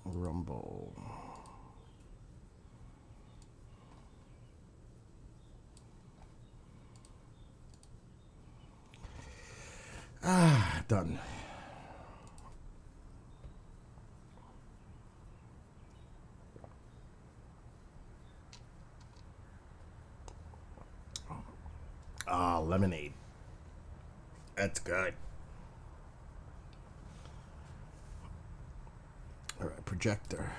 Rumble. Done. Lemonade. That's good. All right, projector.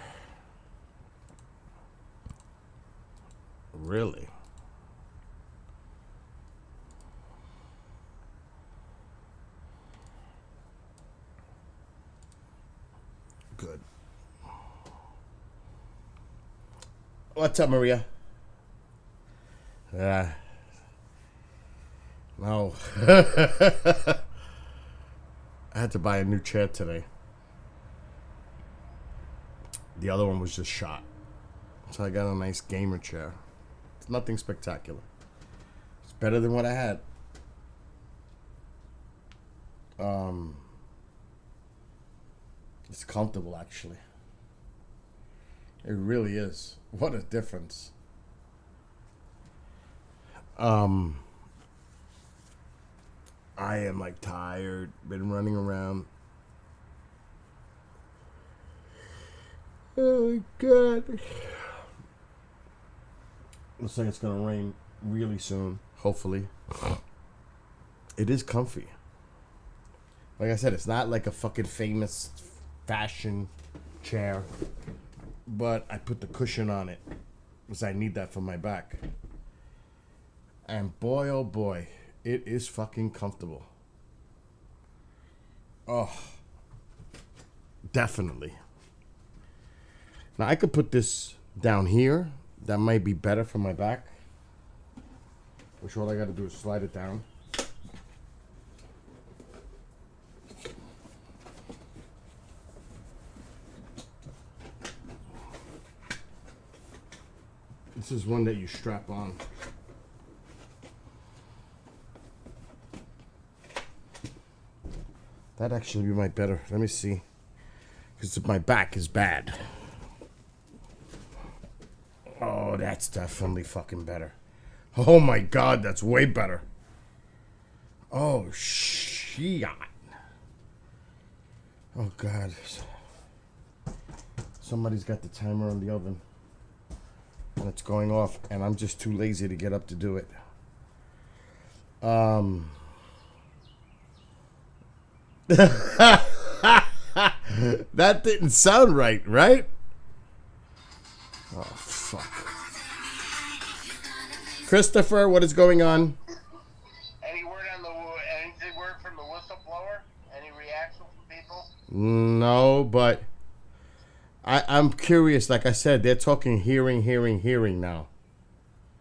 Really? Good. What's up, Maria? No. I had to buy a new chair today. The other one was just shot. So I got a nice gamer chair. It's nothing spectacular. It's better than what I had. It's comfortable, actually. It really is. What a difference. I am like tired. Been running around. Oh my god. Looks like it's gonna rain really soon. Hopefully. It is comfy. Like I said, it's not like a fucking famous fashion chair. But I put the cushion on it because I need that for my back. And boy, oh boy, it is fucking comfortable. Oh, definitely. Now I could put this down here. That might be better for my back. Which all I got to do is slide it down. This is one that you strap on. That actually be my better. Let me see. Because my back is bad. Oh, that's definitely fucking better. Oh my god, that's way better. Oh, shit. Oh god. Somebody's got the timer on the oven. And it's going off, and I'm just too lazy to get up to do it. That didn't sound right, right? Oh, fuck. Christopher, what is going on? Any word from the whistleblower? Any reaction from people? No, but I'm curious. Like I said, they're talking hearing now.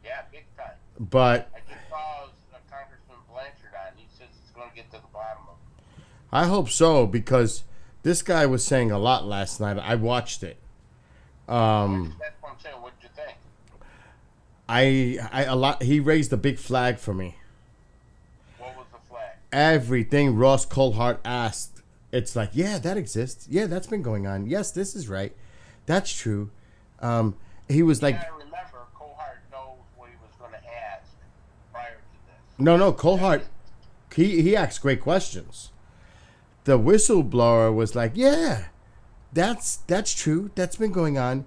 Yeah, big time. But I just saw Congressman Blanchard on. He says it's going to get to the bottom of it. I hope so, because this guy was saying a lot last night. I watched it. That's what I'm saying. What did you think? He raised a big flag for me. What was the flag? Everything Ross Coulthart asked, it's like, yeah, that exists. Yeah, that's been going on. Yes, this is right. That's true. He was like, you gotta remember, Coulthart knows what he was going to ask prior to this. no, Coulthart, he asked great questions. The whistleblower was like, yeah, that's true. That's been going on.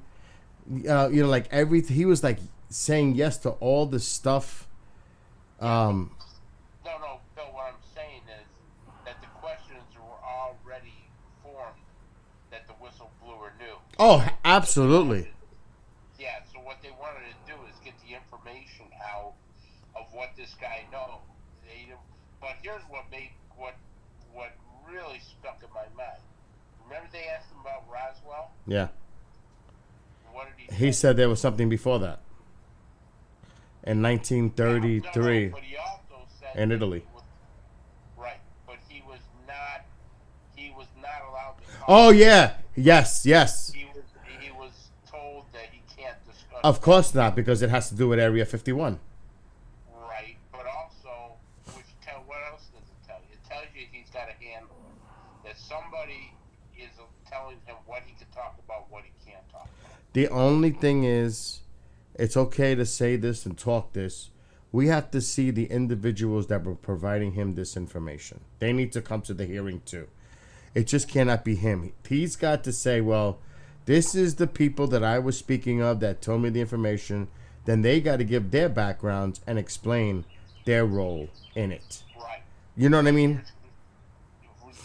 Like everything. He was like saying yes to all the stuff. No, Bill, what I'm saying is that the questions were already formed that the whistleblower knew. Oh, absolutely. Yeah, so what they wanted to do is get the information out of what this guy knows. But here's what really stuck in my mind. Remember they asked him about Roswell? Yeah. What did he say? He said there was something before that. In 1933 but he also said in Italy. Right, but he was not allowed to talk. Oh, yeah. Yes. He was told that he can't discuss. Of course not, because it has to do with Area 51. Right, but also, what else does it tell you? It tells you he's got a handle. That somebody is telling him what he can talk about, what he can't talk about. The only thing is, it's okay to say this and talk this. We have to see the individuals that were providing him this information. They need to come to the hearing too. It just cannot be him. He's got to say, well, this is the people that I was speaking of that told me the information. Then they got to give their backgrounds and explain their role in it. Right. You know what I mean?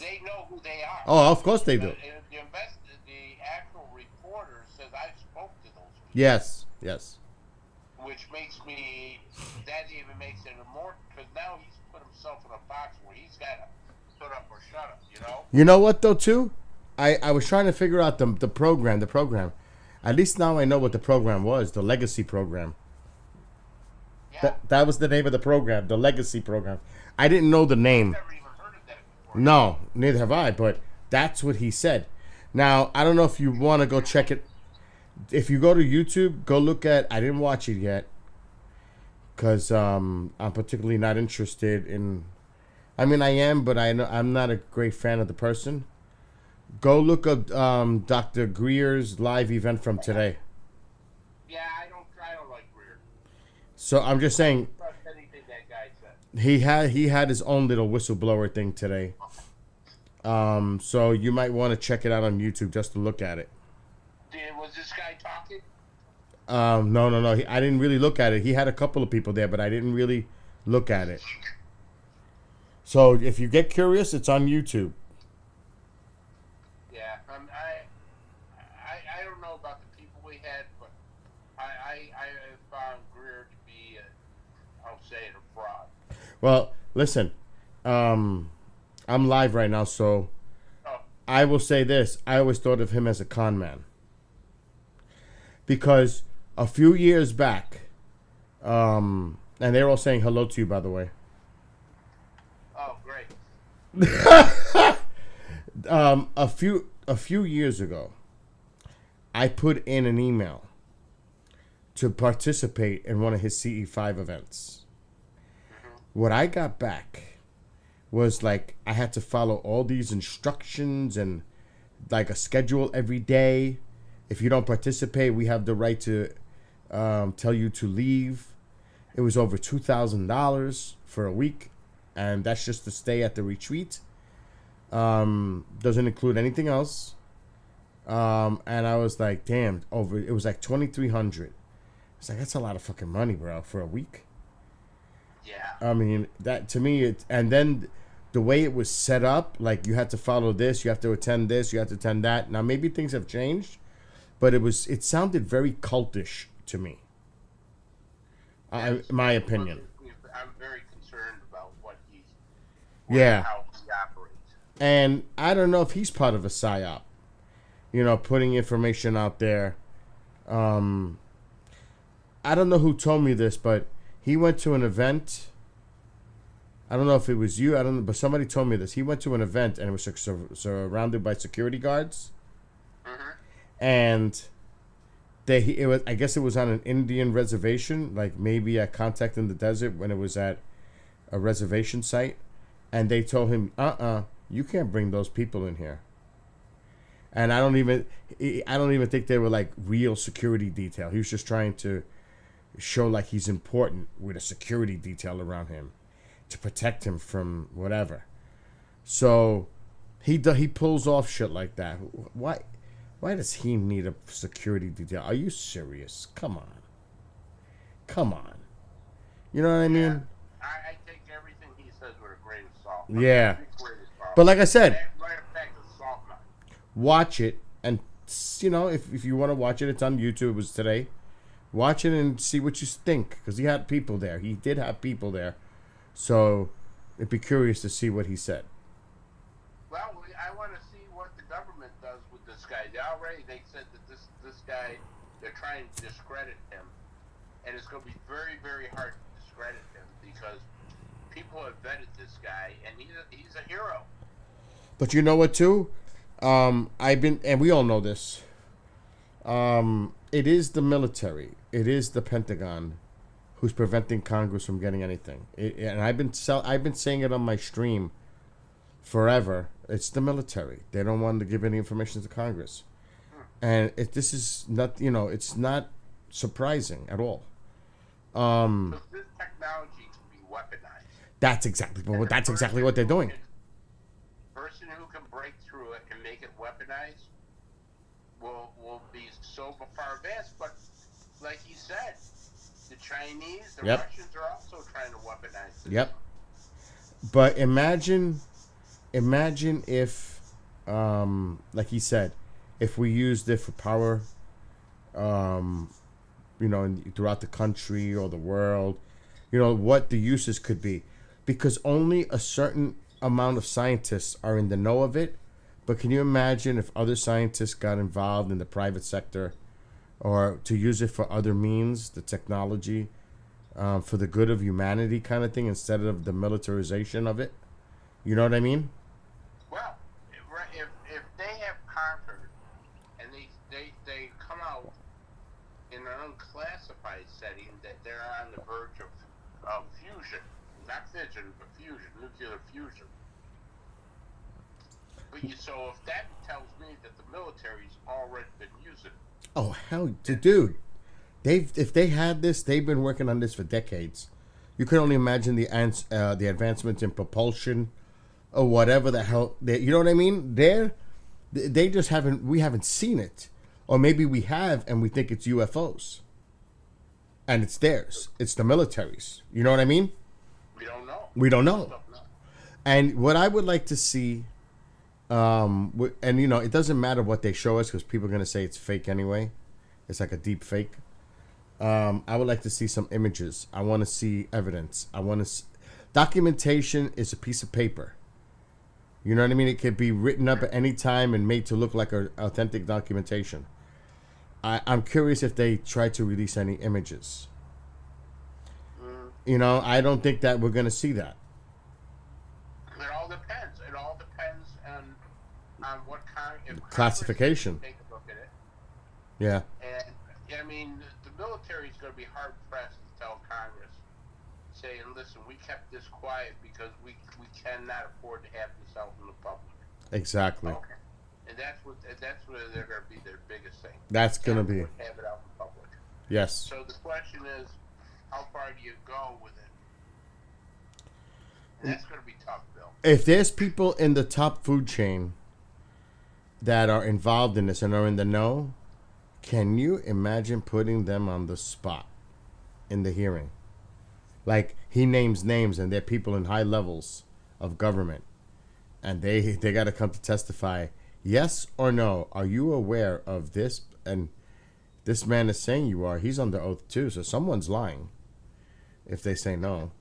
They know who they are. Oh, of course they do. The actual reporter says I spoke to those people. Yes, yes. Which makes me, that even makes it more, because now he's put himself in a box where he's got to put up or shut up, you know? You know what, though, too? I was trying to figure out the program. At least now I know what the program was, the Legacy program. Yeah. That was the name of the program, the Legacy program. I didn't know the name. I've never even heard of that before. No, neither have I, but that's what he said. Now, I don't know if you want to go check it. If you go to YouTube, go look at, I didn't watch it yet, because I'm particularly not interested in, I mean, I am, but I'm not a great fan of the person. Go look up Dr. Greer's live event from today. Yeah, I don't like Greer. So I'm just saying, I don't trust anything that guy said. he had his own little whistleblower thing today. So you might want to check it out on YouTube just to look at it. Was this guy talking? No. I didn't really look at it. He had a couple of people there, but I didn't really look at it. So if you get curious, it's on YouTube. Yeah, I don't know about the people we had, but I found Greer to be, I'll say it, a fraud. Well, listen, I'm live right now, so I will say this. I always thought of him as a con man. Because a few years back, and they're all saying hello to you, by the way. Oh, great. A few years ago, I put in an email to participate in one of his CE5 events. Mm-hmm. What I got back was like I had to follow all these instructions and like a schedule every day. If you don't participate, we have the right to tell you to leave. It was over $2,000 for a week, and that's just to stay at the retreat. Doesn't include anything else. And I was like, damn, it was like $2,300. It's like, that's a lot of fucking money, bro, for a week. Yeah. I mean, that to me, and then the way it was set up, like you had to follow this, you have to attend this, you have to attend that. Now maybe things have changed, but it sounded very cultish to me. My opinion. I'm very concerned about how he operates. And I don't know if he's part of a psyop. You know, putting information out there. I don't know who told me this, but he went to an event. I don't know if it was you. I don't know, but somebody told me this. He went to an event and it was surrounded by security guards. Mm-hmm. And I guess it was on an Indian reservation, like maybe a Contact in the Desert when it was at a reservation site. And they told him, you can't bring those people in here. And I don't even think they were like real security detail. He was just trying to show like he's important with a security detail around him to protect him from whatever. So he pulls off shit like that. Why does he need a security detail? Are you serious? Come on. You know what I mean? I take everything he says with a grain of salt. Yeah. But like I said, watch it, and you know, if you want to watch it, it's on YouTube. It was today. Watch it and see what you think, because he had people there. He did have people there, so it'd be curious to see what he said. Well, I want to see what the government does with this guy. They said that this guy, they're trying to discredit him, and it's going to be very, very hard to discredit him because people have vetted this guy, and he's a hero. But you know what, too? And we all know this. It is the military. It is the Pentagon who's preventing Congress from getting anything. And I've been saying it on my stream forever. It's the military. They don't want to give any information to Congress. And this is not, it's not surprising at all. But this technology can be weaponized. That's exactly what they're doing. Person who can break through it and make it weaponized will be so far advanced. But like he said, the Chinese, the Russians are also trying to weaponize this. Yep. But imagine if, like he said, if we used it for power, throughout the country or the world, what the uses could be. Because only a certain amount of scientists are in the know of it. But can you imagine if other scientists got involved in the private sector or to use it for other means, the technology, for the good of humanity kind of thing instead of the militarization of it? You know what I mean? Well, if they have conquered and they come out in an unclassified setting that they're on the verge of fusion, not fission, but fusion, nuclear fusion. But so if that tells me that the military's already been using it. Oh hell, dude! If they had this, they've been working on this for decades. You can only imagine the advancements in propulsion, or whatever the hell. You know what I mean? They just haven't. We haven't seen it, or maybe we have, and we think it's UFOs. And it's theirs. It's the military's. You know what I mean? We don't know. We don't know. And what I would like to see, and it doesn't matter what they show us because people are gonna say it's fake anyway. It's like a deep fake. I would like to see some images. I want to see evidence. Documentation is a piece of paper. You know what I mean? It could be written up at any time and made to look like an authentic documentation. I'm curious if they try to release any images. I don't think that we're going to see that. It all depends. It all depends on what kind of classification. Take a look at it. Yeah. And I mean, the military is going to be hard pressed to tell Congress, saying, "Listen, we kept this quiet because we cannot afford to have this out in the public." Exactly. Okay. And that's where they're going to be their biggest thing. That's going to be. Have it out in public. Yes. So the question is, how far do you go with it? And that's going to be tough, Bill. If there's people in the top food chain that are involved in this and are in the know, can you imagine putting them on the spot in the hearing? Like, he names names and they're people in high levels of government. And they got to come to testify. Yes or no? Are you aware of this? And this man is saying you are. He's under oath too. So someone's lying if they say no.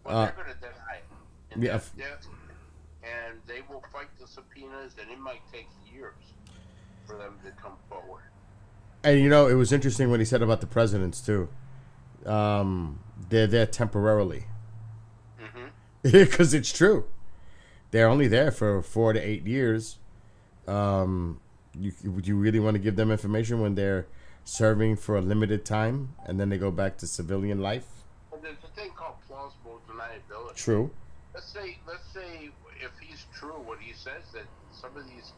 Well, they're going to deny it. And Yeah. And they will fight the subpoenas, and it might take years for them to come forward. And it was interesting what he said about the presidents too. They're there temporarily. Because it's true. They're only there for 4 to 8 years. Would you really want to give them information when they're serving for a limited time and then they go back to civilian life? Well, there's a thing called plausible deniability. True. Let's say if he's true what he says, that some of these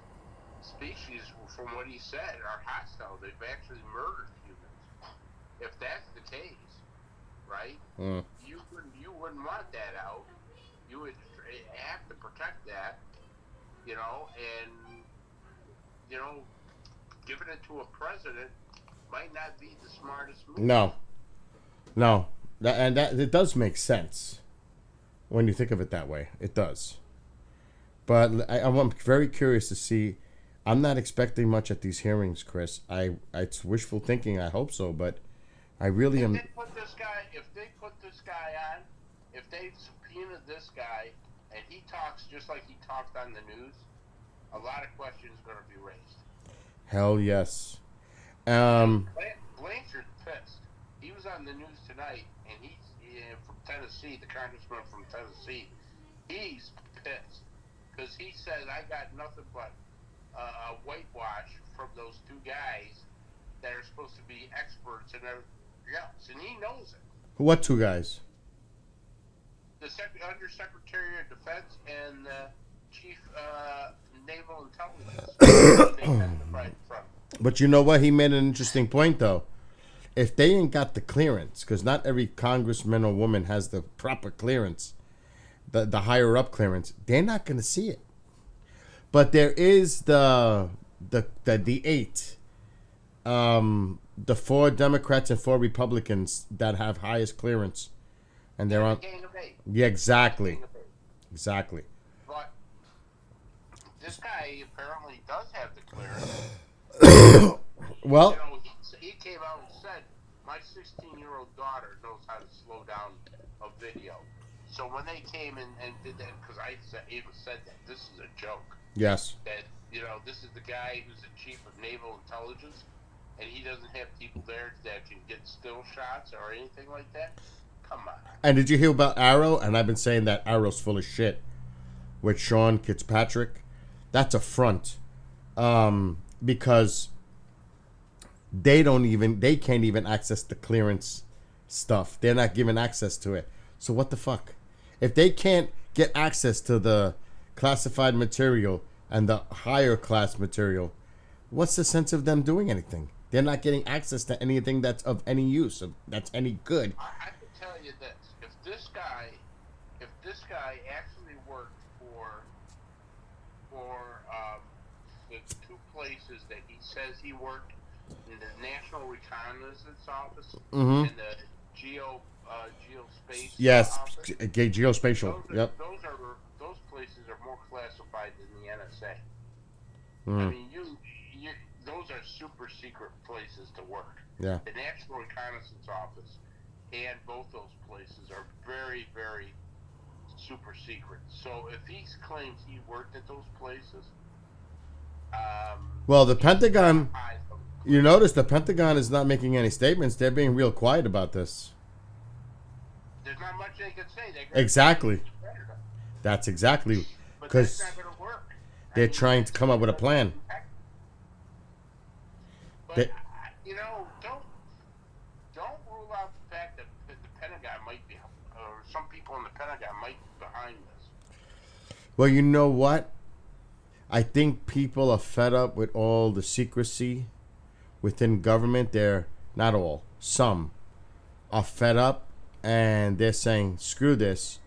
species, from what he said, are hostile. They've actually murdered humans. If that's the case, right? You wouldn't want that out. You would have to protect that, and giving it to a president might not be the smartest move. No, that it does make sense when you think of it that way. It does. But I'm very curious to see. I'm not expecting much at these hearings, Chris. It's wishful thinking. I hope so, but I really am. If they put this guy on, if they subpoenaed this guy and he talks just like he talked on the news, a lot of questions are going to be raised. Hell yes. Blanchard's pissed. He was on the news tonight, and he's from Tennessee, the congressman from Tennessee. He's pissed because he said, "I got nothing but a whitewash from those two guys that are supposed to be experts and everything else," and he knows it. What two guys? The Undersecretary of Defense and the chief naval intelligence. They testified from. But you know what? He made an interesting point, though. If they ain't got the clearance, because not every congressman or woman has the proper clearance, the higher up clearance, they're not going to see it. But there is the 8, the 4 Democrats and 4 Republicans that have highest clearance, and they're on. Yeah, exactly. But this guy apparently does have the clearance. Well, you know, he came out and said, my 16-year-old daughter knows how to slow down a video. So when they came and did that, because I even said that this is a joke. Yes. That, you know, this is the guy who's the chief of naval intelligence, and he doesn't have people there that can get still shots or anything like that. Come on. And did you hear about Arrow? And I've been saying that Arrow's full of shit with Sean Fitzpatrick. That's a front. Because they can't even access the clearance stuff. They're not given access to it. So what the fuck? If they can't get access to the classified material and the higher class material, what's the sense of them doing anything? They're not getting access to anything that's of any use, that's any good. I can tell you this: if this guy actually worked for the 2 places that he says he worked in, the National Reconnaissance Office and the Geospatial Yes, Office, geospatial. Those places are more classified than the NSA. Mm. I mean, those are super secret places to work. Yeah. The National Reconnaissance Office and both those places are very, very super secret. So if he claims he worked at those places, well, the Pentagon, you notice the Pentagon is not making any statements. They're being real quiet about this. There's not much they can say. Exactly. That's exactly. Because they're trying to come up with a plan. But, you know, don't rule out the fact that the Pentagon might be, or some people in the Pentagon might be behind this. Well, you know what? I think people are fed up with all the secrecy within government. They're not all. Some are fed up, and they're saying, screw this.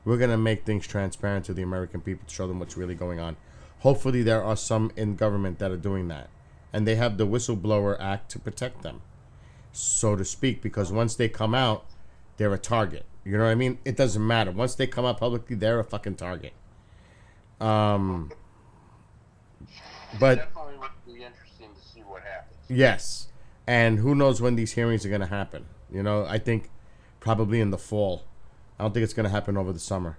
We're going to make things transparent to the American people to show them what's really going on. Hopefully there are some in government that are doing that. And they have the Whistleblower Act to protect them, so to speak, because once they come out, they're a target. You know what I mean? It doesn't matter. Once they come out publicly, they're a fucking target. But definitely would be interesting to see what happens. Yes. And who knows when these hearings are going to happen. You know, I think probably in the fall. I don't think it's going to happen over the summer.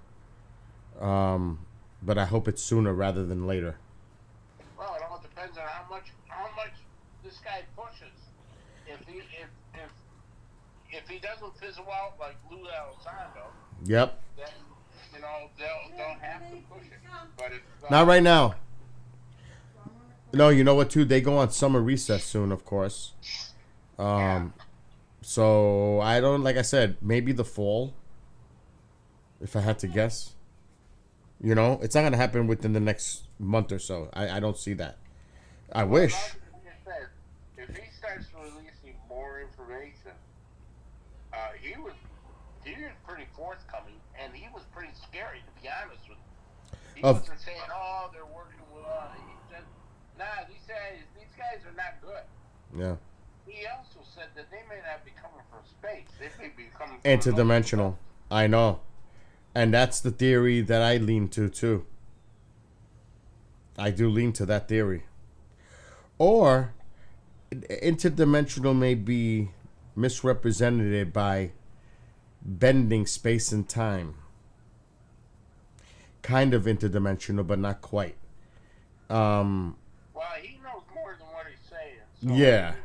But I hope it's sooner rather than later. Well, it all depends on how much this guy pushes. If he doesn't fizzle out like Lou Elizondo, yep. Then you know they'll have to push it. But if not right now. No, you know what? Too, they go on summer recess soon, of course. So I don't, like I said, maybe the fall. If I had to guess, you know, it's not gonna happen within the next month or so. I don't see that. I wish. If he starts releasing more information, he was pretty forthcoming, and he was pretty scary, to be honest with you. He wasn't saying, "Oh, they're working with us." He said, "Nah, these guys are not good." Yeah. He also said that they may not be coming from space; they may be coming from interdimensional. I know, and that's the theory that I lean to too. I do lean to that theory. Or interdimensional may be misrepresented by bending space and time. Kind of interdimensional, but not quite. Well, he knows more than what he's saying. So yeah.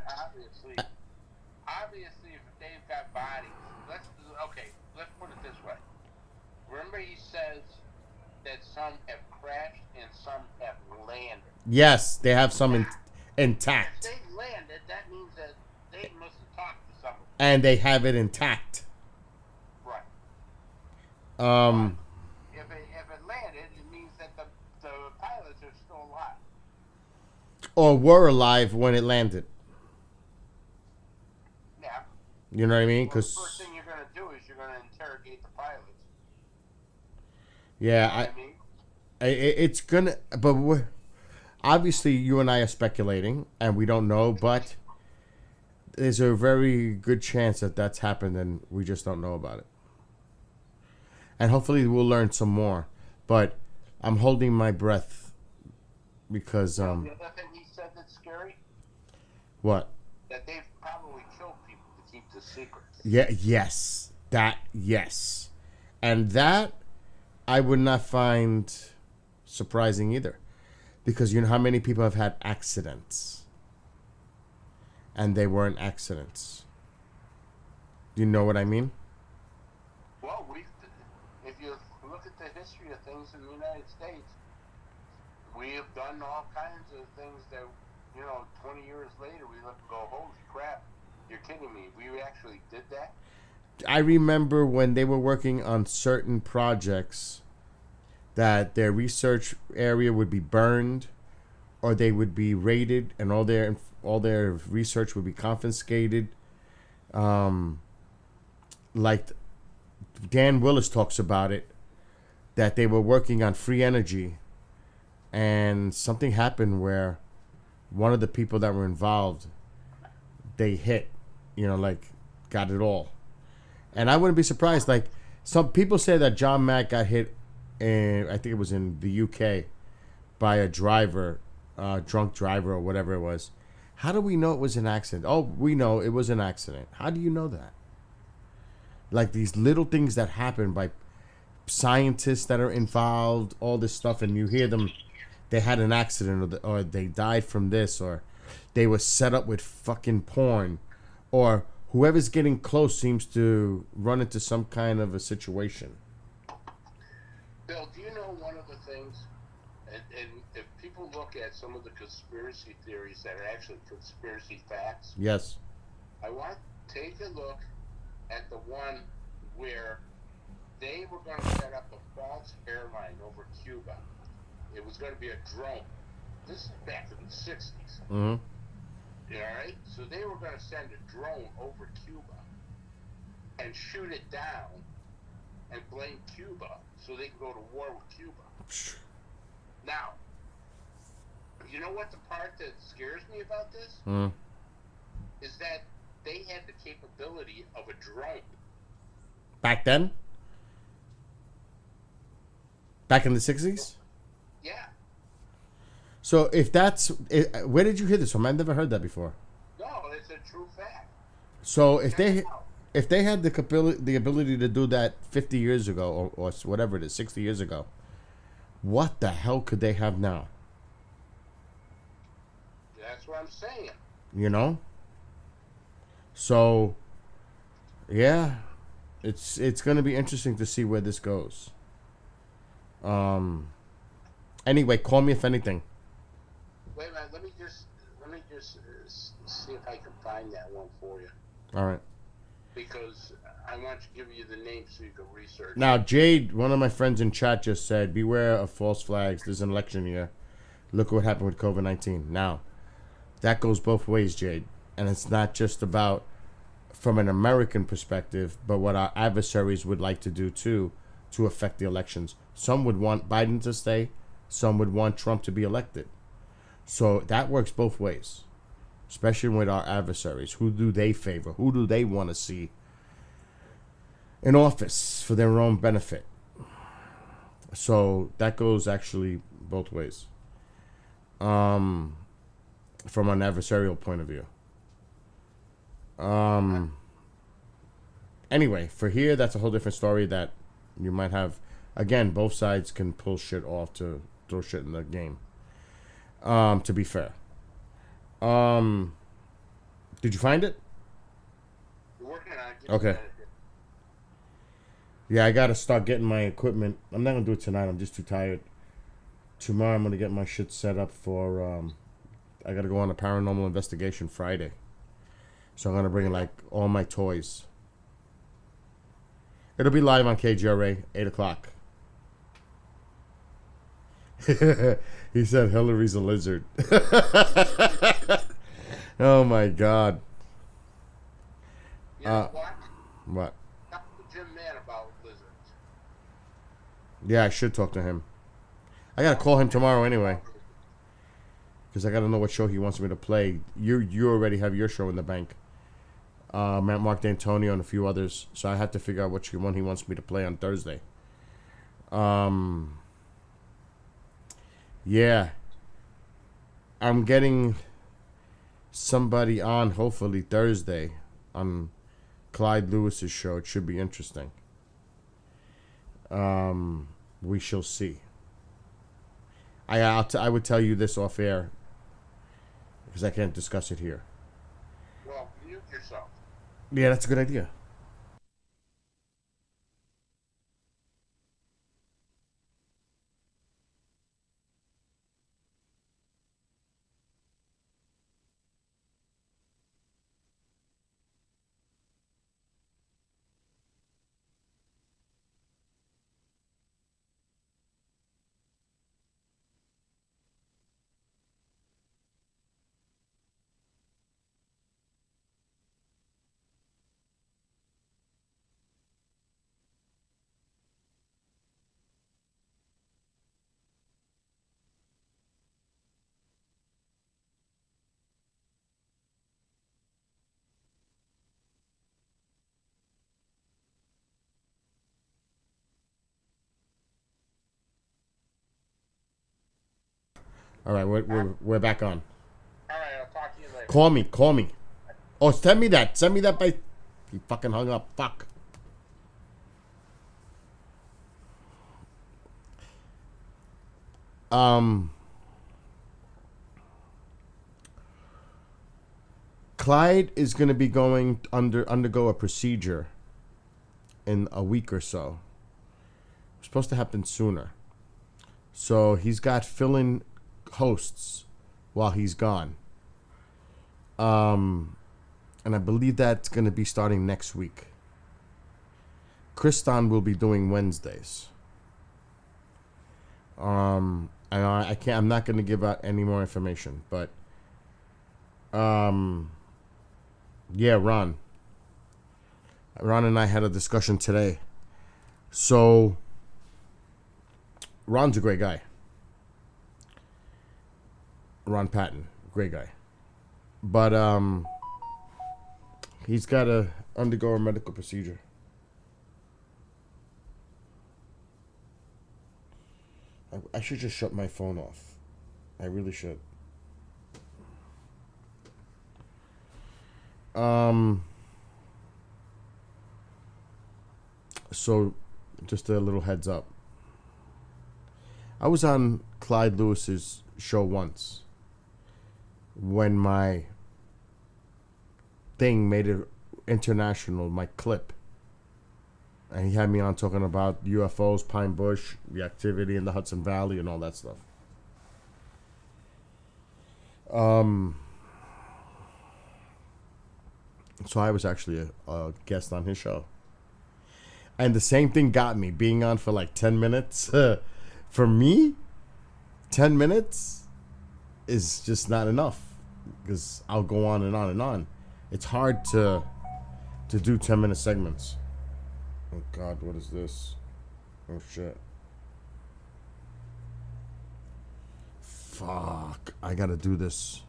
Obviously, if they've got bodies, let's put it this way. Remember, he says that some have crashed and some have landed. Yes, they have some intact. If they landed, that means that they must have talked to someone. And they have it intact. Right. If it landed, it means that the alive. Or were alive when it landed. Yeah. You know what I mean? Well, the Because first thing you're going to do is you're going to interrogate the pilots. yeah, You know what I mean? it's gonna. But obviously, you and I are speculating, and we don't know. But there's a very good chance that that's happened, and we just don't know about it. And hopefully, we'll learn some more. But I'm holding my breath because The other thing he said that's scary, what? that they've probably killed people to keep the secret. Yeah. Yes. Yes. And that I would not find surprising either, because you know how many people have had accidents, and they weren't accidents. Do you know what I mean? Well, if you look at the history of things in the United States, we have done all kinds of things that, 20 years later we look and go, holy crap, you're kidding me. We actually did that? I remember when they were working on certain projects that their research area would be burned, or they would be raided, and all their research would be confiscated. Like Dan Willis talks about it, that they were working on free energy, and something happened where one of the people that were involved, they hit, like got it all. And I wouldn't be surprised. Like, some people say that John Mack got hit in, I think it was in the UK, by a driver, drunk driver or whatever it was. How do we know it was an accident? Oh, we know it was an accident. How do you know that? Like, these little things that happen by scientists that are involved, all this stuff, and you hear them, they had an accident, or they died from this, or they were set up with fucking porn, or whoever's getting close seems to run into some kind of a situation. Bill, do you know one of the things, and if people look at some of the conspiracy theories that are actually conspiracy facts, Yes. I want to take a look at the one where they were going to set up a false airline over Cuba. It was going to be a drone. This is back in the 60s. Mm-hmm. All right? So they were going to send a drone over Cuba and shoot it down and blame Cuba so they can go to war with Cuba. Now, you know what the part that scares me about this? Mm-hmm. Is that they had the capability of a drone. Back then? Back in the 60s? Yeah. So if that's... where did you hear this from? I've never heard that before. No, it's a true fact. So if they had the ability to do that 50 years ago, or whatever it is, 60 years ago, what the hell could they have now? That's what I'm saying. You know? So, yeah, it's going to be interesting to see where this goes. Anyway, call me if anything. Wait a minute. Let me just see if I can find that one for you. All right. Because I want to give you the name so you can research. Now, Jade, one of my friends in chat just said, beware of false flags. There's an election year. Look what happened with COVID-19. Now, that goes both ways, Jade. And it's not just about from an American perspective, but what our adversaries would like to do, too, to affect the elections. Some would want Biden to stay. Some would want Trump to be elected. So that works both ways, especially with our adversaries. Who do they favor? Who do they want to see in office for their own benefit? So that goes actually both ways, from an adversarial point of view. Anyway, for here, that's a whole different story that you might have. Again, both sides can pull shit off to throw shit in the game. To be fair. Did you find it? We're working on it. Okay. Yeah, I gotta start getting my equipment. I'm not gonna do it tonight. I'm just too tired. Tomorrow I'm gonna get my shit set up for. I gotta go on a paranormal investigation Friday. So I'm gonna bring like all my toys. It'll be live on KGRA, 8 o'clock. He said Hillary's a lizard. Oh my God. You know what? What? Talk to Jim Man about lizards. Yeah, I should talk to him. I gotta call him tomorrow anyway, because I gotta know what show he wants me to play. You already have your show in the bank. Mark D'Antonio and a few others. So I have to figure out which one he wants me to play on Thursday. Yeah. I'm getting somebody on hopefully Thursday on Clyde Lewis's show. It should be interesting. We shall see. I would tell you this off air because I can't discuss it here. Well, mute yourself. Yeah, that's a good idea. All right, we're back on. All right, I'll talk to you later. Call me. Oh, send me that by. He fucking hung up. Fuck. Clyde is going to be going undergo a procedure in a week or so. It's supposed to happen sooner. So he's got fill-in hosts while he's gone. And I believe that's going to be starting next week. Kristan will be doing Wednesdays. And I can't. I'm not going to give out any more information, but yeah, Ron and I had a discussion today. So Ron's a great guy. Ron Patton, great guy. But he's got to undergo a medical procedure. I should just shut my phone off. I really should. So just a little heads up. I was on Clyde Lewis's show once when my thing made it international, my clip. And he had me on talking about UFOs, Pine Bush, the activity in the Hudson Valley, and all that stuff. So I was actually a guest on his show. And the same thing got me, being on for like 10 minutes. For me, 10 minutes is just not enough. Because I'll go on and on and on. It's hard to do 10-minute segments. Oh God, what is this? Oh shit. Fuck, I gotta do this.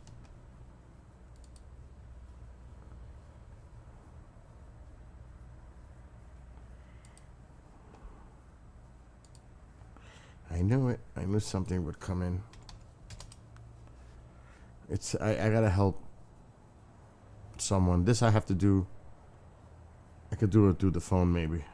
I knew it. I knew something would come in. I gotta help someone. This I have to do. I could do it through the phone maybe.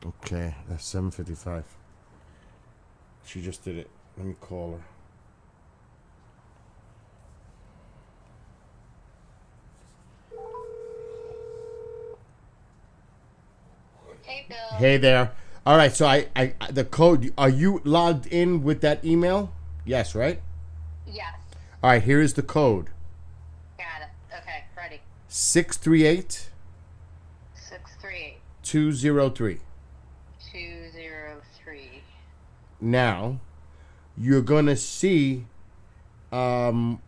Okay, that's 7:55. She just did it. Let me call her. Hey, Bill. Hey there. All right, so the code. Are you logged in with that email? Yes, right. Yes. All right, here is the code. Got it. Okay, ready. 638 638 203. 203. Now, you're gonna see, right on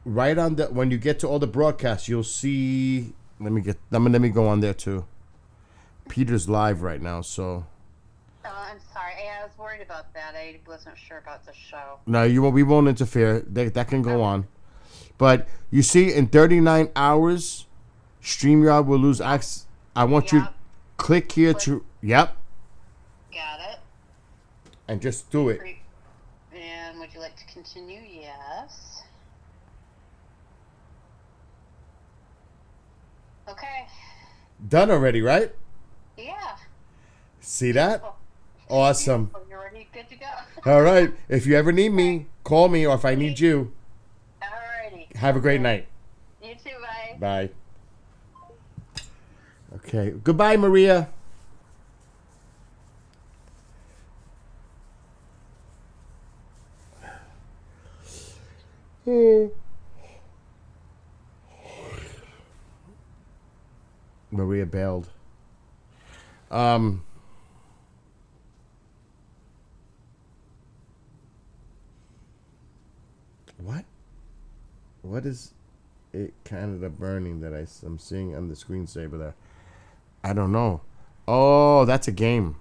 the when you get to all the broadcasts, you'll see. Let me go on there too. Peter's live right now, so. Oh, I'm sorry. I was worried about that. I wasn't sure about the show. No, you won't. We won't interfere. That can go on. But you see, in 39 hours, StreamYard will lose access. I want you to click here to. Yep. Got it. And just do it. And would you like to continue? Yes. Okay. Done already, right? Yeah. See that? Awesome. You're already good to go. All right. If you ever need me, call me, or if I need you. Alrighty. Have a great night. You too, bye. Bye. Okay. Goodbye, Maria. Maria bailed. What? What is it? Canada burning that I'm seeing on the screensaver there. I don't know. Oh, that's a game.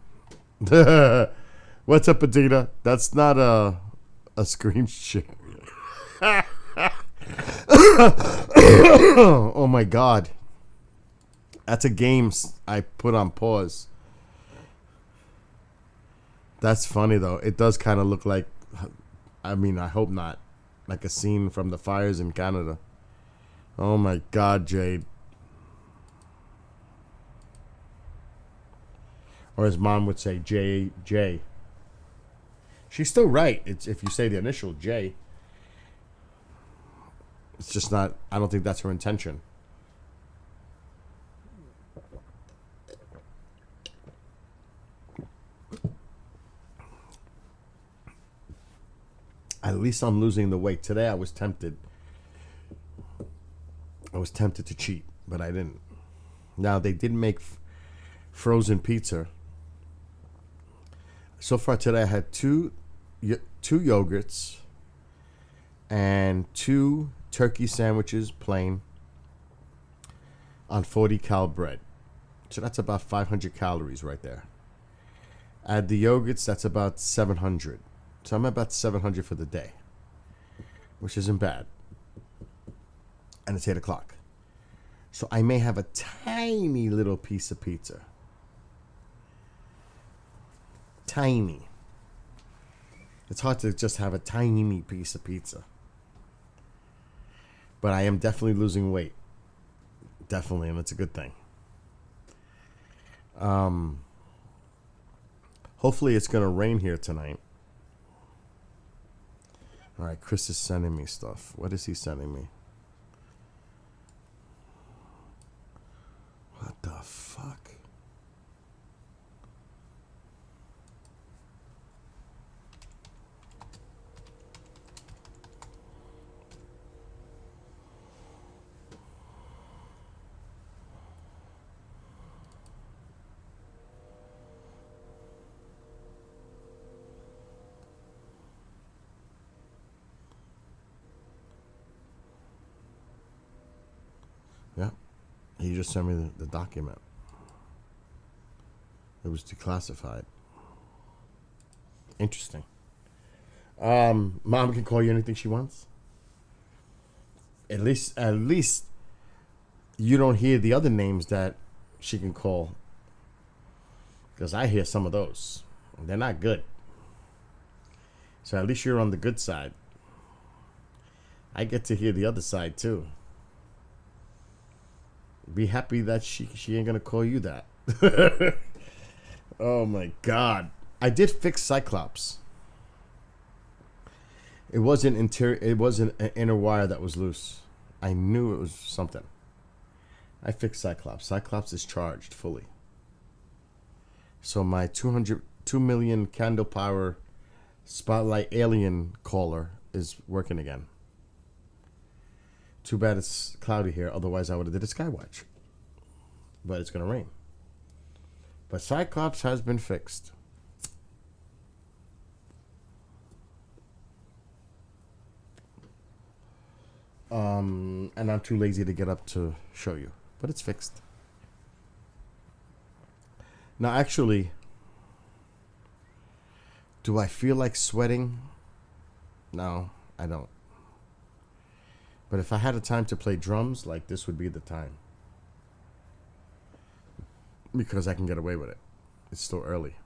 What's up, Adina? That's not a screen share. Oh my God. That's a game I put on pause. That's funny though. It does kind of look like, I mean, I hope not, like a scene from the fires in Canada. Oh my God, Jade. Or as Mom would say, J. She's still right. It's if you say the initial J. It's just not, I don't think that's her intention. At least I'm losing the weight. Today I was tempted. I was tempted to cheat, but I didn't. Now, they did make frozen pizza. So far today I had two yogurts and 2 turkey sandwiches, plain, on 40 cal bread. So that's about 500 calories right there. Add the yogurts, that's about 700. So I'm about 700 for the day, which isn't bad. And it's 8 o'clock. So I may have a tiny little piece of pizza. Tiny. It's hard to just have a tiny piece of pizza. But I am definitely losing weight. Definitely, and it's a good thing. Hopefully it's going to rain here tonight. All right, Chris is sending me stuff. What is he sending me? What the fuck? Yeah, he just sent me the document. It was declassified. Interesting. Mom can call you anything she wants. At least you don't hear the other names that she can call. Because I hear some of those. They're not good. So at least you're on the good side. I get to hear the other side too. Be happy that she ain't gonna call you that. Oh my God! I did fix Cyclops. It wasn't It wasn't an inner wire that was loose. I knew it was something. I fixed Cyclops. Cyclops is charged fully. So my 2 million candle power spotlight alien caller is working again. Too bad it's cloudy here. Otherwise, I would have did a skywatch. But it's going to rain. But Cyclops has been fixed. And I'm too lazy to get up to show you. But it's fixed. Now, actually, do I feel like sweating? No, I don't. But if I had a time to play drums, like this would be the time. Because I can get away with it. It's still early.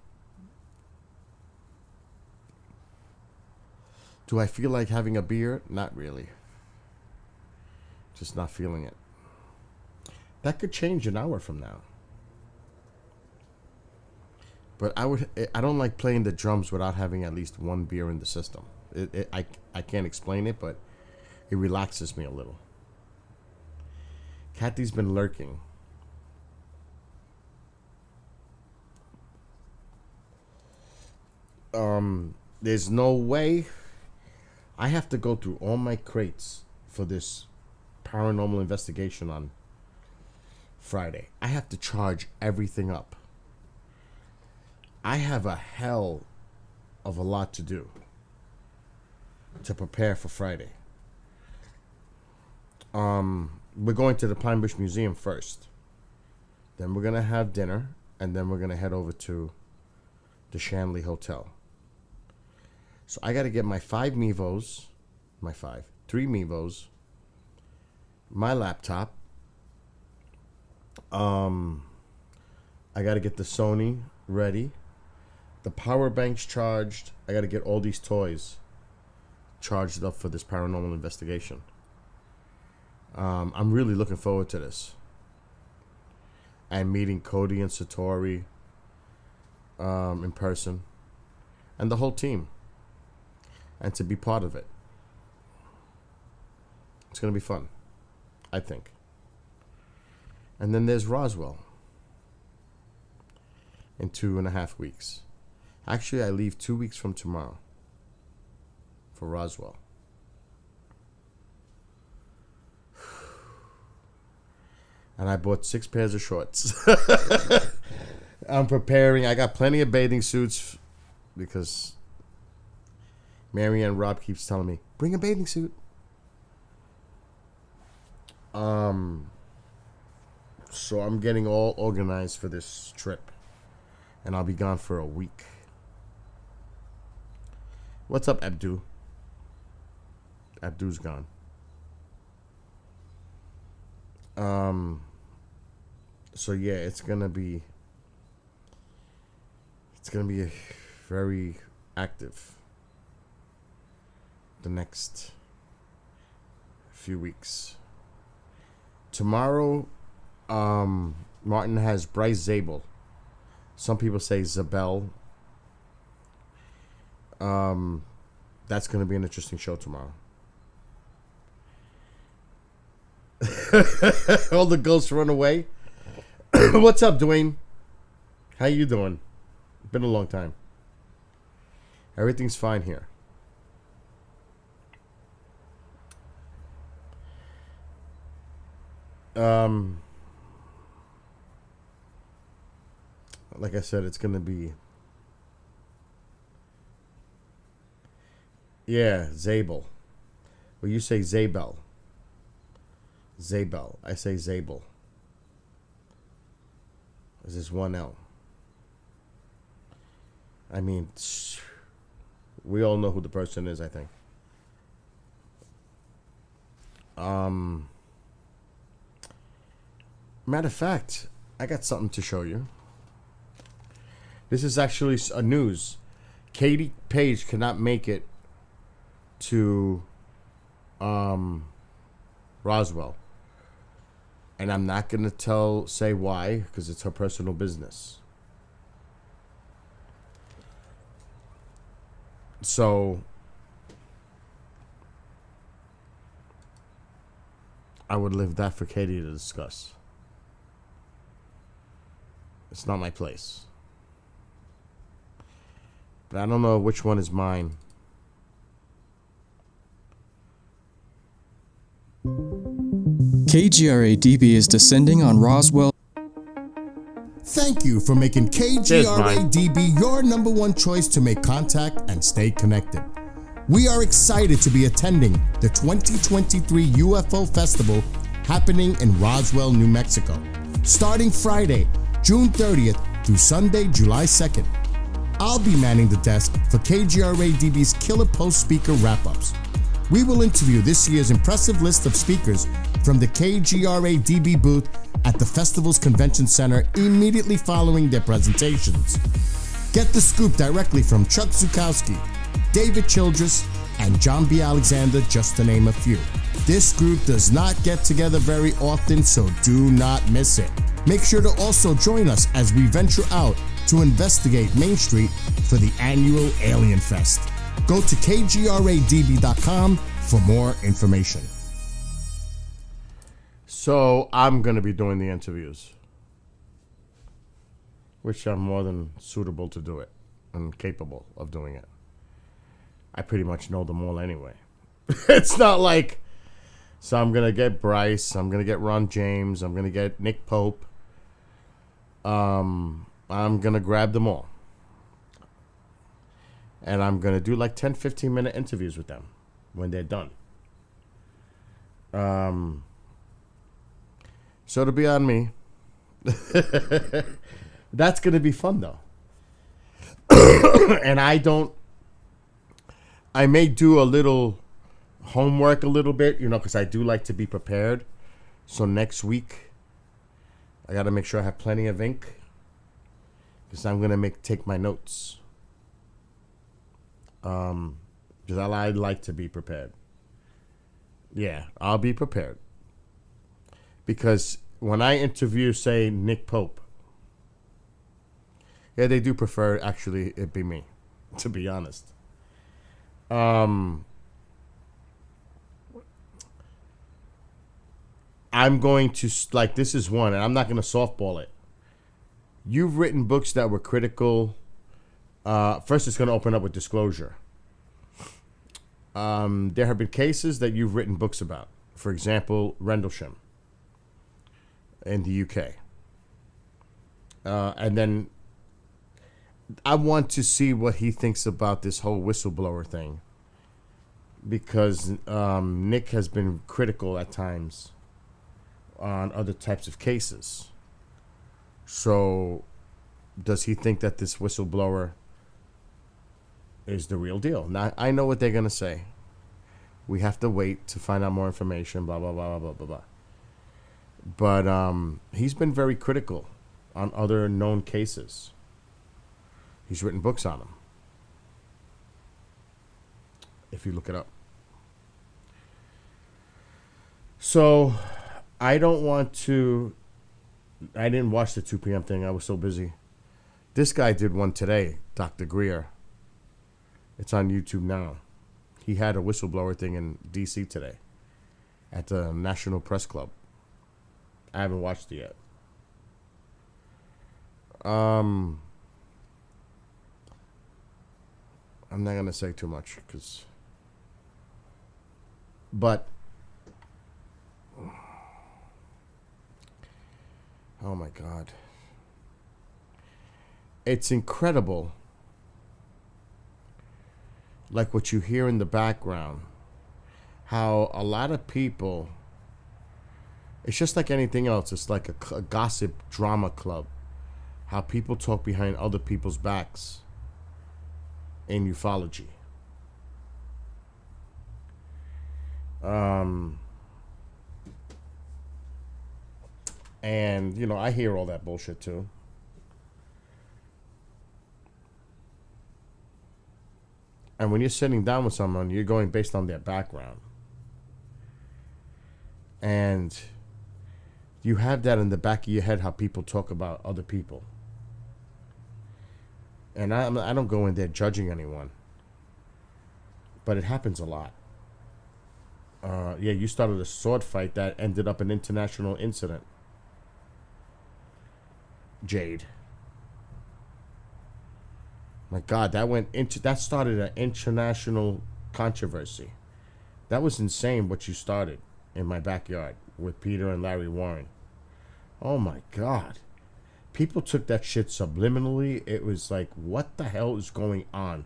Do I feel like having a beer? Not really. Just not feeling it. That could change an hour from now. But I don't like playing the drums without having at least one beer in the system. I can't explain it, but it relaxes me a little. Kathy's been lurking. There's no way. I have to go through all my crates for this paranormal investigation on Friday. I have to charge everything up. I have a hell of a lot to do to prepare for Friday. We're going to the Pine Bush Museum first. Then we're going to have dinner. And then we're going to head over to the Shanley Hotel. So I got to get my 3 Mevos, my laptop. I got to get the Sony ready. The power bank's charged. I got to get all these toys charged up for this paranormal investigation. I'm really looking forward to this. And meeting Cody and Satori in person. And the whole team. And to be part of it. It's going to be fun. I think. And then there's Roswell. In 2.5 weeks. Actually, I leave 2 weeks from tomorrow. For Roswell. And I bought 6 pairs of shorts. I'm preparing. I got plenty of bathing suits. Because Marianne Robb keeps telling me, bring a bathing suit. So I'm getting all organized for this trip. And I'll be gone for a week. What's up, Abdu? Abdu's gone. So yeah, it's gonna be very active the next few weeks. Tomorrow, Martin has Bryce Zabel. Some people say Zabel. That's gonna be an interesting show tomorrow. All the ghosts run away. What's up, Dwayne? How you doing? Been a long time. Everything's fine here. Like I said, it's gonna be. Yeah, Zabel. Well, you say Zabel. Zabel. I say Zabel. There's this one L. I mean, we all know who the person is, I think. Matter of fact, I got something to show you. This is actually a news. Katie Page cannot make it to Roswell. And I'm not going to say why, because it's her personal business. So, I would leave that for Katie to discuss. It's not my place. But I don't know which one is mine. KGRA-DB is descending on Roswell. Thank you for making KGRA-DB your number one choice to make contact and stay connected. We are excited to be attending the 2023 UFO Festival happening in Roswell, New Mexico, starting Friday, June 30th through Sunday, July 2nd. I'll be manning the desk for KGRA-DB's Killer Post Speaker Wrap-Ups. We will interview this year's impressive list of speakers from the KGRA-DB booth at the festival's convention center immediately following their presentations. Get the scoop directly from Chuck Zukowski, David Childress, and John B. Alexander, just to name a few. This group does not get together very often, so do not miss it. Make sure to also join us as we venture out to investigate Main Street for the annual Alien Fest. Go to kgradb.com for more information. So I'm going to be doing the interviews, which I'm more than suitable to do it and capable of doing it. I pretty much know them all anyway. It's not like, so I'm going to get Bryce, I'm going to get Ron James, I'm going to get Nick Pope. I'm going to grab them all. And I'm going to do like 10, 15-minute interviews with them when they're done. So it'll be on me. That's going to be fun, though. And I may do a little homework a little bit, because I do like to be prepared. So next week, I got to make sure I have plenty of ink, because I'm going to take my notes. Because I like to be prepared. Yeah, I'll be prepared. Because when I interview, say, Nick Pope, yeah, they do prefer, actually, it be me, to be honest. I'm going to, like, this is one, and I'm not going to softball it. You've written books that were critical. First, it's going to open up with disclosure. There have been cases that you've written books about. For example, Rendlesham in the UK. And then I want to see what he thinks about this whole whistleblower thing. Because Nick has been critical at times on other types of cases. So, does he think that this whistleblower is the real deal? Now, I know what they're going to say. We have to wait to find out more information, blah, blah, blah, blah, blah, blah. But he's been very critical on other known cases. He's written books on them, if you look it up. So, I don't want to... I didn't watch the 2 p.m. thing. I was so busy. This guy did one today, Dr. Greer. It's on YouTube now. He had a whistleblower thing in D.C. today at the National Press Club. I haven't watched it yet. I'm not going to say too much, but oh my God. It's incredible, like what you hear in the background, how a lot of people, it's just like anything else. It's like a gossip drama club. How people talk behind other people's backs in ufology. And, I hear all that bullshit too. And when you're sitting down with someone, you're going based on their background. And you have that in the back of your head, how people talk about other people. And I don't go in there judging anyone. But it happens a lot. You started a sword fight that ended up an international incident. Jade. My God, that started an international controversy. That was insane what you started in my backyard with Peter and Larry Warren. Oh my God. People took that shit subliminally. It was like, what the hell is going on?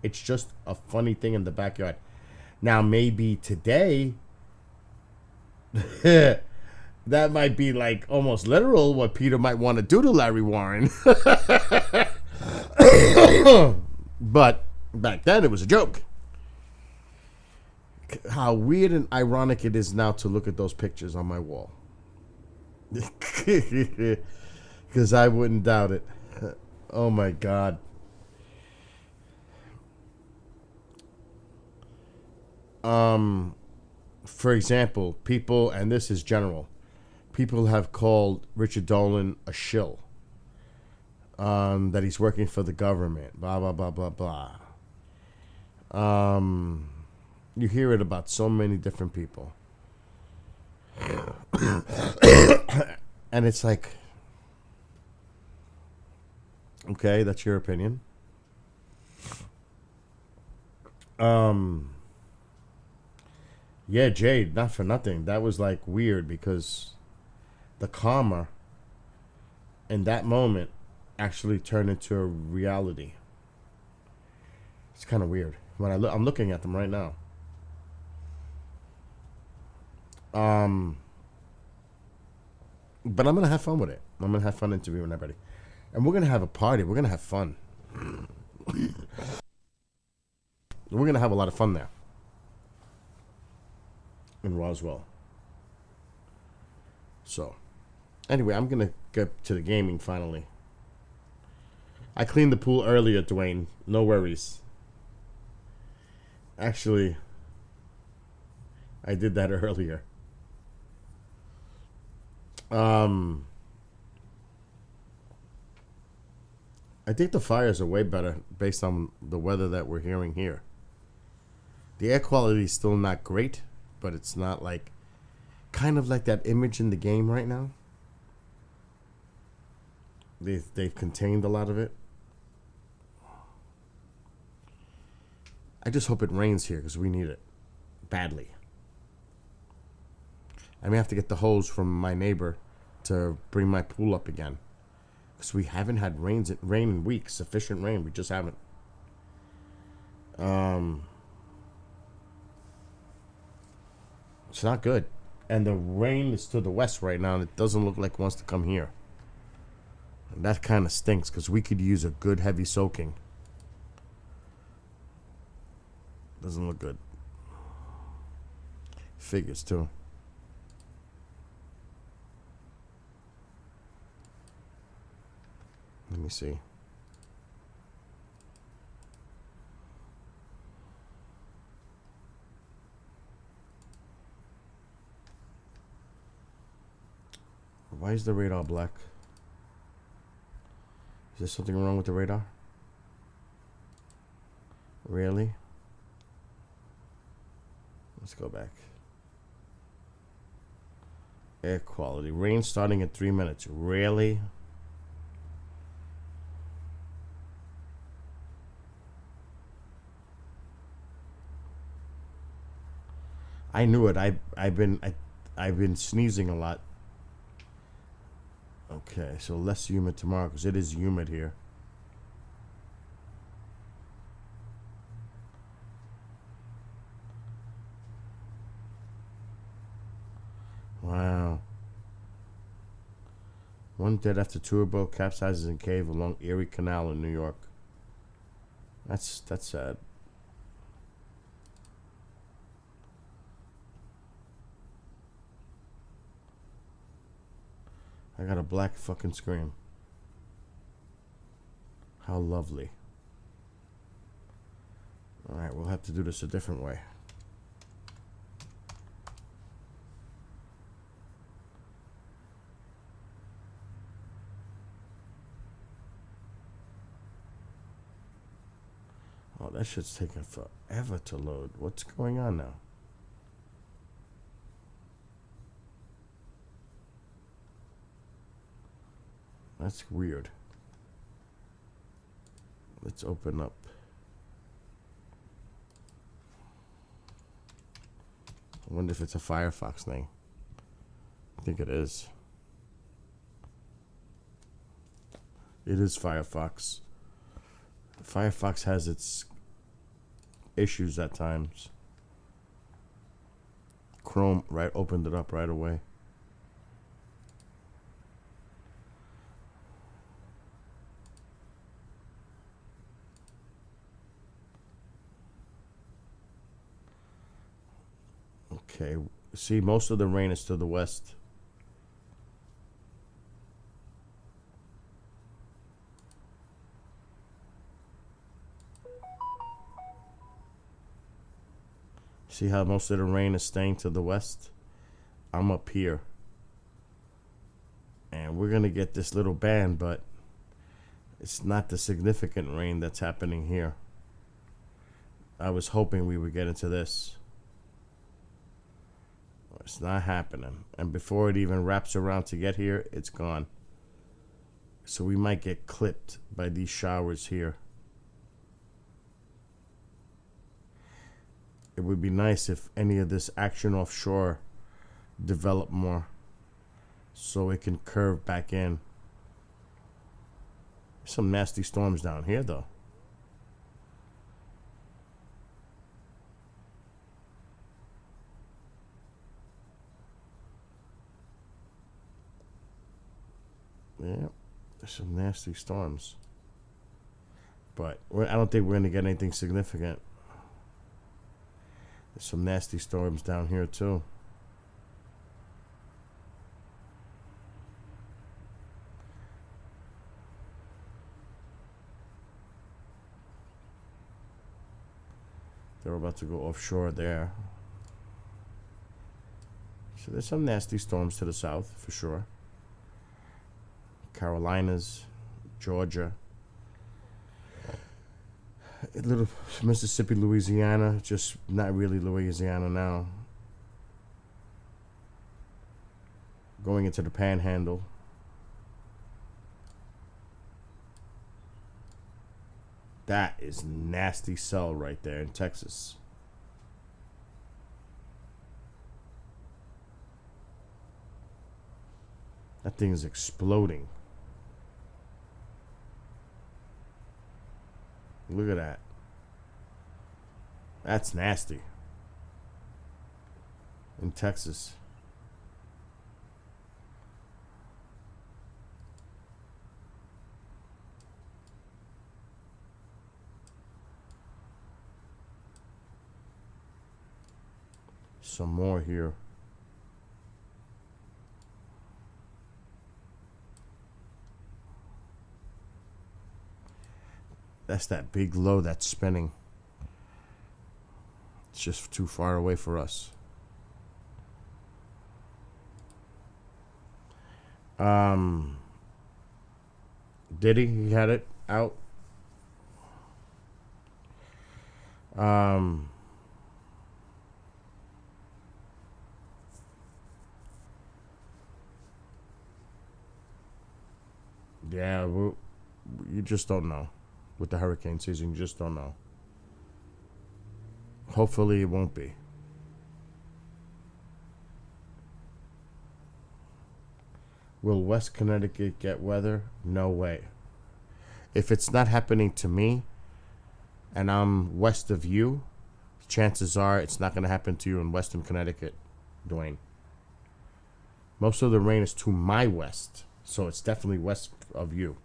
It's just a funny thing in the backyard. Now, maybe today, that might be like almost literal what Peter might want to do to Larry Warren. But back then, it was a joke. How weird and ironic it is now to look at those pictures on my wall. Because I wouldn't doubt it. Oh my God. For example, people, and this is general, people have called Richard Dolan a shill. That he's working for the government. Blah, blah, blah, blah, blah. You hear it about so many different people. And it's like, okay, that's your opinion. Yeah, Jade, not for nothing. That was like weird because the karma in that moment actually turned into a reality. It's kind of weird. When I'm looking at them right now. But I'm gonna have fun with it. I'm gonna have fun interviewing everybody, and we're gonna have a party. We're gonna have fun. We're gonna have a lot of fun there in Roswell. So, anyway, I'm gonna get to the gaming finally. I cleaned the pool earlier, Dwayne. No worries. Actually, I did that earlier. I think the fires are way better based on the weather that we're hearing here. The air quality is still not great, but it's not like kind of like that image in the game right now. They've contained a lot of it. I just hope it rains here because we need it badly. I may have to get the hose from my neighbor to bring my pool up again. Because we haven't had rain in weeks. Sufficient rain. We just haven't. It's not good. And the rain is to the west right now, and it doesn't look like it wants to come here. And that kind of stinks, because we could use a good heavy soaking. Doesn't look good. Figures, too. Let me see. Why is the radar black? Is there something wrong with the radar? Really? Let's go back. Air quality. Rain starting in 3 minutes. Really? I knew it. I've been sneezing a lot. Okay, so less humid tomorrow because it is humid here. Wow. One dead after tour boat capsizes in cave along Erie Canal in New York. That's sad. I got a black fucking screen. How lovely. Alright, we'll have to do this a different way. Oh, that shit's taking forever to load. What's going on now? That's weird. Let's open up. I wonder if it's a Firefox thing. I think it is. It is Firefox. Firefox has its issues at times. Chrome opened it up right away. Okay, see, most of the rain is to the west. See how most of the rain is staying to the west? I'm up here. And we're going to get this little band, but it's not the significant rain that's happening here. I was hoping we would get into this. It's not happening. And before it even wraps around to get here, it's gone. So we might get clipped by these showers here. It would be nice if any of this action offshore developed more so it can curve back in. Some nasty storms down here, though. Yeah, there's some nasty storms. But I don't think we're going to get anything significant. There's some nasty storms down here, too. They're about to go offshore there. So there's some nasty storms to the south, for sure. Carolinas, Georgia, a little Mississippi, Louisiana, just not really Louisiana now. Going into the Panhandle. That is nasty cell right there in Texas. That thing is exploding. Look at that. That's nasty. In Texas. Some more here. That's that big low that's spinning. It's just too far away for us. Diddy, he had it out. Yeah, you just don't know. With the hurricane season, you just don't know. Hopefully it won't be. Will West Connecticut get weather? No way. If it's not happening to me and I'm west of you, chances are it's not going to happen to you in Western Connecticut, Dwayne. Most of the rain is to my west, so it's definitely west of you.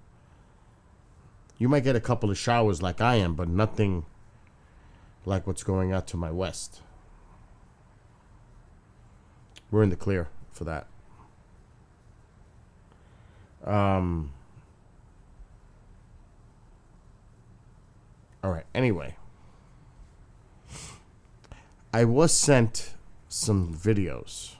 You might get a couple of showers like I am, but nothing like what's going out to my west. We're in the clear for that. All right, anyway. I was sent some videos.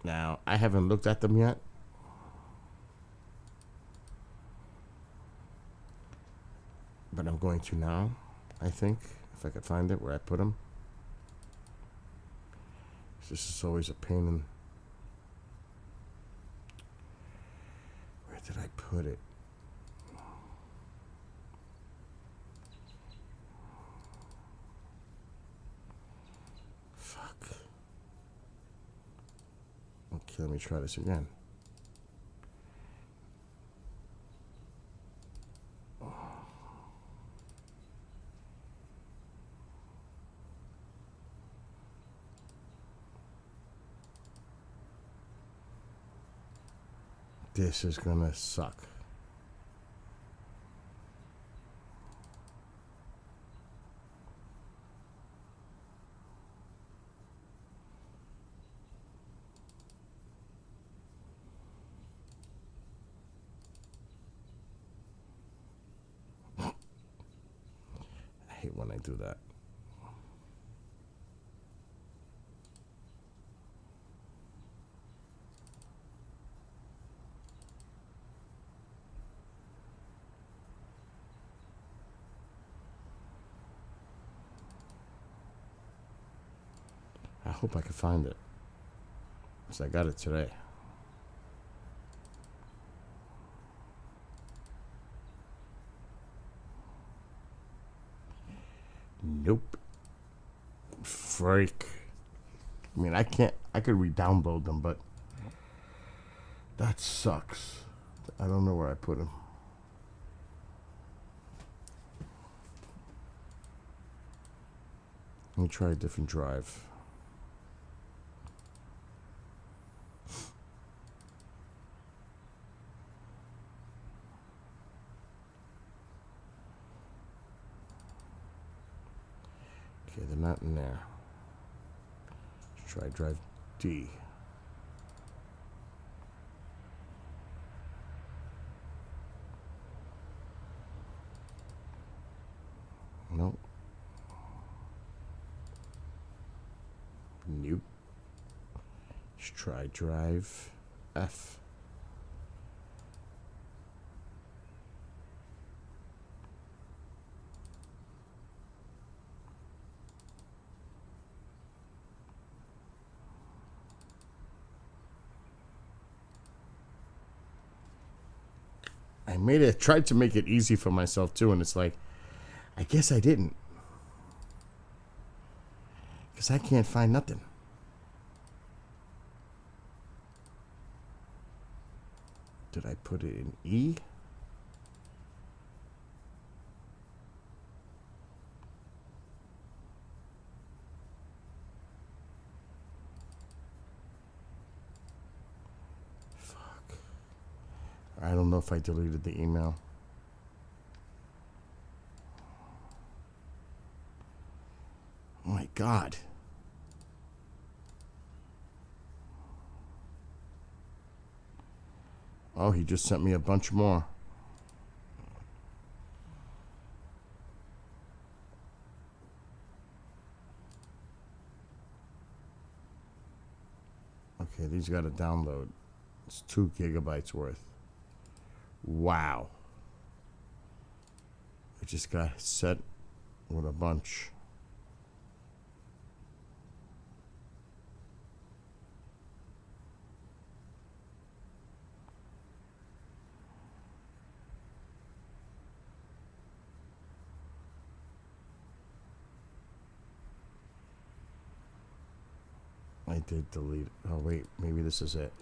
Now, I haven't looked at them yet. But I'm going to now, I think. If I could find it where I put them. This is always a pain in... put it? Fuck. Okay, let me try this again. This is gonna suck. I hate when I do that. I hope I can find it, because I got it today. Nope. Freak. I mean, I could re-download them, but that sucks. I don't know where I put them. Let me try a different drive. Okay, they're not in there. Let's try drive D. Nope. Nope. Let's try drive F. I tried to make it easy for myself too, and it's like, I guess I didn't, because I can't find nothing. Did I put it in E? I don't know if I deleted the email. Oh my God. Oh, he just sent me a bunch more. Okay, these got to download. It's 2 gigabytes worth. Wow. I just got set with a bunch. I did delete it. Oh wait, maybe this is it.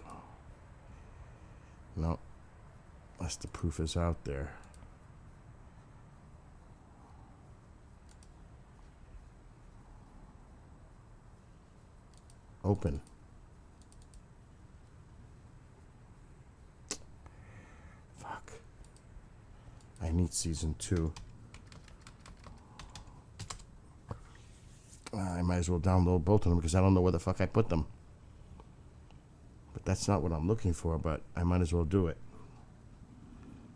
No. Unless the proof is out there. Open. Fuck. I need season 2. I might as well download both of them because I don't know where the fuck I put them. But that's not what I'm looking for, but I might as well do it.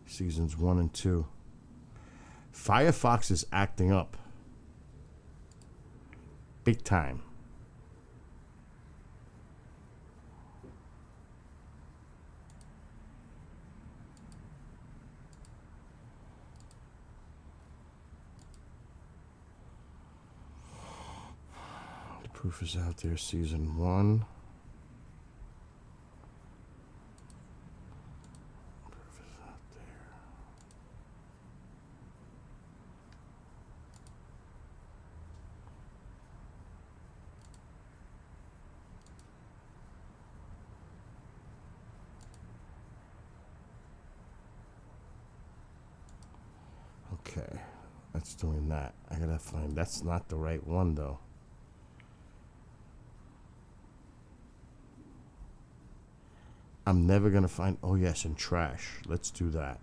Seasons 1 and 2. Firefox is acting up. Big time. The proof is out there. Season 1. Proof is out Okay, that's doing that. I gotta find, that's not the right one though. I'm never gonna find, oh yes, and trash. Let's do that.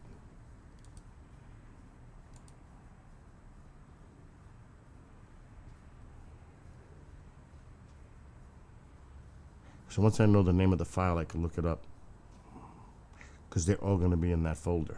So once I know the name of the file, I can look it up. Because they're all gonna be in that folder.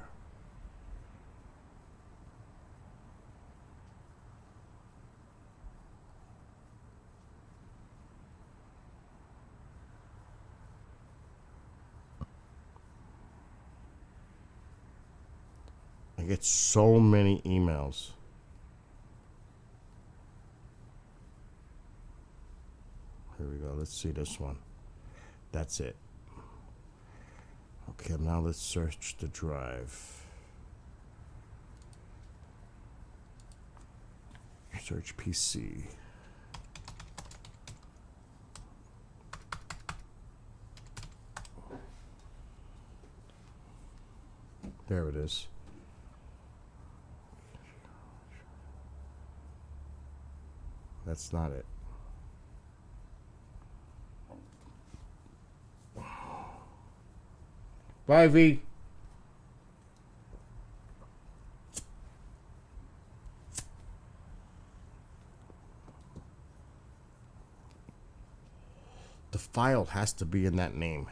I get so many emails. Here we go. Let's see this one. That's it. Okay, now let's search the drive. Search PC. There it is. That's not it. Bye, V. The file has to be in that name.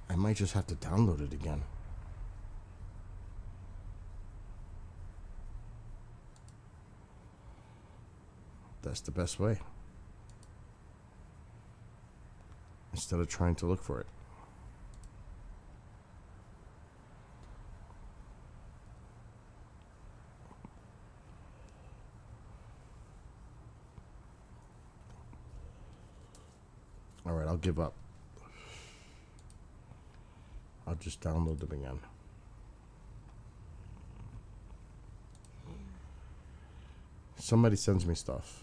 I might just have to download it again. That's the best way. Instead of trying to look for it. All right, I'll give up. I'll just download them again. Somebody sends me stuff.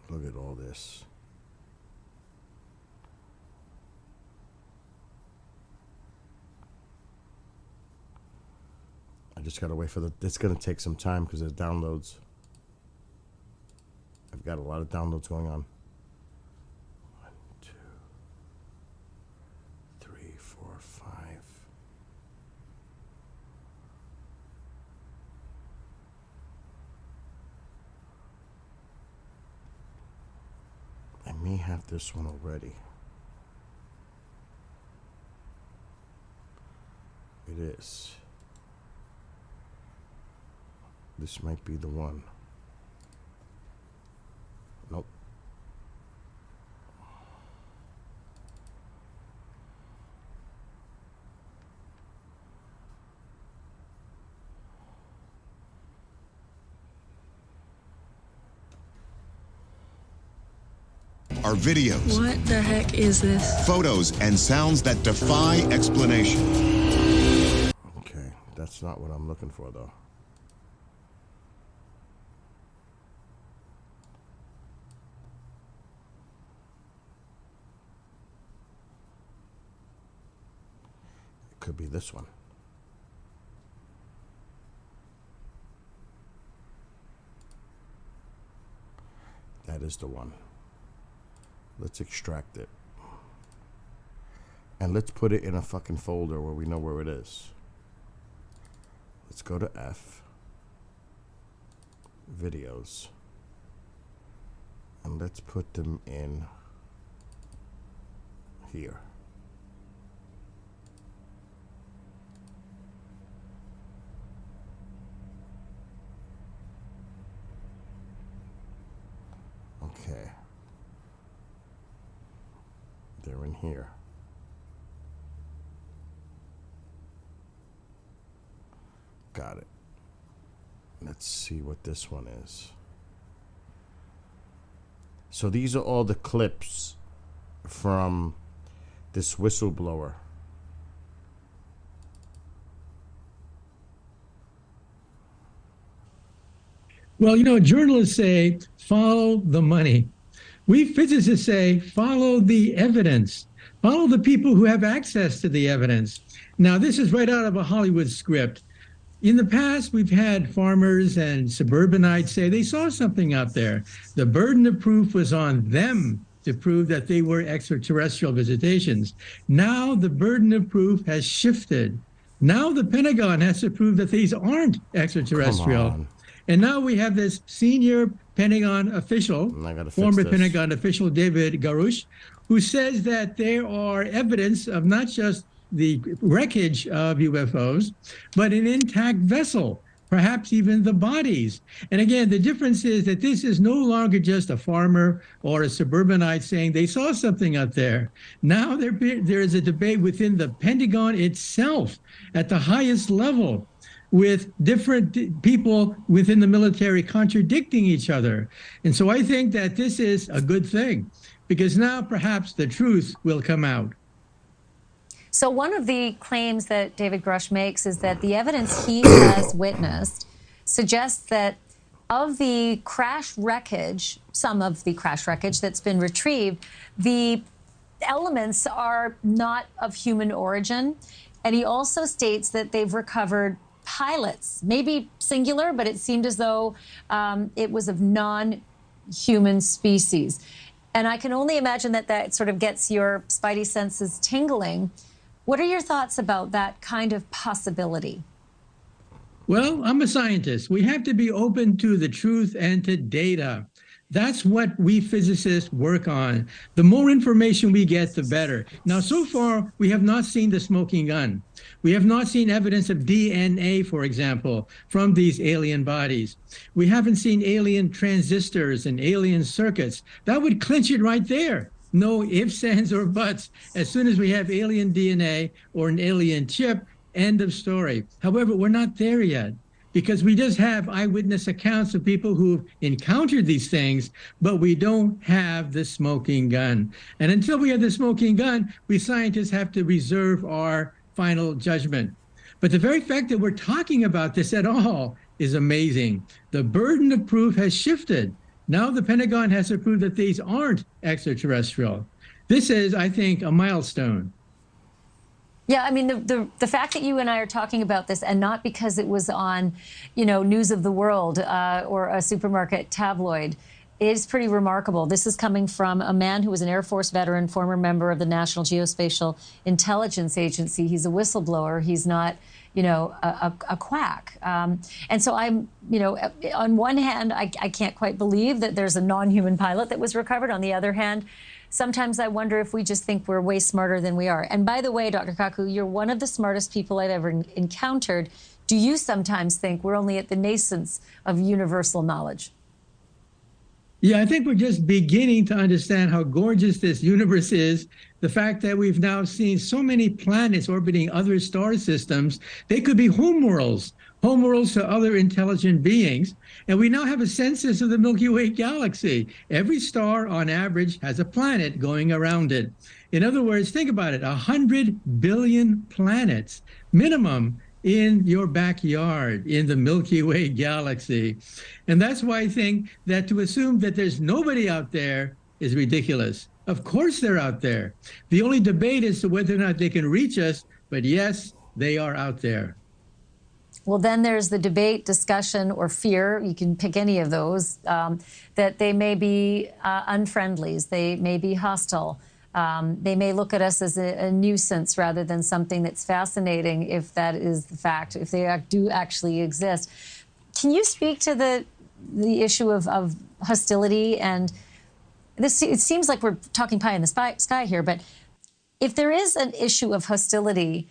Look at all this. I just gotta wait for the, it's gonna take some time because there's downloads. I've got a lot of downloads going on. 1, 2, 3, 4, 5. I may have this one already. It is. This might be the one. Nope. Are videos, What the heck is this? photos, and sounds that defy explanation. Okay, that's not what I'm looking for though. It could be this one. That is the one. Let's extract it. And let's put it in a fucking folder where we know where it is. Let's go to F. Videos. And let's put them in here. Okay. They're in here. Got it. Let's see what this one is. So these are all the clips from this whistleblower. Well, journalists say, follow the money. We physicists say, follow the evidence. Follow the people who have access to the evidence. Now, this is right out of a Hollywood script. In the past, we've had farmers and suburbanites say they saw something out there. The burden of proof was on them to prove that they were extraterrestrial visitations. Now the burden of proof has shifted. Now the Pentagon has to prove that these aren't extraterrestrial. And now we have this senior Pentagon official, former Pentagon official David Garouche, who says that there are evidence of not just the wreckage of UFOs, but an intact vessel, perhaps even the bodies. And again, the difference is that this is no longer just a farmer or a suburbanite saying they saw something out there. Now there is a debate within the Pentagon itself at the highest level, with different people within the military contradicting each other. And so I think that this is a good thing, because now perhaps the truth will come out. So one of the claims that David Grush makes is that the evidence he has witnessed suggests that of the crash wreckage, some of the crash wreckage that's been retrieved, the elements are not of human origin. And he also states that they've recovered pilots, maybe singular, but it seemed as though it was of non-human species. And I can only imagine that that sort of gets your spidey senses tingling. What are your thoughts about that kind of possibility? Well, I'm a scientist. We have to be open to the truth and to data. That's what we physicists work on. The more information we get, the better. Now, so far, we have not seen the smoking gun. We have not seen evidence of DNA, for example, from these alien bodies. We haven't seen alien transistors and alien circuits. That would clinch it right there. No ifs, ands, or buts. As soon as we have alien DNA or an alien chip, end of story. However, we're not there yet, because we just have eyewitness accounts of people who've encountered these things, but we don't have the smoking gun. And until we have the smoking gun, we scientists have to reserve our final judgment. But the very fact that we're talking about this at all is amazing. The burden of proof has shifted. Now the Pentagon has to prove that these aren't extraterrestrial. This is, I think, a milestone. Yeah, I mean, the fact that you and I are talking about this, and not because it was on, News of the World or a supermarket tabloid, is pretty remarkable. This is coming from a man who was an Air Force veteran, former member of the National Geospatial Intelligence Agency. He's a whistleblower. He's not, a quack. And so I'm, on one hand, I can't quite believe that there's a non-human pilot that was recovered. On the other hand, sometimes I wonder if we just think we're way smarter than we are. And by the way, Dr. Kaku, you're one of the smartest people I've ever encountered. Do you sometimes think we're only at the nascence of universal knowledge? Yeah, I think we're just beginning to understand how gorgeous this universe is. The fact that we've now seen so many planets orbiting other star systems, they could be homeworlds to other intelligent beings. And we now have a census of the Milky Way galaxy. Every star, on average, has a planet going around it. In other words, think about it, 100 billion planets, minimum, in your backyard, in the Milky Way galaxy. And that's why I think that to assume that there's nobody out there is ridiculous. Of course they're out there. The only debate is to whether or not they can reach us, but yes, they are out there. Well, then there's the debate, discussion, or fear, you can pick any of those, that they may be unfriendlies, they may be hostile. They may look at us as a nuisance rather than something that's fascinating, if that is the fact, if they do actually exist. Can you speak to the issue of hostility? And this, it seems like we're talking pie in the sky here, but if there is an issue of hostility,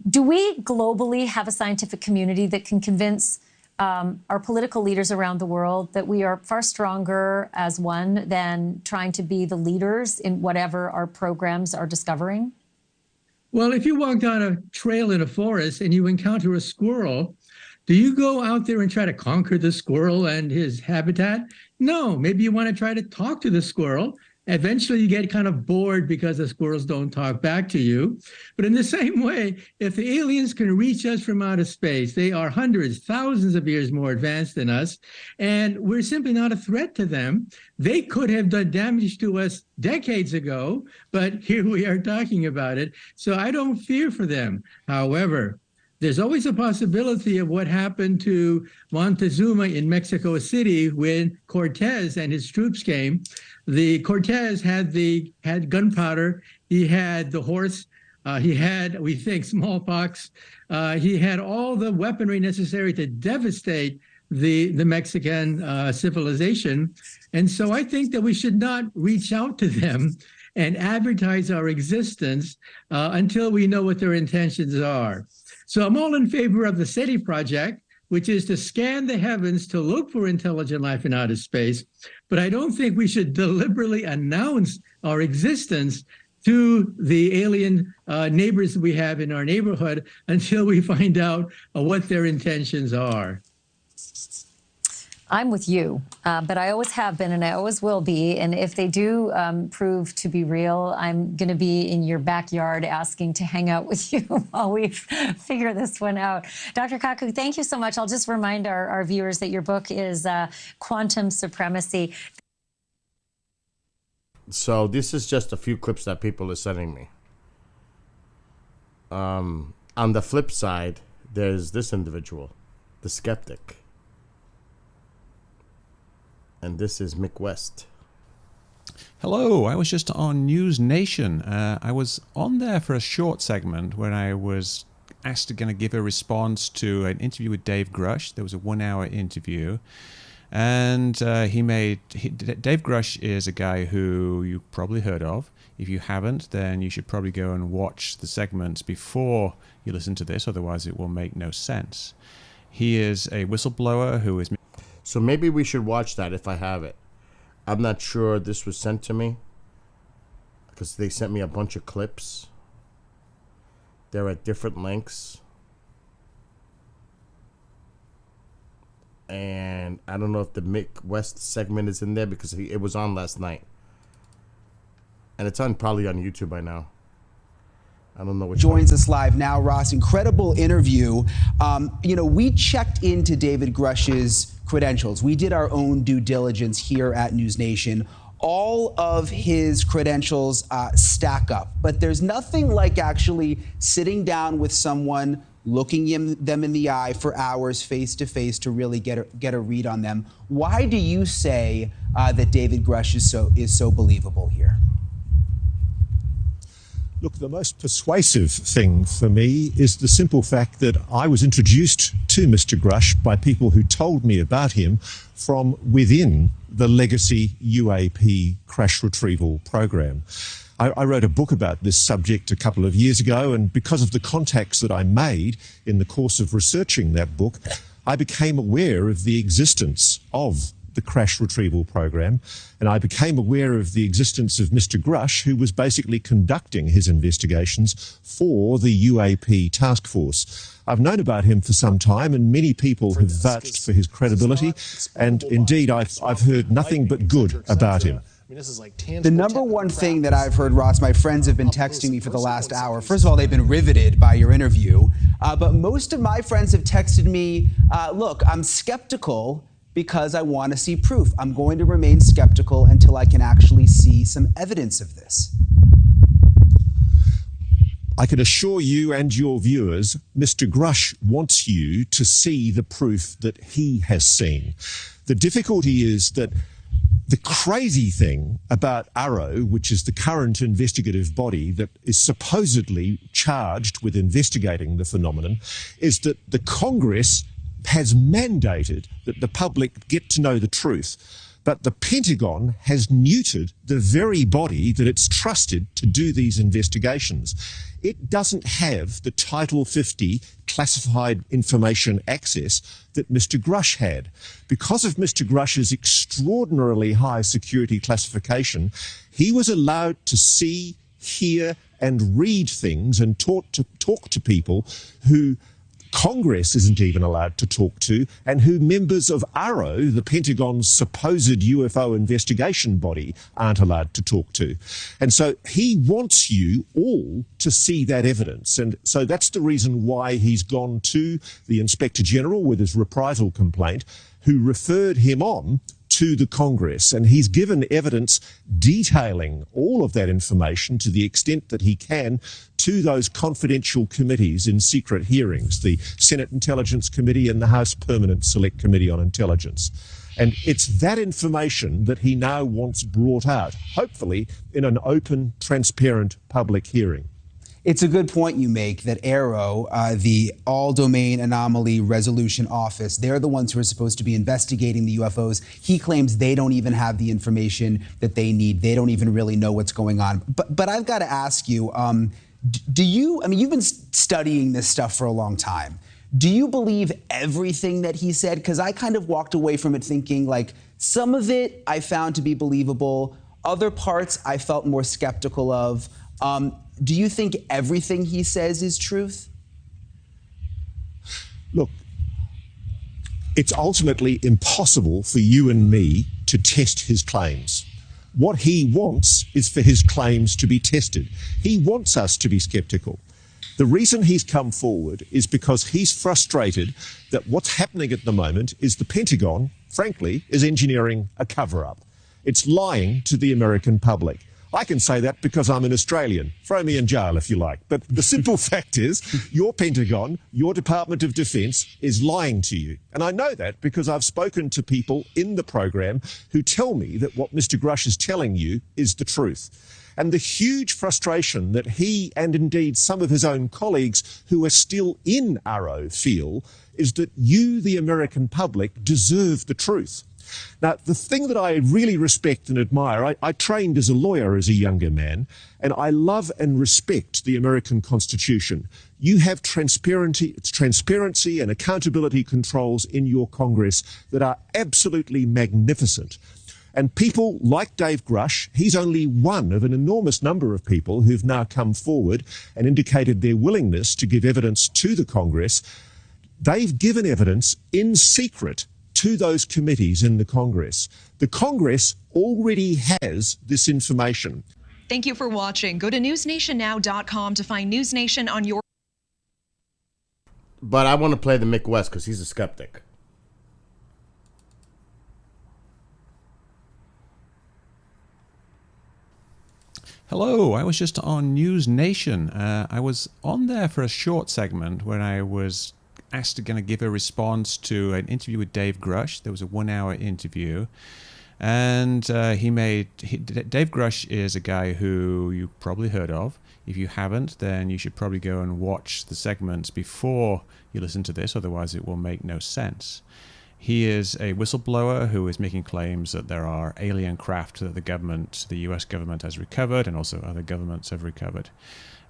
do we globally have a scientific community that can convince our political leaders around the world that we are far stronger as one than trying to be the leaders in whatever our programs are discovering? Well, if you walk down a trail in a forest and you encounter a squirrel, do you go out there and try to conquer the squirrel and his habitat? No, maybe you want to try to talk to the squirrel, Eventually, you get kind of bored because the squirrels don't talk back to you. But in the same way, if the aliens can reach us from outer space, they are hundreds, thousands of years more advanced than us, and we're simply not a threat to them. They could have done damage to us decades ago, but here we are talking about it. So I don't fear for them. However, there's always a possibility of what happened to Montezuma in Mexico City when Cortez and his troops came. The Cortez had gunpowder. He had the horse. He had, we think, smallpox. He had all the weaponry necessary to devastate the Mexican civilization. And so I think that we should not reach out to them and advertise our existence until we know what their intentions are. So I'm all in favor of the SETI project, which is to scan the heavens to look for intelligent life in outer space. But I don't think we should deliberately announce our existence to the alien neighbors we have in our neighborhood until we find out what their intentions are. I'm with you, but I always have been and I always will be. And if they do prove to be real, I'm going to be in your backyard asking to hang out with you while we figure this one out. Dr. Kaku, thank you so much. I'll just remind our viewers that your book is Quantum Supremacy. So this is just a few clips that people are sending me. On the flip side, there's this individual, the skeptic. And this is Mick West. Hello, I was just on News Nation. I was on there for a short segment when I was asked to give a response to an interview with Dave Grush. There was a 1-hour interview. And Dave Grush is a guy who you probably heard of. If you haven't, then you should probably go and watch the segments before you listen to this, otherwise it will make no sense. He is a whistleblower who is... So maybe we should watch that if I have it. I'm not sure this was sent to me because they sent me a bunch of clips. They're at different lengths. And I don't know if the Mick West segment is in there because it was on last night. And it's probably on YouTube by now. I don't know which joins us live now, Ross. Incredible interview. We checked into David Grush's credentials. We did our own due diligence here at News Nation. All of his credentials stack up, but there's nothing like actually sitting down with someone, looking them in the eye for hours face to face to really get a read on them. Why do you say that David Grush is so believable here? Look, the most persuasive thing for me is the simple fact that I was introduced to Mr. Grush by people who told me about him from within the legacy UAP crash retrieval program. I wrote a book about this subject a couple of years ago, and because of the contacts that I made in the course of researching that book, I became aware of the existence of the crash retrieval program, and I became aware of the existence of Mr. Grush, who was basically conducting his investigations for the UAP task force. I've known about him for some time, and many people have vouched for his credibility, and indeed I've heard nothing but good about him. The number one thing that I've heard, Ross, my friends have been texting me for the last hour. First of all, they've been riveted by your interview, but most of my friends have texted me, look, I'm skeptical because I want to see proof. I'm going to remain skeptical until I can actually see some evidence of this. I can assure you and your viewers, Mr. Grush wants you to see the proof that he has seen. The difficulty is that the crazy thing about ARROW, which is the current investigative body that is supposedly charged with investigating the phenomenon, is that the Congress has mandated that the public get to know the truth, but the Pentagon has neutered the very body that it's trusted to do these investigations. It doesn't have the Title 50 classified information access that Mr. Grush had. Because of Mr. Grush's extraordinarily high security classification, he was allowed to see, hear, and read things and talk to people who Congress isn't even allowed to talk to, and who members of AARO, the Pentagon's supposed UFO investigation body, aren't allowed to talk to. And so he wants you all to see that evidence. And so that's the reason why he's gone to the Inspector General with his reprisal complaint, who referred him on to the Congress, and he's given evidence detailing all of that information to the extent that he can to those confidential committees in secret hearings, the Senate Intelligence Committee and the House Permanent Select Committee on Intelligence. And it's that information that he now wants brought out, hopefully in an open, transparent public hearing. It's a good point you make that AARO, the All Domain Anomaly Resolution Office, they're the ones who are supposed to be investigating the UFOs. He claims they don't even have the information that they need. They don't even really know what's going on. But I've got to ask you, do you, I mean, you've been studying this stuff for a long time. Do you believe everything that he said? Because I kind of walked away from it thinking, like, some of it I found to be believable. Other parts I felt more skeptical of. Do you think everything he says is truth? Look, it's ultimately impossible for you and me to test his claims. What he wants is for his claims to be tested. He wants us to be skeptical. The reason he's come forward is because he's frustrated that what's happening at the moment is the Pentagon, frankly, is engineering a cover-up. It's lying to the American public. I can say that because I'm an Australian. Throw me in jail if you like. But the simple fact is, your Pentagon, your Department of Defence is lying to you. And I know that because I've spoken to people in the program who tell me that what Mr. Grush is telling you is the truth. And the huge frustration that he and indeed some of his own colleagues who are still in AARO feel is that you, the American public, deserve the truth. Now, the thing that I really respect and admire, I trained as a lawyer as a younger man, and I love and respect the American Constitution. You have transparency and accountability controls in your Congress that are absolutely magnificent. And people like Dave Grush, he's only one of an enormous number of people who've now come forward and indicated their willingness to give evidence to the Congress. They've given evidence in secret to those committees in the Congress. The Congress already has this information. Thank you for watching. Go to newsnationnow.com to find News Nation on your... But I want to play the Mick West because he's a skeptic. Hello, I was just on News Nation. I was on there for a short segment where I was asked to give a response to an interview with Dave Grush. There was a 1-hour interview, and Dave Grush is a guy who you've probably heard of. If you haven't, then you should probably go and watch the segments before you listen to this, otherwise it will make no sense. He is a whistleblower who is making claims that there are alien craft that the US government has recovered, and also other governments have recovered.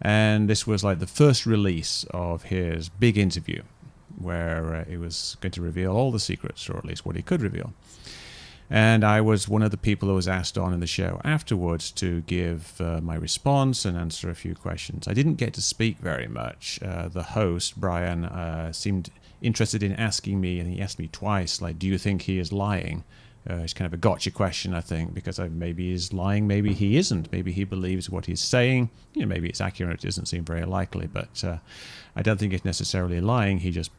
And this was like the first release of his big interview, where he was going to reveal all the secrets, or at least what he could reveal. And I was one of the people who was asked on in the show afterwards to give my response and answer a few questions. I didn't get to speak very much. The host, Brian, seemed interested in asking me, and he asked me twice, like, do you think he is lying? It's kind of a gotcha question, I think, because maybe he's lying, maybe he isn't. Maybe he believes what he's saying. Maybe it's accurate. It doesn't seem very likely, but I don't think it's necessarily lying. He just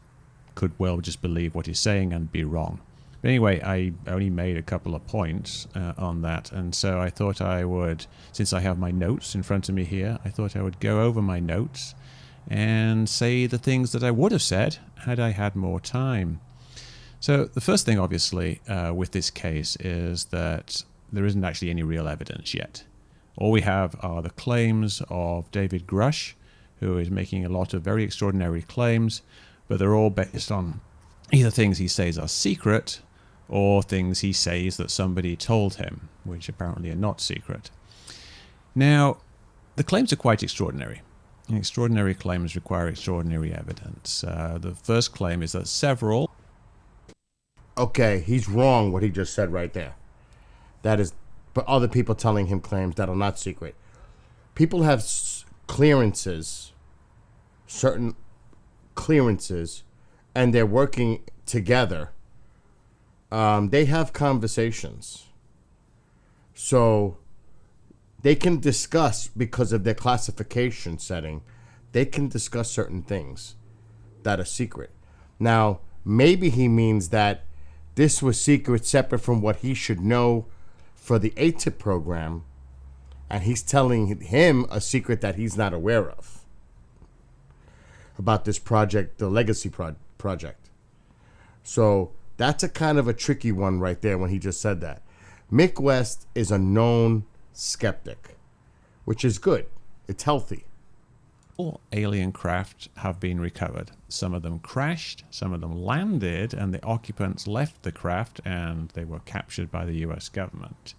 could well just believe what he's saying and be wrong. But anyway, I only made a couple of points on that, and so I thought I would, since I have my notes in front of me here, I thought I would go over my notes and say the things that I would have said had I had more time. So the first thing, obviously, with this case is that there isn't actually any real evidence yet. All we have are the claims of David Grush, who is making a lot of very extraordinary claims, but they're all based on either things he says are secret or things he says that somebody told him, which apparently are not secret. Now, the claims are quite extraordinary. And extraordinary claims require extraordinary evidence. The first claim is that several... Okay, he's wrong what he just said right there. That is, but other people telling him claims that are not secret. People have clearances, certain clearances and they're working together, they have conversations. So they can discuss, because of their classification setting, they can discuss certain things that are secret. Now, maybe he means that this was secret, separate from what he should know for the ATIP program, and he's telling him a secret that he's not aware of about this project, the Legacy project. So that's a kind of a tricky one right there when he just said that. Mick West is a known skeptic, which is good. It's healthy. All alien craft have been recovered. Some of them crashed, some of them landed, and the occupants left the craft and they were captured by the US government.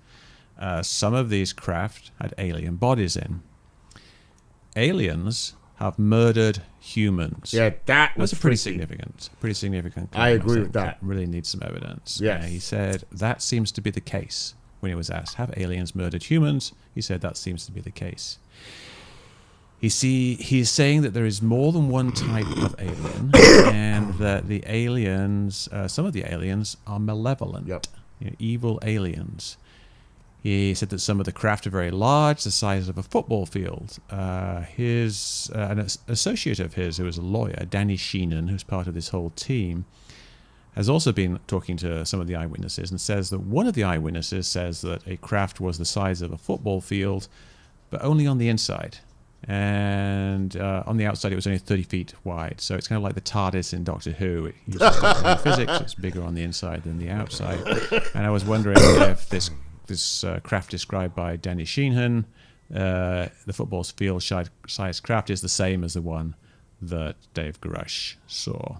Some of these craft had alien bodies in. Aliens have murdered humans. Yeah, that was That's a pretty significant claim. I agree with that. Really needs some evidence. Yes. He said that seems to be the case. When he was asked, have aliens murdered humans? He said that seems to be the case. He's saying that there is more than one type of alien, and that the aliens, some of the aliens, are malevolent, evil aliens. He said that some of the craft are very large, the size of a football field. An associate of his, who was a lawyer, Danny Sheenan, who's part of this whole team, has also been talking to some of the eyewitnesses and says that one of the eyewitnesses says that a craft was the size of a football field, but only on the inside. And on the outside, it was only 30 feet wide. So it's kind of like the TARDIS in Doctor Who. It uses Doctor Who physics. It's bigger on the inside than the outside. And I was wondering if this craft described by Danny Sheenan, the football field size craft, is the same as the one that Dave Grush saw.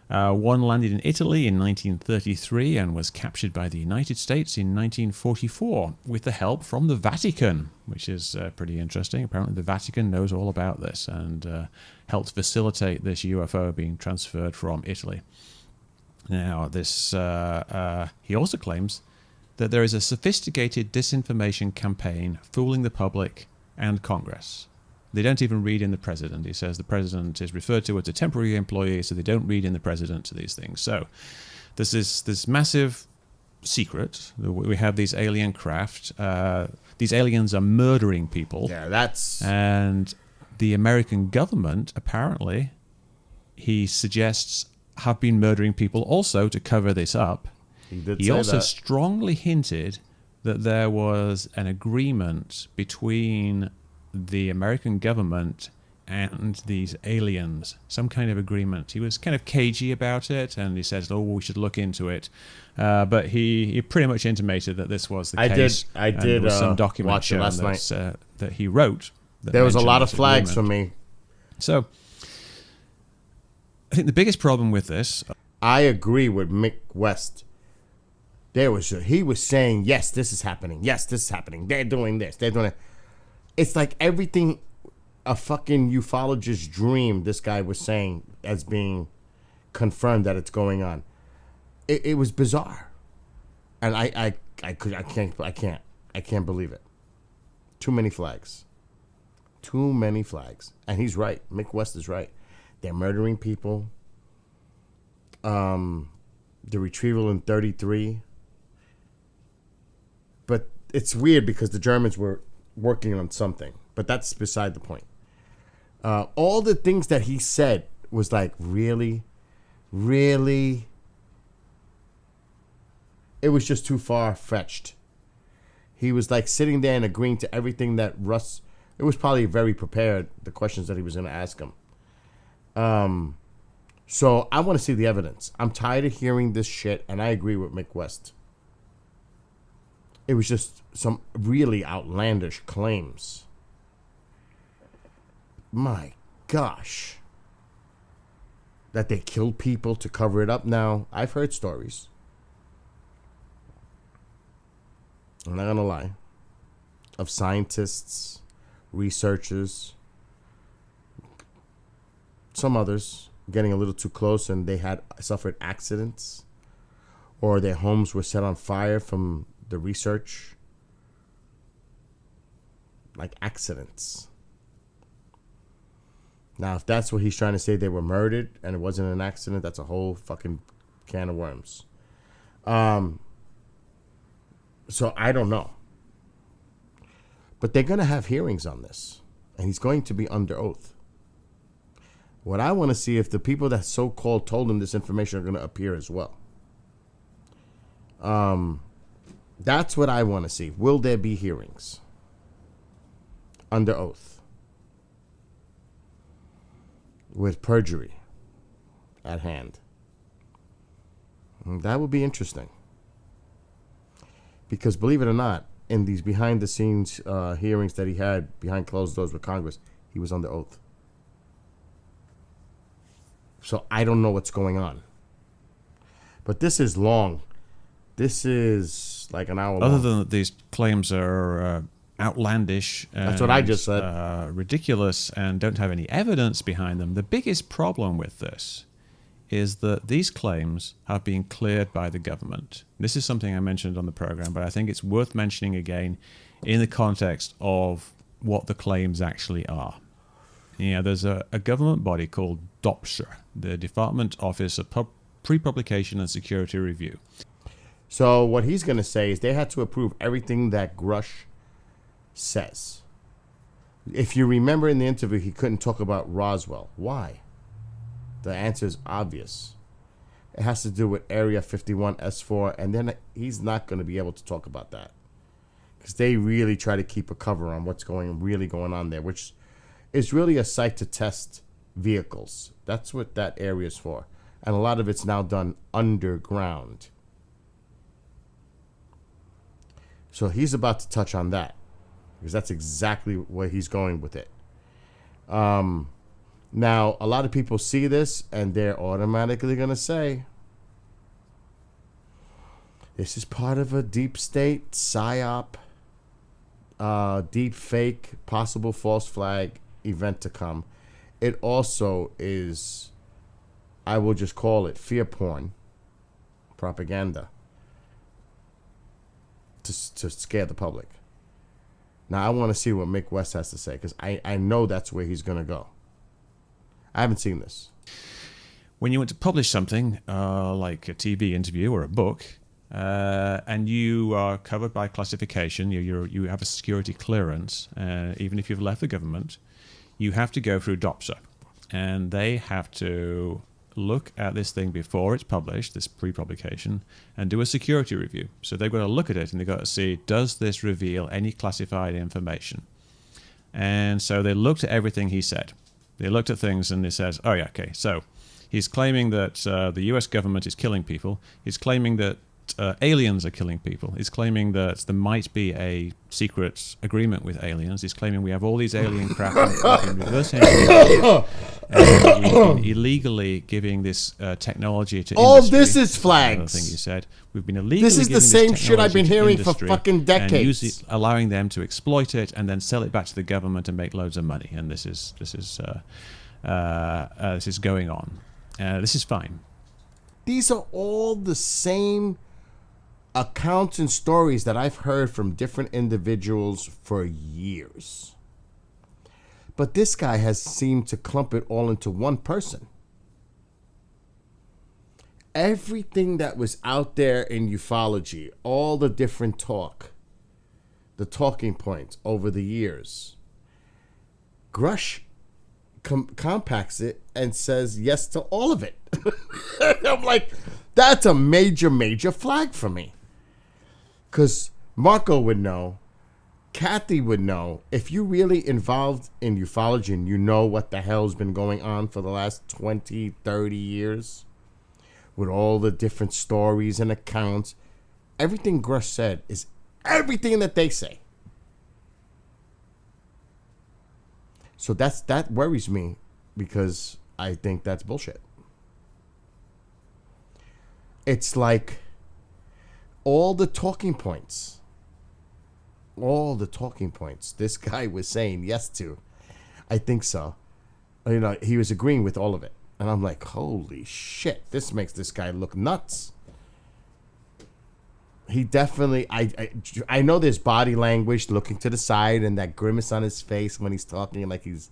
One landed in Italy in 1933 and was captured by the United States in 1944 with the help from the Vatican, which is pretty interesting. Apparently the Vatican knows all about this and helped facilitate this UFO being transferred from Italy. Now, he also claims that there is a sophisticated disinformation campaign fooling the public and Congress. They don't even read in the president. He says the president is referred to as a temporary employee, so they don't read in the president to these things. So there's this massive secret. We have these alien craft. These aliens are murdering people. Yeah, And the American government, apparently, he suggests, have been murdering people also to cover this up. He also strongly hinted that there was an agreement between the American government and these aliens, some kind of agreement. He was kind of cagey about it, and he says, we should look into it. But he pretty much intimated that this was the case. I did some document watch it last night. That he wrote. There was a lot of flags for me. So I think the biggest problem with this... I agree with Mick West. He was saying, yes, this is happening. Yes, this is happening. They're doing this. They're doing it. It's like everything a fucking ufologist's dream, this guy was saying, as being confirmed that it's going on. It was bizarre. And I can't believe it. Too many flags. Too many flags. And he's right. Mick West is right. They're murdering people. The retrieval in 33. But it's weird because the Germans were working on something, but that's beside the point. All the things that he said was like, really? It was just too far-fetched. He was like sitting there and agreeing to everything that Russ... It was probably very prepared, the questions that he was going to ask him. So I want to see the evidence. I'm tired of hearing this shit, and I agree with Mick West. It was just some really outlandish claims. My gosh. That they killed people to cover it up. Now, I've heard stories. I'm not going to lie. Of scientists, researchers, some others getting a little too close and they had suffered accidents, or their homes were set on fire from the research. Like accidents. Now, if that's what he's trying to say, they were murdered and it wasn't an accident, that's a whole fucking can of worms. So I don't know. But they're going to have hearings on this. And he's going to be under oath. What I want to see if the people that so-called told him this information are going to appear as well. That's what I want to see. Will there be hearings? Under oath. With perjury at hand. And that would be interesting. Because believe it or not, in these behind-the-scenes hearings that he had behind closed doors with Congress, he was under oath. So I don't know what's going on. But this is long. This is like an hour long. Other than that these claims are outlandish. That's what I just said. Ridiculous and don't have any evidence behind them. The biggest problem with this is that these claims have been cleared by the government. This is something I mentioned on the program, but I think it's worth mentioning again in the context of what the claims actually are. You know, there's a government body called DOPSR, the Department Office of Pre-Publication and Security Review. So what he's going to say is they had to approve everything that Grush says. If you remember in the interview, he couldn't talk about Roswell. Why? The answer is obvious. It has to do with Area 51 S4, and then he's not going to be able to talk about that because they really try to keep a cover on what's really going on there, which is really a site to test vehicles. That's what that area is for, and a lot of it's now done underground. So he's about to touch on that because that's exactly where he's going with it. Now, a lot of people see this and they're automatically going to say, this is part of a deep state, psyop, deep fake, possible false flag event to come. It also is, I will just call it fear porn, propaganda, to scare the public. Now, I want to see what Mick West has to say because I know that's where he's going to go. I haven't seen this. When you want to publish something like a TV interview or a book, and you are covered by classification, you have a security clearance, even if you've left the government, you have to go through DOPSR. And they have to look at this thing before it's published, this pre-publication, and do a security review. So they've got to look at it and they've got to see, does this reveal any classified information? And so they looked at everything he said. They looked at things and they says, oh yeah, okay, so he's claiming that the US government is killing people. He's claiming that aliens are killing people. He's claiming that there might be a secret agreement with aliens. He's claiming we have all these alien craft in reverse engineering. And we've been illegally giving this technology to all industry. This is flags. Another thing you said. We've been illegally This is giving the same this shit I've been technology hearing to for fucking decades. And allowing them to exploit it and then sell it back to the government and make loads of money. And this is going on. This is fine. These are all the same accounts and stories that I've heard from different individuals for years. But this guy has seemed to clump it all into one person. Everything that was out there in ufology, all the different talk, the talking points over the years, Grush compacts it and says yes to all of it. I'm like, that's a major, major flag for me. Because Marco would know, Kathy would know, if you're really involved in ufology and you know what the hell's been going on for the last 20, 30 years, with all the different stories and accounts, everything Grush said is everything that they say. So that worries me because I think that's bullshit. It's like all the talking points this guy was saying yes to, I think so. You know, he was agreeing with all of it. And I'm like, holy shit, this makes this guy look nuts. He definitely, I know there's body language, looking to the side and that grimace on his face when he's talking, like he's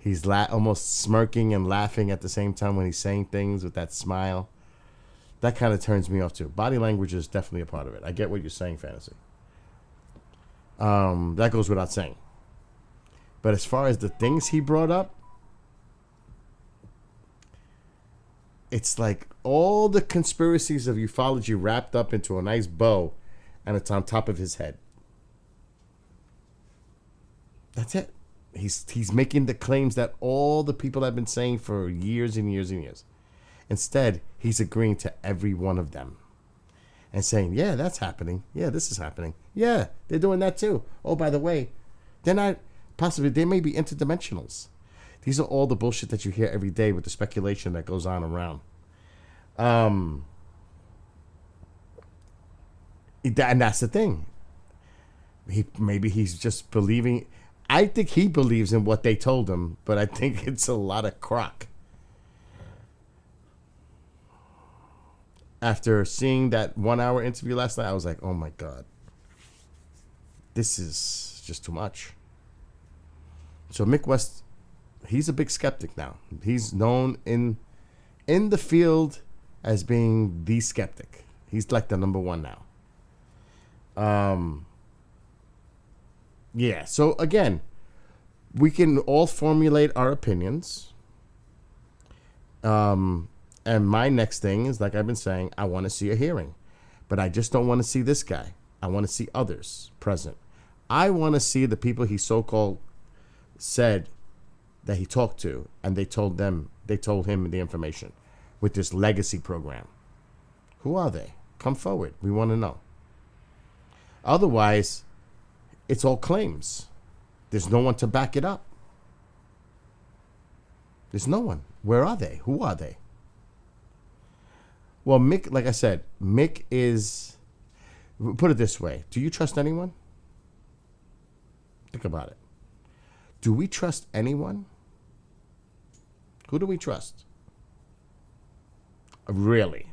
He's almost smirking and laughing at the same time when he's saying things with that smile. That kind of turns me off too. Body language is definitely a part of it. I get what you're saying, Fantasy. That goes without saying. But as far as the things he brought up, it's like all the conspiracies of ufology wrapped up into a nice bow, and it's on top of his head. That's it. He's making the claims that all the people have been saying for years and years and years. Instead, he's agreeing to every one of them and saying, yeah, that's happening. Yeah, this is happening. Yeah, they're doing that too. Oh, by the way, they're not, possibly, they may be interdimensionals. These are all the bullshit that you hear every day with the speculation that goes on around. And that's the thing. Maybe he's just believing. I think he believes in what they told him, but I think it's a lot of crock. After seeing that 1 hour interview last night, I was like, oh my God. This is just too much. So Mick West, he's a big skeptic now. He's known in the field as being the skeptic. He's like the number one now. Yeah, so again, we can all formulate our opinions. And my next thing is, like I've been saying, I want to see a hearing. But I just don't want to see this guy. I want to see others present. I want to see the people he so-called said that he talked to, and they told him the information with this legacy program. Who are they? Come forward. We want to know. Otherwise, it's all claims. There's no one to back it up. There's no one. Where are they? Who are they? Well, Mick, like I said, Mick is, put it this way. Do you trust anyone? Think about it. Do we trust anyone? Who do we trust? Really?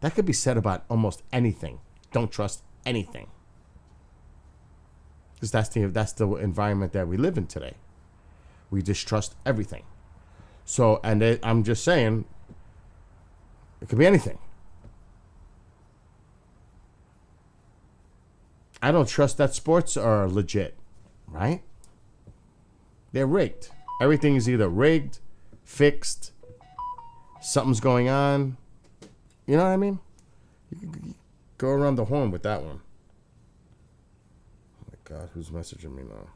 That could be said about almost anything. Don't trust anything. Because that's the environment that we live in today. We distrust everything. So, and I'm just saying, it could be anything. I don't trust that sports are legit, right? They're rigged. Everything is either rigged, fixed, something's going on. You know what I mean? You can go around the horn with that one. Oh my God, who's messaging me now?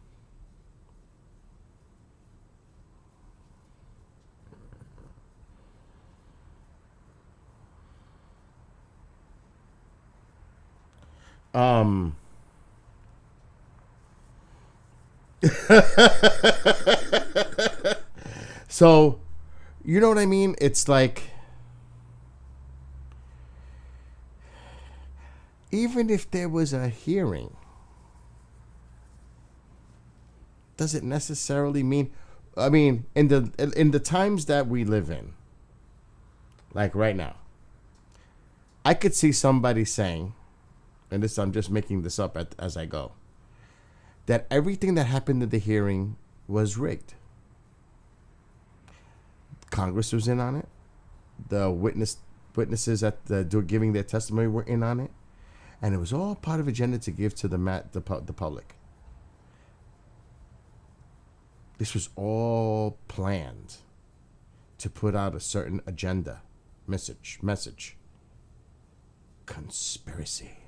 So, you know what I mean? It's like, even if there was a hearing, does it necessarily mean, I mean, in the times that we live in, like right now, I could see somebody saying, and this, I'm just making this up as I go, that everything that happened at the hearing was rigged. Congress was in on it. The witnesses at the giving their testimony were in on it, and it was all part of agenda to give to the public. This was all planned to put out a certain agenda, message. Conspiracy.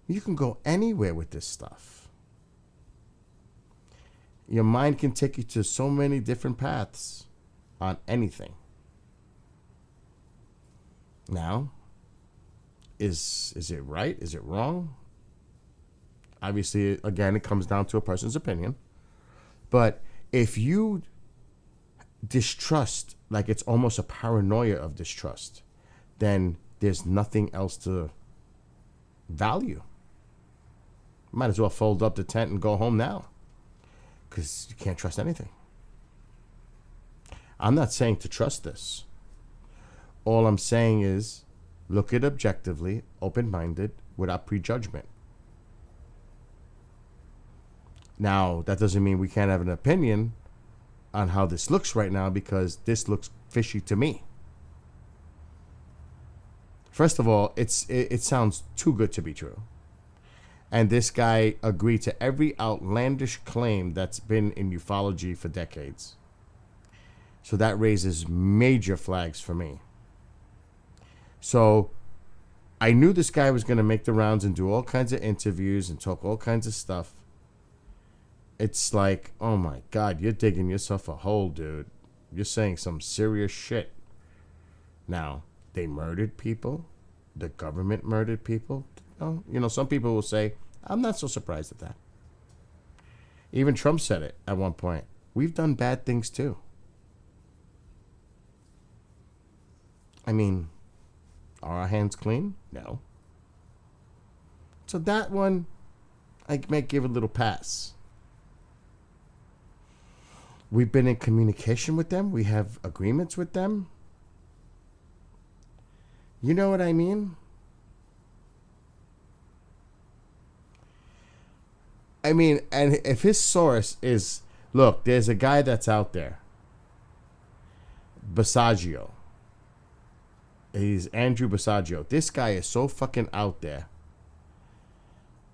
You can go anywhere with this stuff. Your mind can take you to so many different paths on anything. Now, is it right? Is it wrong? Obviously, again, it comes down to a person's opinion. But if you distrust, like it's almost a paranoia of distrust, then there's nothing else to value. Might as well fold up the tent and go home now, because you can't trust anything. I'm not saying to trust this. All I'm saying is look at it objectively, open-minded, without prejudgment. Now, that doesn't mean we can't have an opinion on how this looks right now, because this looks fishy to me. First of all, it sounds too good to be true. And this guy agreed to every outlandish claim that's been in ufology for decades. So that raises major flags for me. So I knew this guy was going to make the rounds and do all kinds of interviews and talk all kinds of stuff. It's like, oh my God, you're digging yourself a hole, dude. You're saying some serious shit. Now, they murdered people. The government murdered people. You know, some people will say, I'm not so surprised at that. Even Trump said it at one point. We've done bad things too. I mean, are our hands clean? No. So that one, I might give a little pass. We've been in communication with them. We have agreements with them. You know what I mean? I mean, and if his source is, look, there's a guy that's out there, Basaggio. He's Andrew Basaggio. This guy is so fucking out there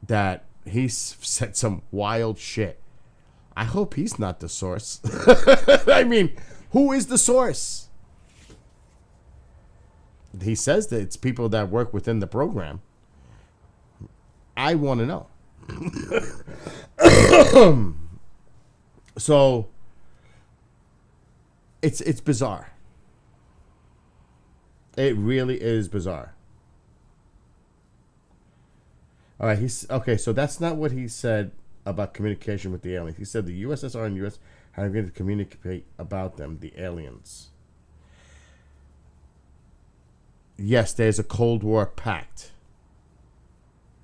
that he's said some wild shit. I hope he's not the source. I mean, who is the source? He says that it's people that work within the program. I want to know. So it's bizarre. It really is bizarre. All right, okay, so that's not what he said about communication with the aliens. He said the USSR and US are going to communicate about them, the aliens. Yes, there's a Cold War pact.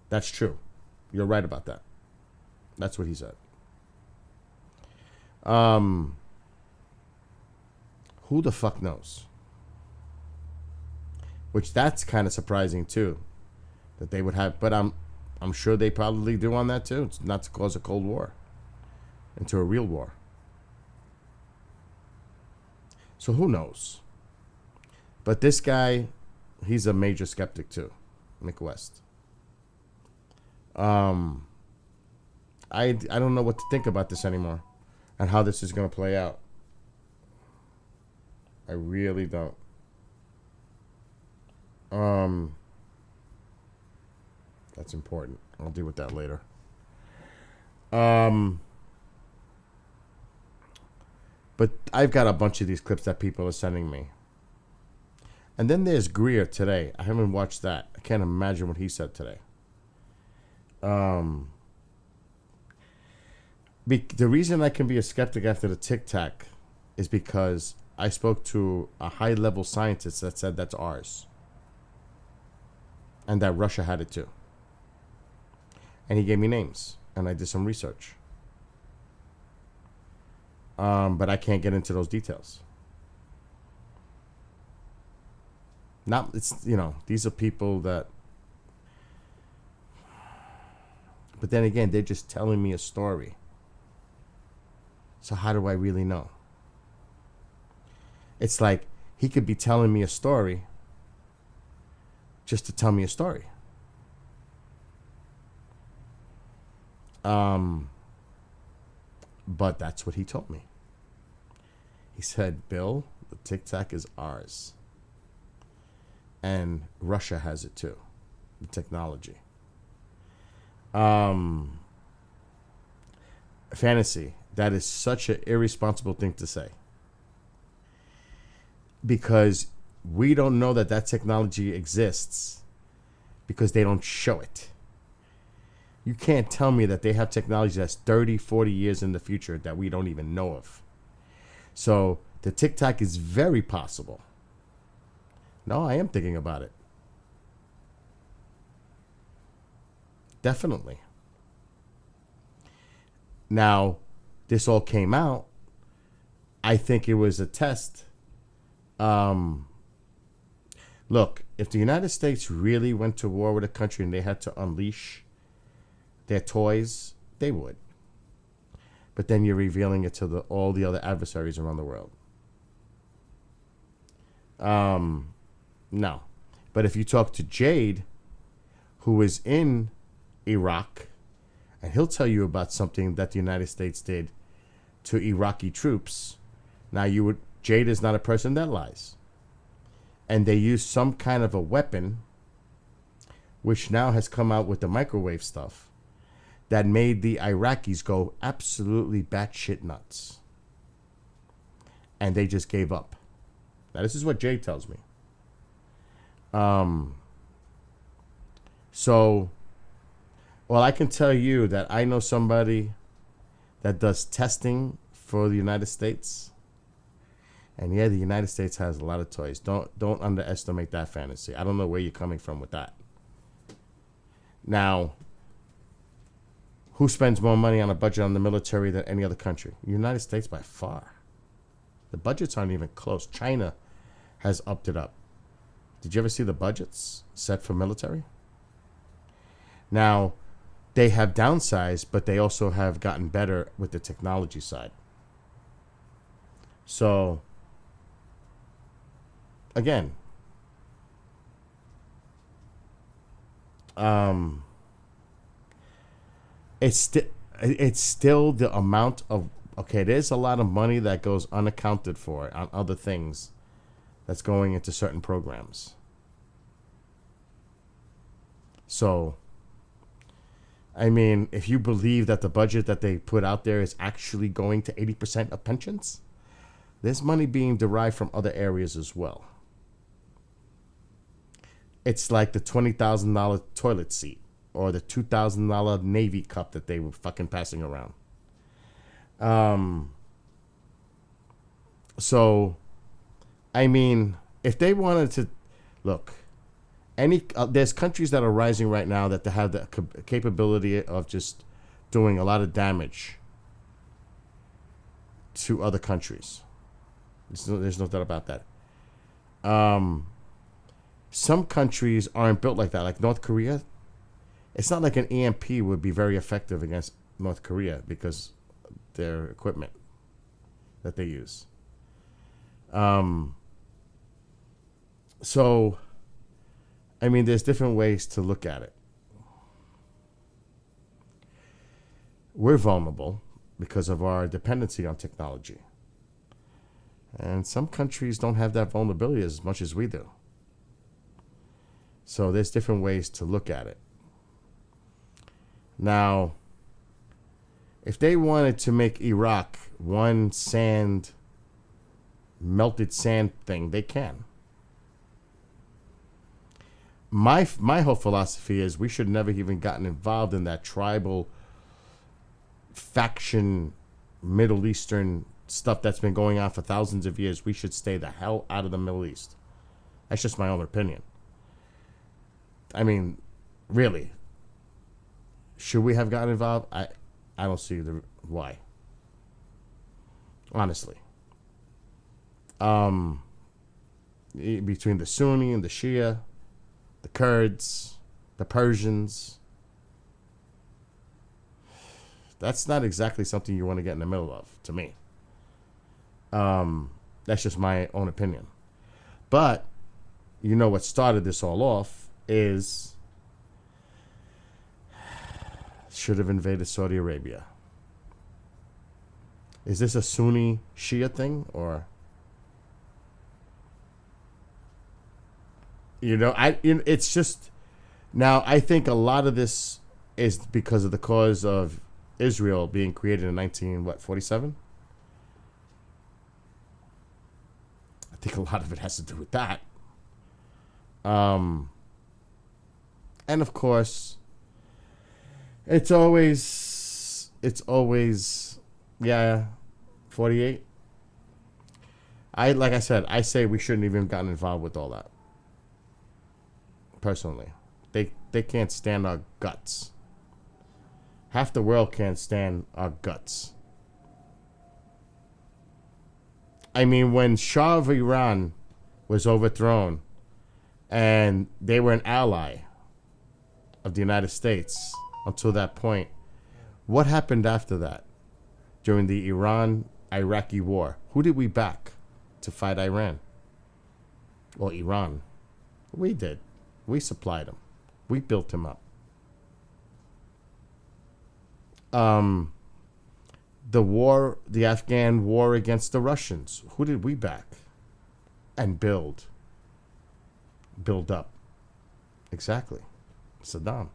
That's true. You're right about that. That's what he said. Who the fuck knows? Which that's kind of surprising too, that they would have. But I'm sure they probably do on that too. It's not to cause a Cold War into a real war. So who knows? But this guy, he's a major skeptic too, Mick West. I don't know what to think about this anymore, and how this is going to play out. I really don't. That's important. I'll deal with that later. But I've got a bunch of these clips that people are sending me. And then there's Greer today. I haven't watched that. I can't imagine what he said today. The reason I can be a skeptic after the Tic Tac is because I spoke to a high-level scientist that said that's ours. And that Russia had it too. And he gave me names. And I did some research. But I can't get into those details. These are people that... But then again, they're just telling me a story. So how do I really know? It's like he could be telling me a story just to tell me a story. But that's what he told me. He said, Bill, the Tic Tac is ours. And Russia has it too. The technology. Fantasy. That is such an irresponsible thing to say. Because we don't know that technology exists because they don't show it. You can't tell me that they have technology that's 30, 40 years in the future that we don't even know of. So the Tic Tac is very possible. No, I am thinking about it. Definitely. Now, this all came out. I think it was a test. Look, if the United States really went to war with a country and they had to unleash their toys, they would. but then you're revealing it to all the other adversaries around the world. No. But if you talk to Jade, who is in Iraq, and he'll tell you about something that the United States did to Iraqi troops. Now, Jade is not a person that lies. And they used some kind of a weapon, which now has come out with the microwave stuff, that made the Iraqis go absolutely batshit nuts. And they just gave up. Now, this is what Jade tells me. So, well, I can tell you that I know somebody that does testing for the United States. And yeah, the United States has a lot of toys. Don't underestimate that fantasy. I don't know where you're coming from with that. Now, who spends more money on a budget on the military than any other country? The United States by far. The budgets aren't even close. China has upped it up. Did you ever see the budgets set for military? Now, they have downsized, but they also have gotten better with the technology side. So, again, it's still the amount of, okay, there's a lot of money that goes unaccounted for on other things that's going into certain programs. So, I mean, if you believe that the budget that they put out there is actually going to 80% of pensions, there's money being derived from other areas as well. It's like the $20,000 toilet seat or the $2,000 Navy cup that they were fucking passing around. So, I mean, if they wanted to, look, there's countries that are rising right now that have the capability of just doing a lot of damage to other countries. There's no doubt about that. Some countries aren't built like that. Like North Korea, it's not like an EMP would be very effective against North Korea because their equipment that they use. So, I mean, there's different ways to look at it. We're vulnerable because of our dependency on technology. And some countries don't have that vulnerability as much as we do. So there's different ways to look at it. Now, if they wanted to make Iraq one melted sand thing, they can. My whole philosophy is we should never even gotten involved in that tribal faction Middle Eastern stuff that's been going on for thousands of years. We should stay the hell out of the Middle East. That's just my own opinion. I mean, really, should we have gotten involved? I don't see the why. Honestly. Between the Sunni and the Shia, the Kurds, the Persians, that's not exactly something you want to get in the middle of, to me. That's just my own opinion. But, you know what started this all off is should have invaded Saudi Arabia. Is this a Sunni Shia thing, or it's just now I think a lot of this is because of the cause of Israel being created in 1947? I think a lot of it has to do with that. And of course, it's always, 48. Like I said, I say we shouldn't even gotten involved with all that. Personally, they can't stand our guts. Half the world can't stand our guts. I mean, when Shah of Iran was overthrown and they were an ally of the United States until that point, what happened after that? during the Iran-Iraqi war. Who did we back to fight Iran? Well, Iran. We did. We supplied him. We built him up. The Afghan war against the Russians. Who did we back and build up? Exactly. Saddam.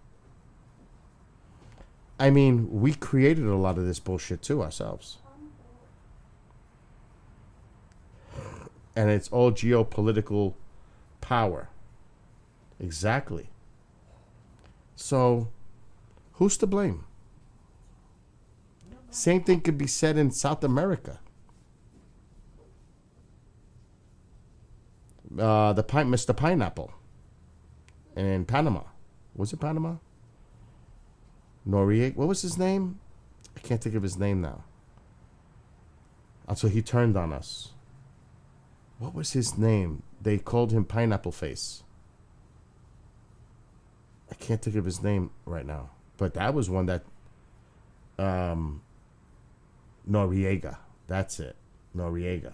I mean, we created a lot of this bullshit too ourselves. And it's all geopolitical power. Exactly. So, who's to blame? Same thing could be said in South America. Mr. Pineapple in Panama. Was it Panama? Noriega. What was his name? I can't think of his name now. So he turned on us. What was his name? They called him Pineapple Face. I can't think of his name right now. But that was one that... Noriega. That's it. Noriega.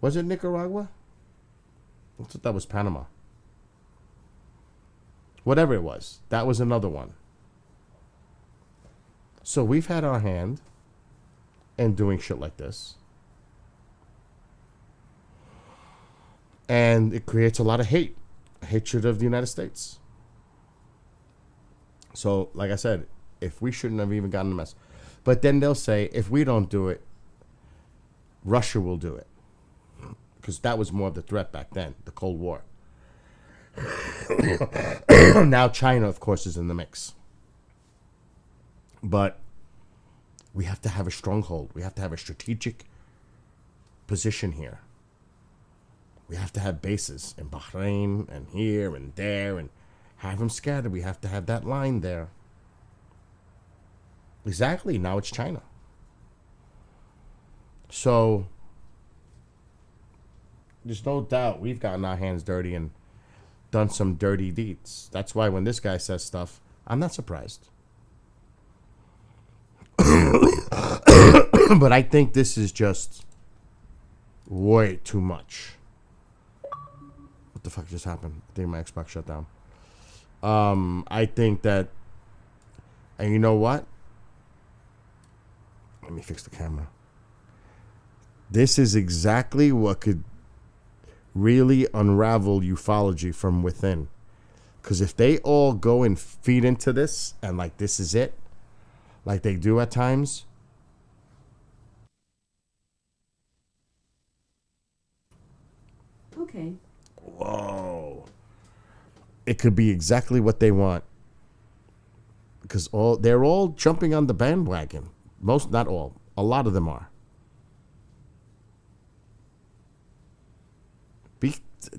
Was it Nicaragua? I thought that was Panama. Whatever it was. That was another one. So we've had our hand in doing shit like this. And it creates a lot of hate. Hatred of the United States. So, like I said, if we shouldn't have even gotten a mess. But then they'll say, if we don't do it, Russia will do it. Because that was more of the threat back then, the Cold War. Now China, of course, is in the mix. But we have to have a stronghold. We have to have a strategic position here. We have to have bases in Bahrain and here and there and have them scattered. We have to have that line there. Exactly. Now it's China. So there's no doubt we've gotten our hands dirty and done some dirty deeds. That's why when this guy says stuff, I'm not surprised. But I think this is just way too much. What the fuck just happened? I think my Xbox shut down. I think that, and you know what? Let me fix the camera. This is exactly what could really unravel ufology from within. Because if they all go and feed into this and like this is it, like they do at times. Okay. Whoa. It could be exactly what they want. Because they're all jumping on the bandwagon. Most, not all. A lot of them are.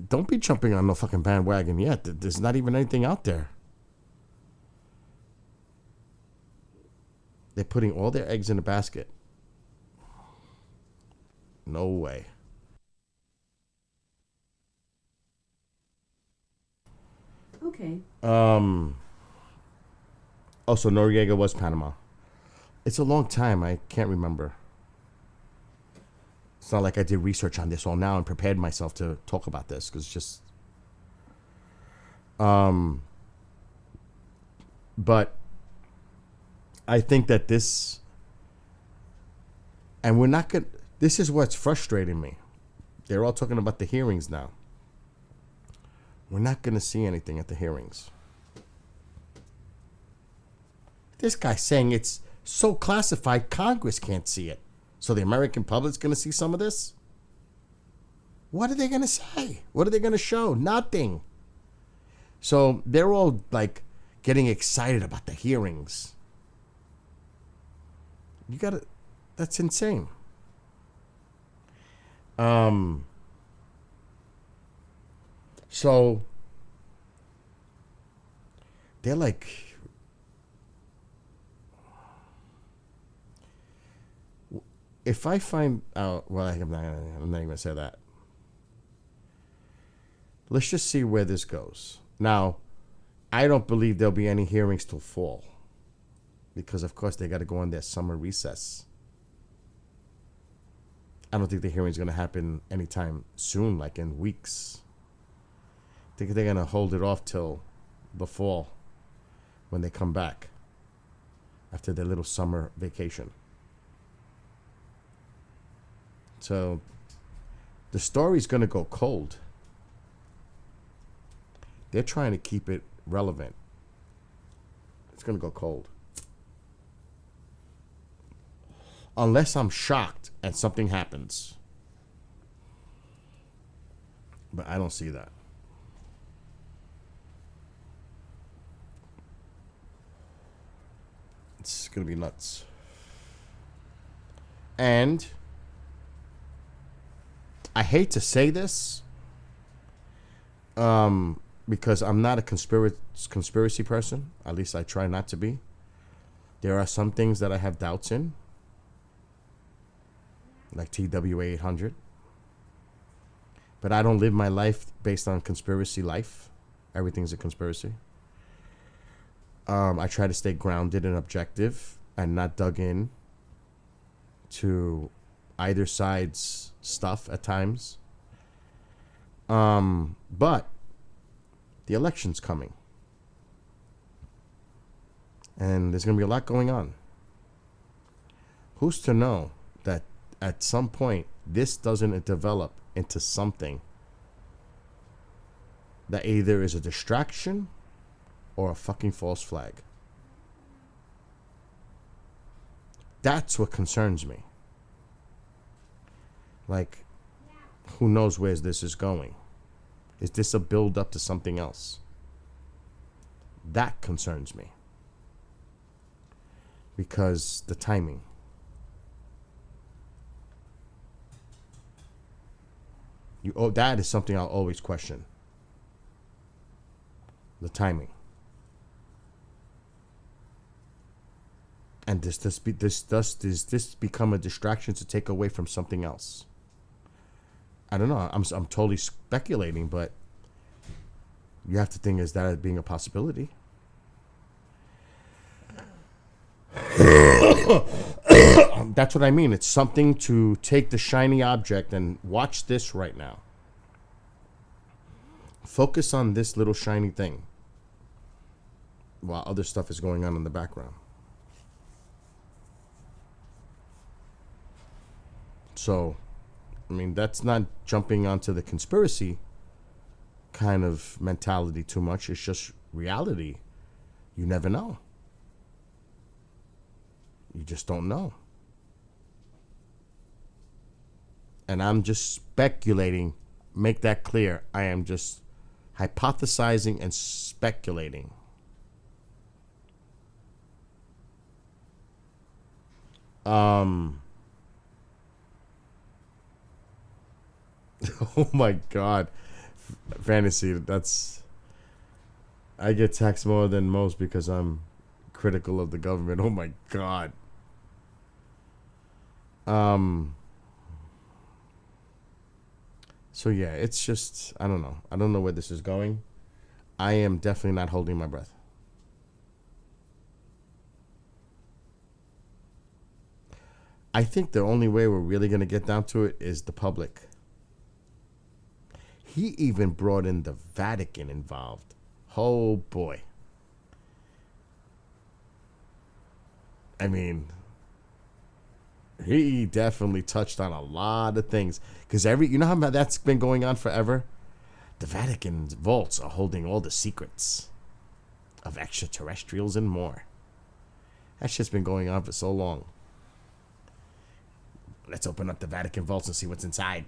Don't be jumping on no fucking bandwagon yet. There's not even anything out there. They're putting all their eggs in a basket. No way. Okay. Also, Noriega was Panama. It's a long time. I can't remember. It's not like I did research on this all now and prepared myself to talk about this because just. But I think that this, and we're not going. This is what's frustrating me. They're all talking about the hearings now. We're not going to see anything at the hearings. This guy's saying it's so classified, Congress can't see it. So the American public's going to see some of this? What are they going to say? What are they going to show? Nothing. So they're all like getting excited about the hearings. You got to, that's insane. So they're like, if I find out, well, I'm not even going to say that. Let's just see where this goes. Now, I don't believe there'll be any hearings till fall. because of course they got to go on their summer recess. I don't think the hearing's going to happen anytime soon, like in weeks. I think they're going to hold it off till the fall when they come back after their little summer vacation. So the story's going to go cold. They're trying to keep it relevant. It's going to go cold. Unless I'm shocked and something happens. But I don't see that. It's going to be nuts. And I hate to say this, because I'm not a conspiracy person. At least I try not to be. There are some things that I have doubts in, like TWA 800. But I don't live my life based on conspiracy life. Everything's a conspiracy. I try to stay grounded and objective and not dug in to either side's stuff at times. But the election's coming. And there's going to be a lot going on. Who's to know that at some point this doesn't develop into something that either is a distraction or a fucking false flag? That's what concerns me. Like, who knows where this is going? Is this a build up to something else? That concerns me. Because the timing. That is something I'll always question. The timing. And does this become a distraction to take away from something else? I don't know. I'm totally speculating, but you have to think, is that as being a possibility? That's what I mean. It's something to take the shiny object and watch this right now. Focus on this little shiny thing while other stuff is going on in the background. So, I mean, that's not jumping onto the conspiracy kind of mentality too much. It's just reality. You never know. You just don't know. And I'm just speculating. Make that clear. I am just hypothesizing and speculating. Oh my God. Fantasy, I get taxed more than most because I'm critical of the government. Oh my God. So yeah, it's just, I don't know. I don't know where this is going. I am definitely not holding my breath. I think the only way we're really going to get down to it is the public. He even brought in the Vatican involved. Oh boy. I mean, he definitely touched on a lot of things. Because you know how that's been going on forever? The Vatican's vaults are holding all the secrets of extraterrestrials and more. That shit's been going on for so long. Let's open up the Vatican vaults and see what's inside.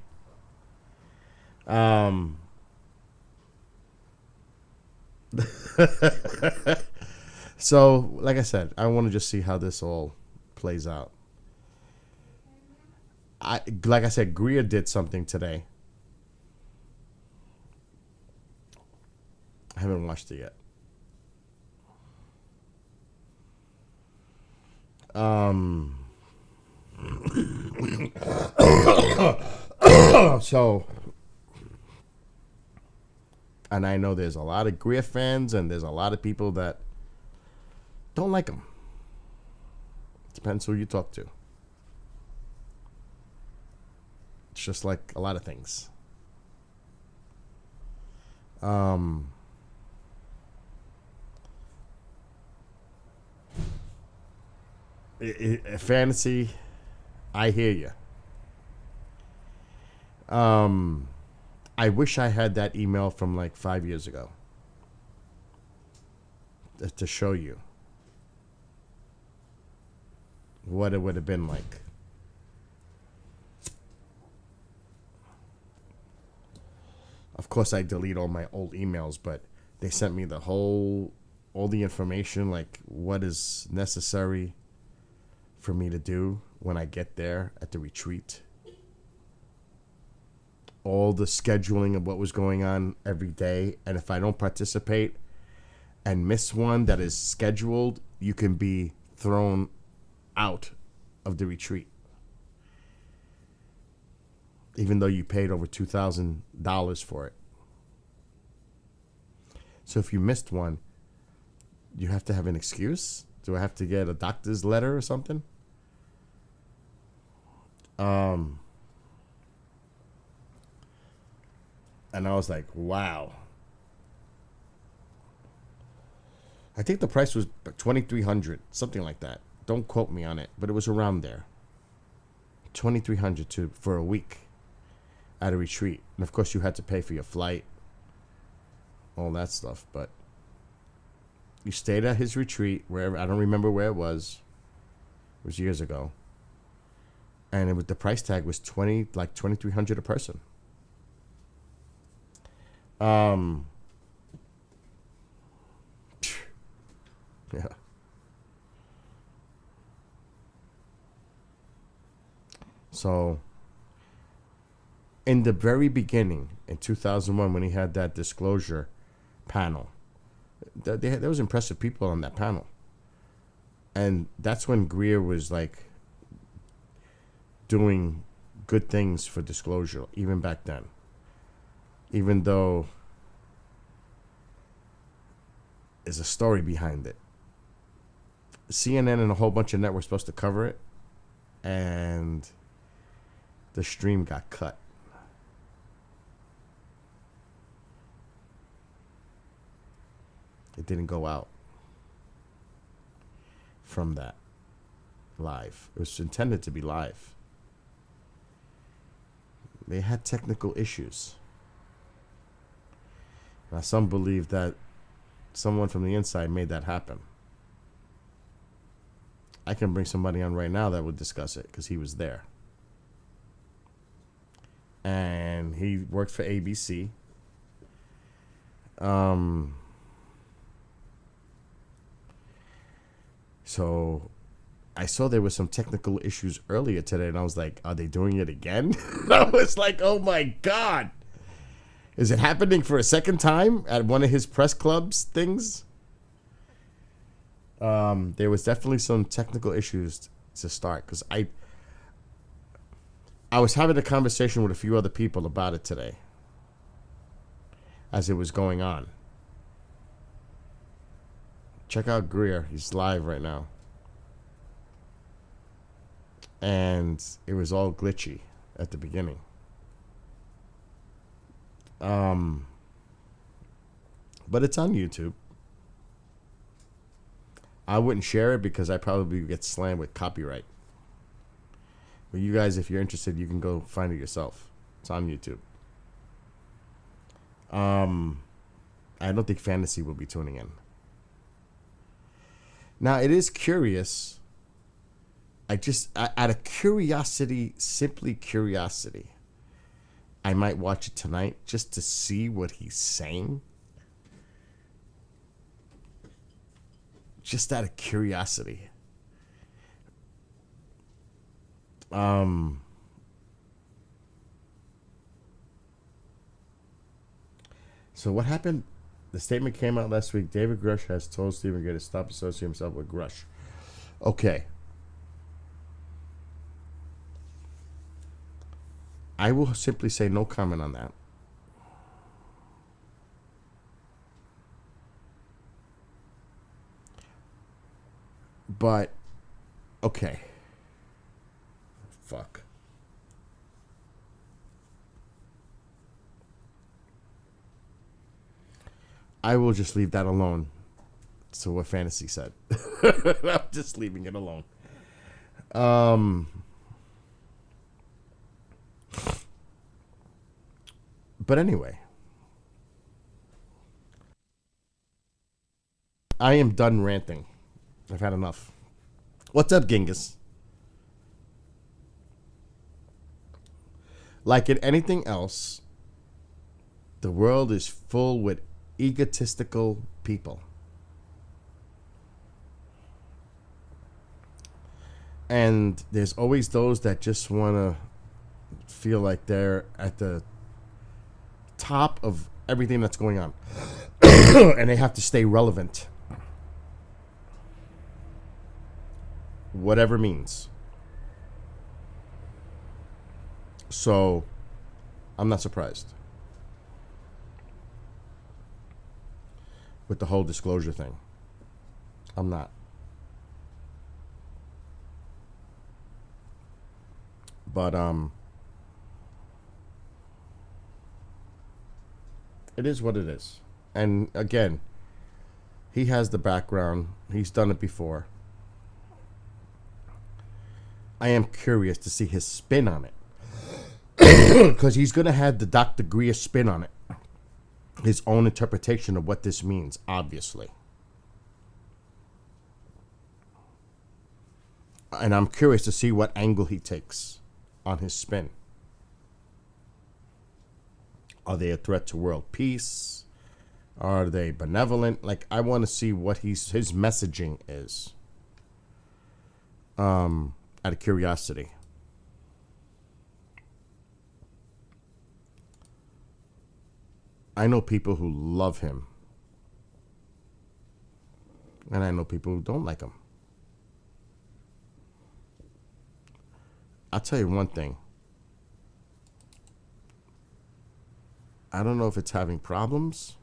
So, like I said, I want to just see how this all plays out. Like I said, Greer did something today. I haven't watched it yet. So, and I know there's a lot of Greer fans and there's a lot of people that don't like him. Depends who you talk to. It's just like a lot of things. Fantasy, I hear you. I wish I had that email from like 5 years ago to show you what it would have been like. Of course, I delete all my old emails, but they sent me all the information, like what is necessary for me to do when I get there at the retreat. All the scheduling of what was going on every day. And if I don't participate and miss one that is scheduled, you can be thrown out of the retreat. Even though you paid over $2,000 for it. So if you missed one, you have to have an excuse? Do I have to get a doctor's letter or something? And I was like, wow. I think the price was $2,300, something like that. Don't quote me on it, but it was around there. $2,300 for a week at a retreat. And of course you had to pay for your flight, all that stuff, but you stayed at his retreat, wherever, I don't remember where it was. It was years ago. And the price tag was $2,300 a person. Yeah. So, in the very beginning, in 2001, when he had that disclosure panel, there was impressive people on that panel. And that's when Greer was like doing good things for disclosure, even back then. Even though there's a story behind it. CNN and a whole bunch of networks supposed to cover it, and the stream got cut. It didn't go out from that live. It was intended to be live. They had technical issues. Now, some believe that someone from the inside made that happen. I can bring somebody on right now that would discuss it because he was there. And he worked for ABC. So I saw there was some technical issues earlier today, and I was like, are they doing it again? I was like, oh my God. Is it happening for a second time at one of his press clubs things? There was definitely some technical issues to start, because I was having a conversation with a few other people about it today as it was going on. Check out Greer. He's live right now. And it was all glitchy at the beginning. But it's on YouTube. I wouldn't share it because I probably get slammed with copyright. But you guys, if you're interested, you can go find it yourself. It's on YouTube. I don't think Fantasy will be tuning in. Now, it is curious. Out of curiosity, simply curiosity, I might watch it tonight just to see what he's saying. Just out of curiosity. So what happened? The statement came out last week. David Grush has told Stephen Gray to stop associating himself with Grush. Okay. I will simply say no comment on that. But Okay. Fuck. I will just leave that alone. So what Fantasy said. I'm just leaving it alone. But anyway. I am done ranting. I've had enough. What's up, Genghis? Like in anything else, the world is full with egotistical people. And there's always those that just want to feel like they're at the top of everything that's going on. And they have to stay relevant. Whatever means. So, I'm not surprised with the whole disclosure thing. I'm not. But, it is what it is. And again, he has the background. He's done it before. I am curious to see his spin on it. Because he's going to have the Dr. Greer spin on it. His own interpretation of what this means, obviously. And I'm curious to see what angle he takes on his spin. Are they a threat to world peace? Are they benevolent? Like, I want to see what his messaging is. Out of curiosity. I know people who love him. And I know people who don't like him. I'll tell you one thing. I don't know if it's having problems,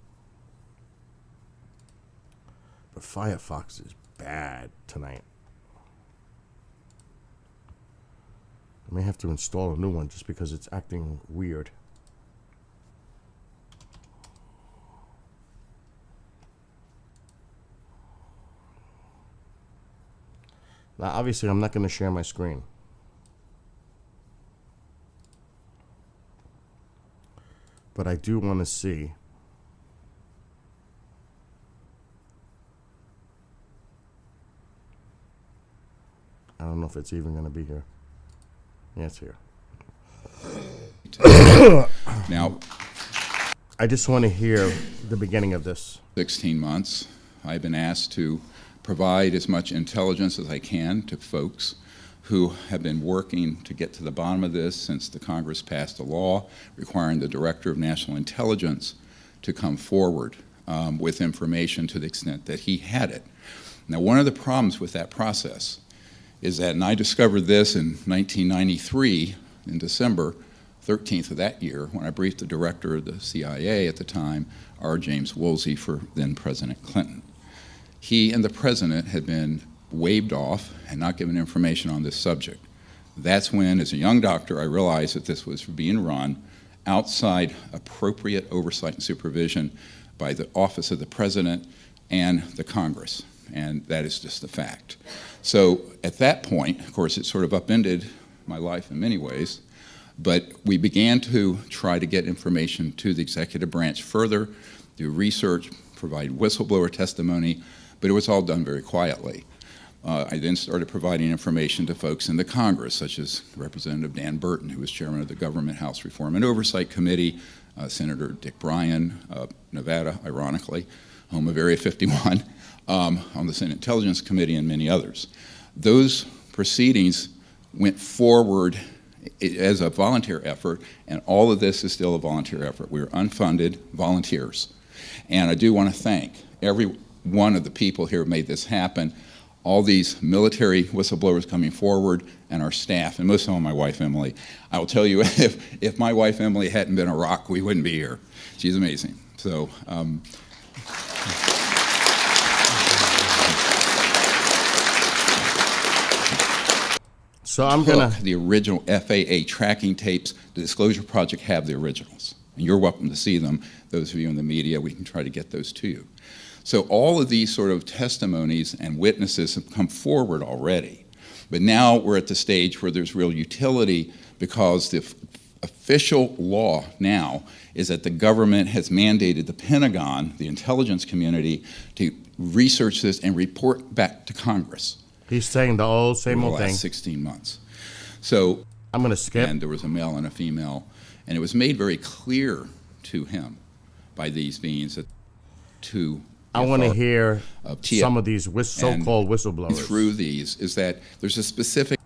but Firefox is bad tonight. I may have to install a new one just because it's acting weird. Now, obviously, I'm not going to share my screen. But I do want to see I don't know if it's even going to be here. Yeah, it's here. Now, I just want to hear the beginning of this. 16 months, I've been asked to provide as much intelligence as I can to folks who have been working to get to the bottom of this since the Congress passed a law requiring the Director of National Intelligence to come forward with information to the extent that he had it. Now, one of the problems with that process is that, and I discovered this in 1993, in December 13th of that year, when I briefed the director of the CIA at the time, R. James Woolsey, for then President Clinton. He and the president had been waved off and not given information on this subject. That's when, as a young doctor, I realized that this was being run outside appropriate oversight and supervision by the office of the president and the Congress, and that is just a fact. So at that point, of course, it sort of upended my life in many ways, but we began to try to get information to the executive branch further, do research, provide whistleblower testimony, but it was all done very quietly. I then started providing information to folks in the Congress, such as Representative Dan Burton, who was chairman of the Government House Reform and Oversight Committee, Senator Dick Bryan, Nevada, ironically, home of Area 51, on the Senate Intelligence Committee, and many others. Those proceedings went forward as a volunteer effort, and all of this is still a volunteer effort. We're unfunded volunteers. And I do want to thank every one of the people here who made this happen, all these military whistleblowers coming forward, and our staff, and most of all my wife, Emily. I will tell you, if my wife, Emily, hadn't been a rock, we wouldn't be here. She's amazing. So, So I'm gonna the original FAA tracking tapes. The Disclosure Project have the originals, and you're welcome to see them. Those of you in the media, we can try to get those to you. So all of these sort of testimonies and witnesses have come forward already, but now we're at the stage where there's real utility, because the official law now is that the government has mandated the Pentagon, the intelligence community, to research this and report back to Congress. He's saying the same old the last thing. 16 months. So I'm going to skip. And there was a male and a female, and it was made very clear to him by these beings that I want to hear of some of these so-called whistleblowers. Through these is that there's a specific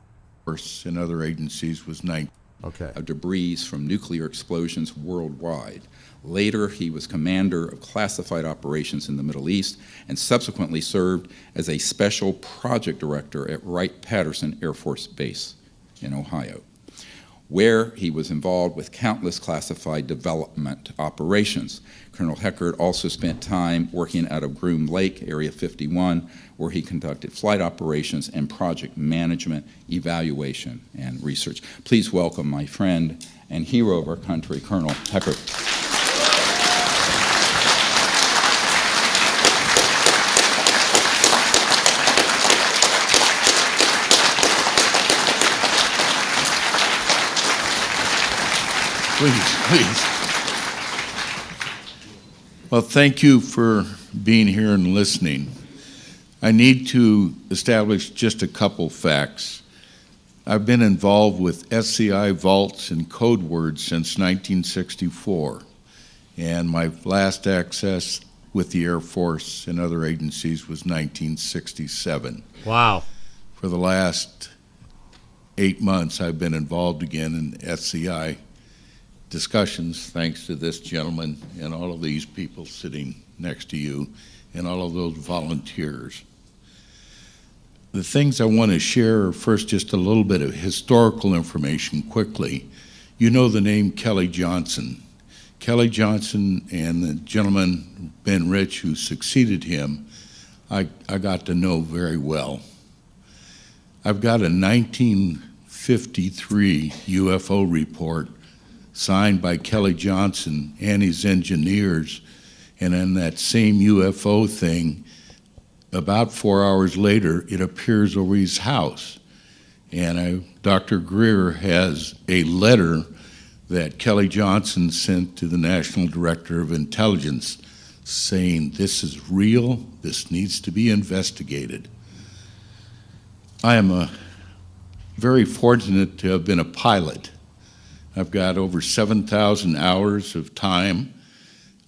Force in other agencies was 9. of debris from nuclear explosions worldwide. Later, he was commander of classified operations in the Middle East and subsequently served as a special project director at Wright-Patterson Air Force Base in Ohio, where he was involved with countless classified development operations. Colonel Heckert also spent time working out of Groom Lake, Area 51, where he conducted flight operations and project management, evaluation, and research. Please welcome my friend and hero of our country, Colonel Heckert. Please. Well, thank you for being here and listening. I need to establish just a couple facts. I've been involved with SCI vaults and code words since 1964, and my last access with the Air Force and other agencies was 1967. Wow. For the last 8 months, I've been involved again in SCI discussions, thanks to this gentleman and all of these people sitting next to you and all of those volunteers. The things I want to share are first just a little bit of historical information quickly. You know the name Kelly Johnson. Kelly Johnson and the gentleman, Ben Rich, who succeeded him, I got to know very well. I've got a 1953 UFO report signed by Kelly Johnson and his engineers, and in that same UFO thing, about 4 hours later, it appears over his house. And Dr. Greer has a letter that Kelly Johnson sent to the National Director of Intelligence saying, this is real, this needs to be investigated. I am very fortunate to have been a pilot. I've got over 7,000 hours of time.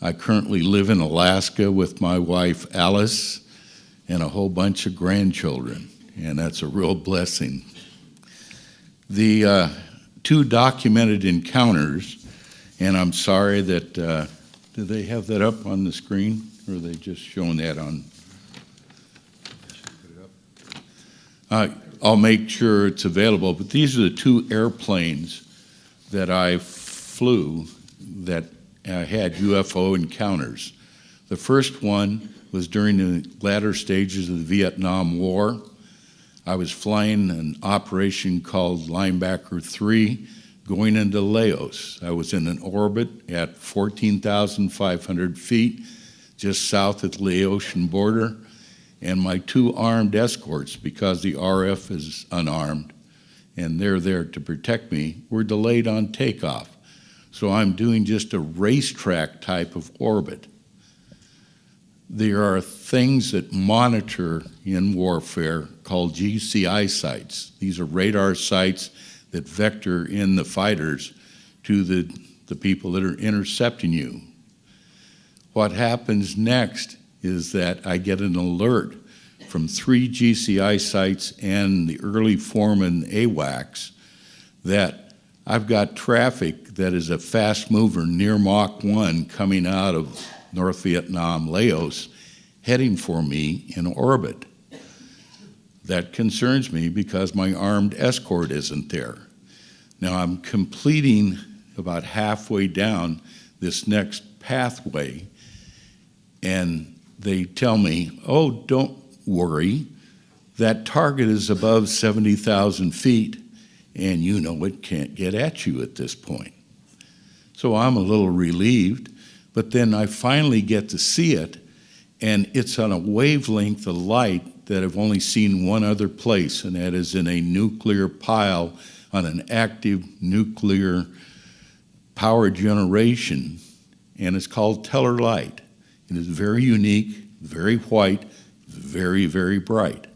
I currently live in Alaska with my wife, Alice, and a whole bunch of grandchildren, and that's a real blessing. The 2 documented encounters, and I'm sorry that, do they have that up on the screen, or are they just showing that on? I'll make sure it's available, but these are the 2 airplanes that I flew that had UFO encounters. The first one was during the latter stages of the Vietnam War. I was flying an operation called Linebacker 3 going into Laos. I was in an orbit at 14,500 feet just south of the Laotian border, and my 2 armed escorts, because the RF is unarmed, and they're there to protect me, were delayed on takeoff. So I'm doing just a racetrack type of orbit. There are things that monitor in warfare called GCI sites. These are radar sites that vector in the fighters to the people that are intercepting you. What happens next is that I get an alert from 3 GCI sites and the early foreman AWACS that I've got traffic that is a fast mover near Mach 1 coming out of North Vietnam, Laos, heading for me in orbit. That concerns me because my armed escort isn't there. Now I'm completing about halfway down this next pathway, and they tell me, oh, don't worry, that target is above 70,000 feet, and you know it can't get at you at this point. So I'm a little relieved, but then I finally get to see it, and it's on a wavelength of light that I've only seen one other place, and that is in a nuclear pile on an active nuclear power generation, and it's called Teller light. It is very unique, very white, very, very bright.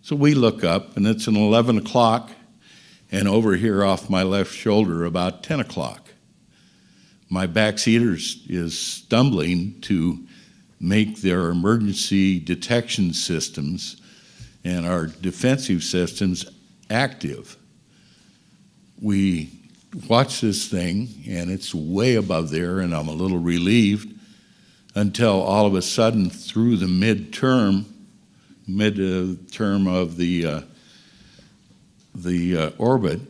So we look up, and it's an 11 o'clock, and over here off my left shoulder about 10 o'clock. My backseater is stumbling to make their emergency detection systems and our defensive systems active. We watch this thing, and it's way above there, and I'm a little relieved until all of a sudden, through the mid-term of the orbit,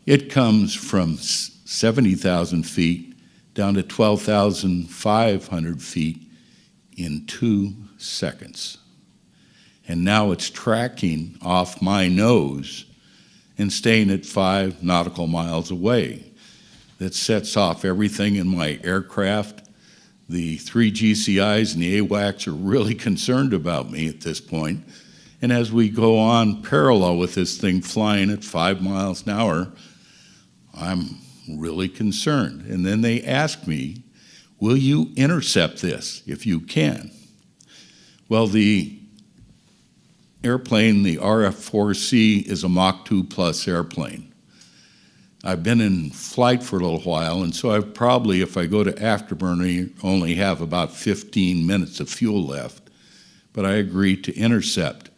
it comes from 70,000 feet down to 12,500 feet in 2 seconds. And now it's tracking off my nose and staying at 5 nautical miles away. That sets off everything in my aircraft. The 3 GCIs and the AWACS are really concerned about me at this point. And as we go on parallel with this thing flying at 5 miles an hour, I'm really concerned. And then they ask me, will you intercept this if you can? Well, the airplane, the RF-4C, is a Mach 2 plus airplane. I've been in flight for a little while, and so I probably, if I go to afterburner, only have about 15 minutes of fuel left. But I agreed to intercept.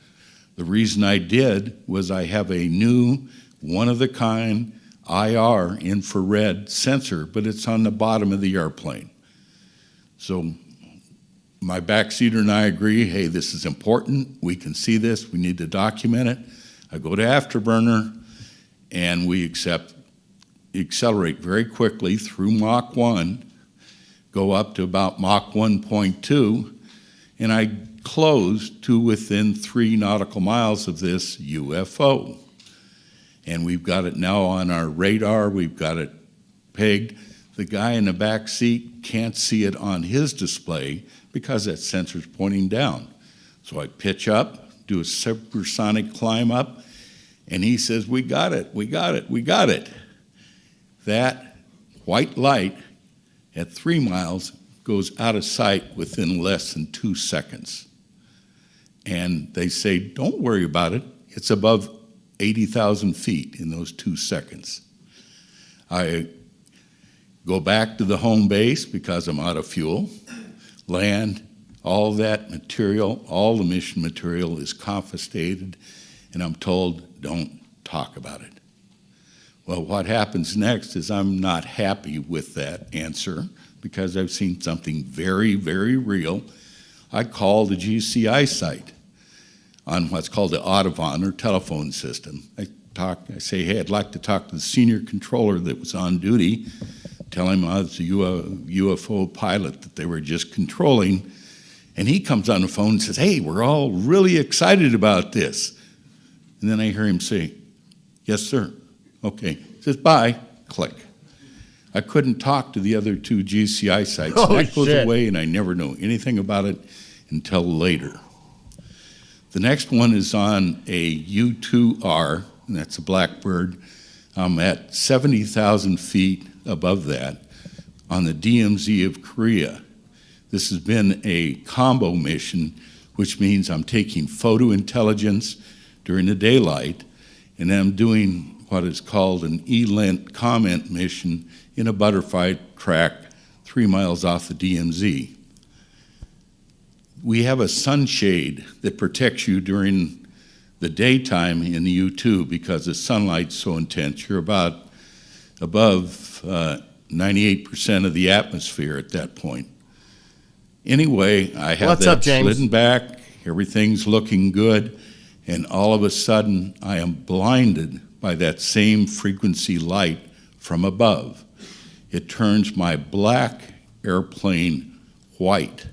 The reason I did was I have a new, one-of-the-kind IR infrared sensor, but it's on the bottom of the airplane. So my backseater and I agree, hey, this is important. We can see this. We need to document it. I go to afterburner, and we accelerate very quickly through Mach 1, go up to about Mach 1.2, and I close to within 3 nautical miles of this UFO. And we've got it now on our radar. We've got it pegged. The guy in the back seat can't see it on his display because that sensor's pointing down. So I pitch up, do a supersonic climb up, and he says, we got it, we got it, we got it. That white light at 3 miles goes out of sight within less than 2 seconds. And they say, don't worry about it. It's above 80,000 feet in those 2 seconds. I go back to the home base because I'm out of fuel, land, all that material, all the mission material is confiscated, and I'm told, don't talk about it. Well, what happens next is I'm not happy with that answer because I've seen something very, very real. I call the GCI site on what's called the Audubon or telephone system. I say, hey, I'd like to talk to the senior controller that was on duty, tell him I was a UFO pilot that they were just controlling, and he comes on the phone and says, hey, we're all really excited about this. And then I hear him say, yes, sir. Okay. He says, bye. Click. I couldn't talk to the other 2 GCI sites. Oh, that goes shit. away, and I never know anything about it until later. The next one is on a U-2R, and that's a Blackbird. I'm at 70,000 feet above that on the DMZ of Korea. This has been a combo mission, which means I'm taking photo intelligence during the daylight, and then I'm doing what is called an ELINT comment mission in a butterfly track 3 miles off the DMZ. We have a sunshade that protects you during the daytime in the U2 because the sunlight's so intense. You're about above 98% of the atmosphere at that point. Anyway, I have What's that up, James? slidden back, everything's looking good, and all of a sudden I am blinded by that same frequency light from above. It turns my black airplane white.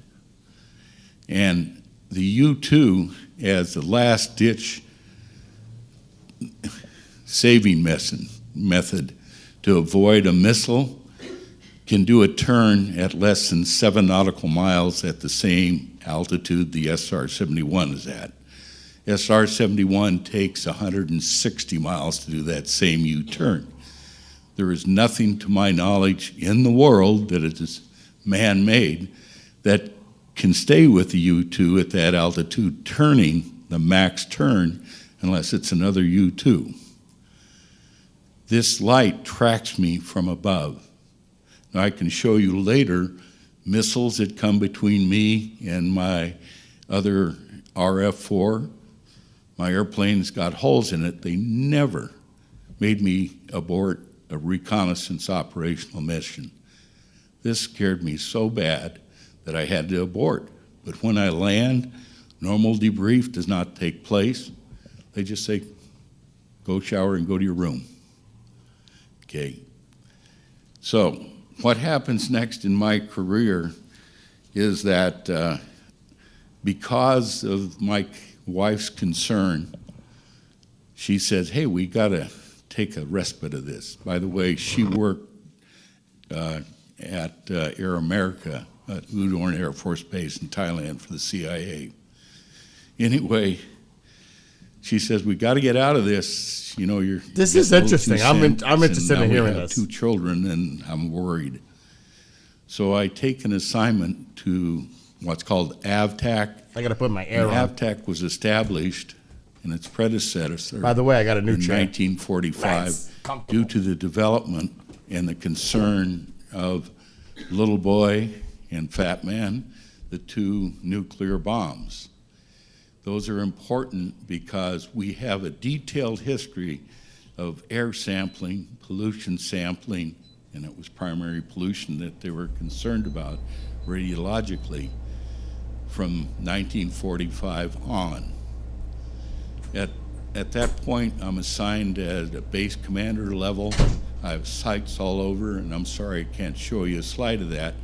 And the U-2, as the last-ditch saving method to avoid a missile can do a turn at less than 7 nautical miles at the same altitude the SR-71 is at. SR-71 takes 160 miles to do that same U-turn. There is nothing, to my knowledge, in the world that is man-made that can stay with the U-2 at that altitude, turning the max turn, unless it's another U-2. This light tracks me from above. Now, I can show you later missiles that come between me and my other RF-4. My airplane's got holes in it. They never made me abort a reconnaissance operational mission. This scared me so bad that I had to abort. But when I land, normal debrief does not take place. They just say, go shower and go to your room. Okay. So what happens next in my career is that because of my wife's concern, she says, hey, we got to take a respite of this. By the way, she worked at Air America at Udorn Air Force Base in Thailand for the CIA. Anyway, she says, we got to get out of this. You know, you're. This is interesting. I'm interested in hearing this. 2 children, and I'm worried. So I take an assignment to what's called AVTAC. I got to put my air on. AVTAC was established in its predecessor. By the way, I got a new in chair. 1945, Nice. due to the development and the concern of Little Boy and Fat Man, the 2 nuclear bombs. Those are important because we have a detailed history of air sampling, pollution sampling, and it was primary pollution that they were concerned about radiologically from 1945 on. At that point, I'm assigned at a base commander level. I have sites all over, and I'm sorry I can't show you a slide of that,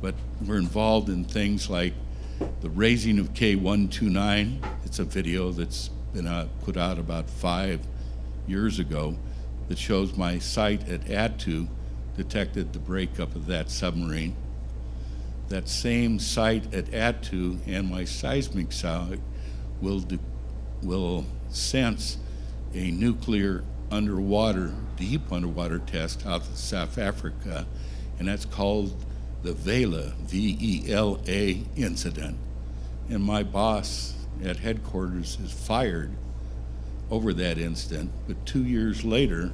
but we're involved in things like the raising of K-129. It's a video that's been put out about 5 years ago that shows my site at Attu detected the breakup of that submarine. That same site at Attu and my seismic site will sense a nuclear underwater, deep underwater test out of South Africa, and that's called the Vela, V-E-L-A incident. And my boss at headquarters is fired over that incident, but 2 years later,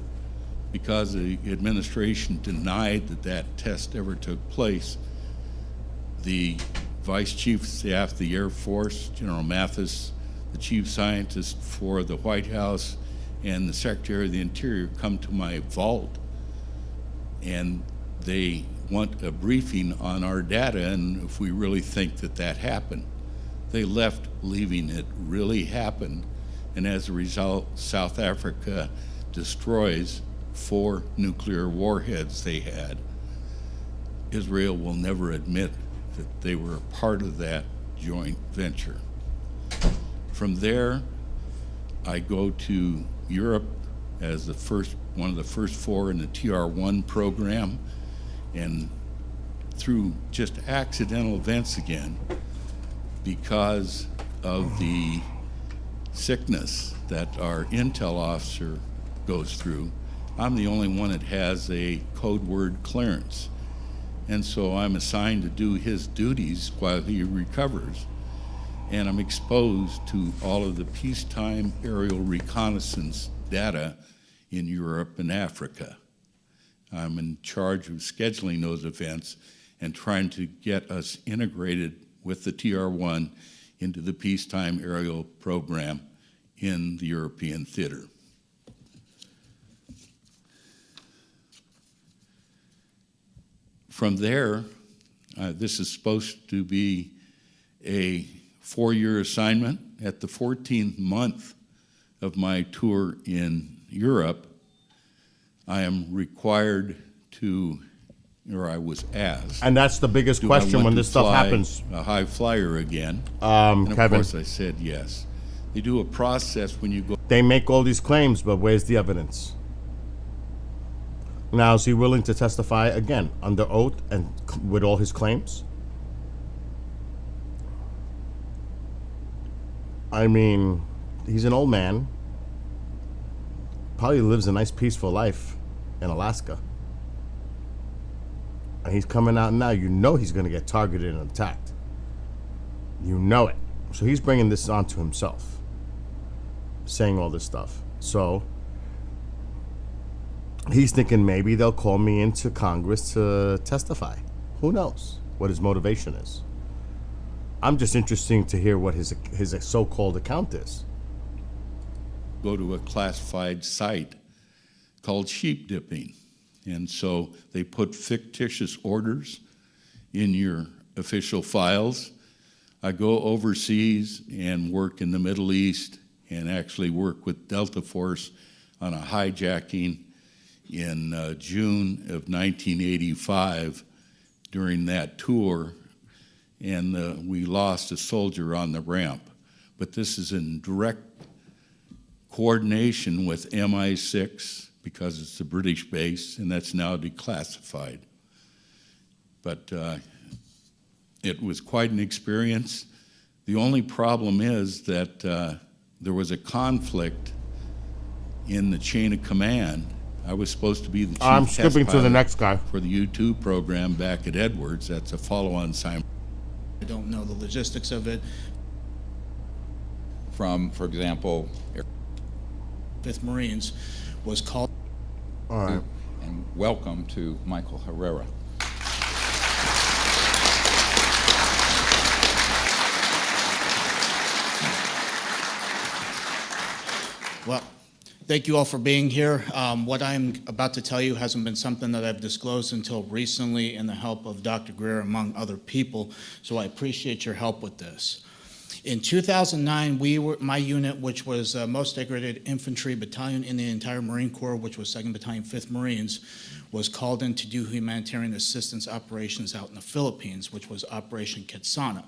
because the administration denied that that test ever took place, the Vice Chief of Staff of the Air Force, General Mathis, the Chief Scientist for the White House, and the Secretary of the Interior come to my vault, and they want a briefing on our data and if we really think that that happened. They left believing it really happened, and as a result, South Africa destroys 4 nuclear warheads they had. Israel will never admit that they were a part of that joint venture. From there, I go to Europe as one of the first 4 in the TR-1 program, and through just accidental events again, because of the sickness that our intel officer goes through, I'm the only one that has a code word clearance. And so I'm assigned to do his duties while he recovers. And I'm exposed to all of the peacetime aerial reconnaissance data in Europe and Africa. I'm in charge of scheduling those events and trying to get us integrated with the TR-1 into the peacetime aerial program in the European theater. From there, this is supposed to be a 4-year assignment. At the 14th month of my tour in Europe, I am required to, or I was asked. And that's the biggest question when this stuff happens. A high flyer again. And of Kevin. course I said yes. They do a process when you go. They make all these claims, but where's the evidence? Now, is he willing to testify again under oath and with all his claims? I mean, he's an old man. Probably lives a nice, peaceful life in Alaska. And he's coming out now. You know he's going to get targeted and attacked. You know it. So he's bringing this onto himself, saying all this stuff. So he's thinking maybe they'll call me into Congress to testify. Who knows what his motivation is? I'm just interested to hear what his so-called account is. Go to a classified site called sheep dipping. And so they put fictitious orders in your official files. I go overseas and work in the Middle East and actually work with Delta Force on a hijacking in June of 1985 during that tour, and we lost a soldier on the ramp. But this is in direct coordination with MI6 because it's a British base, and that's now declassified. But it was quite an experience. The only problem is that there was a conflict in the chain of command. I was supposed to be the chief I'm skipping to the next guy. for the U-2 program back at Edwards. That's a follow-on assignment. I don't know the logistics of it. From, for example, 5th Marines was called. All right. And welcome to Michael Herrera. Well, thank you all for being here. What I'm about to tell you hasn't been something that I've disclosed until recently in the help of Dr. Greer, among other people, so I appreciate your help with this. In 2009, my unit, which was most degraded infantry battalion in the entire Marine Corps, which was 2nd Battalion, 5th Marines, was called in to do humanitarian assistance operations out in the Philippines, which was Operation Quetzana,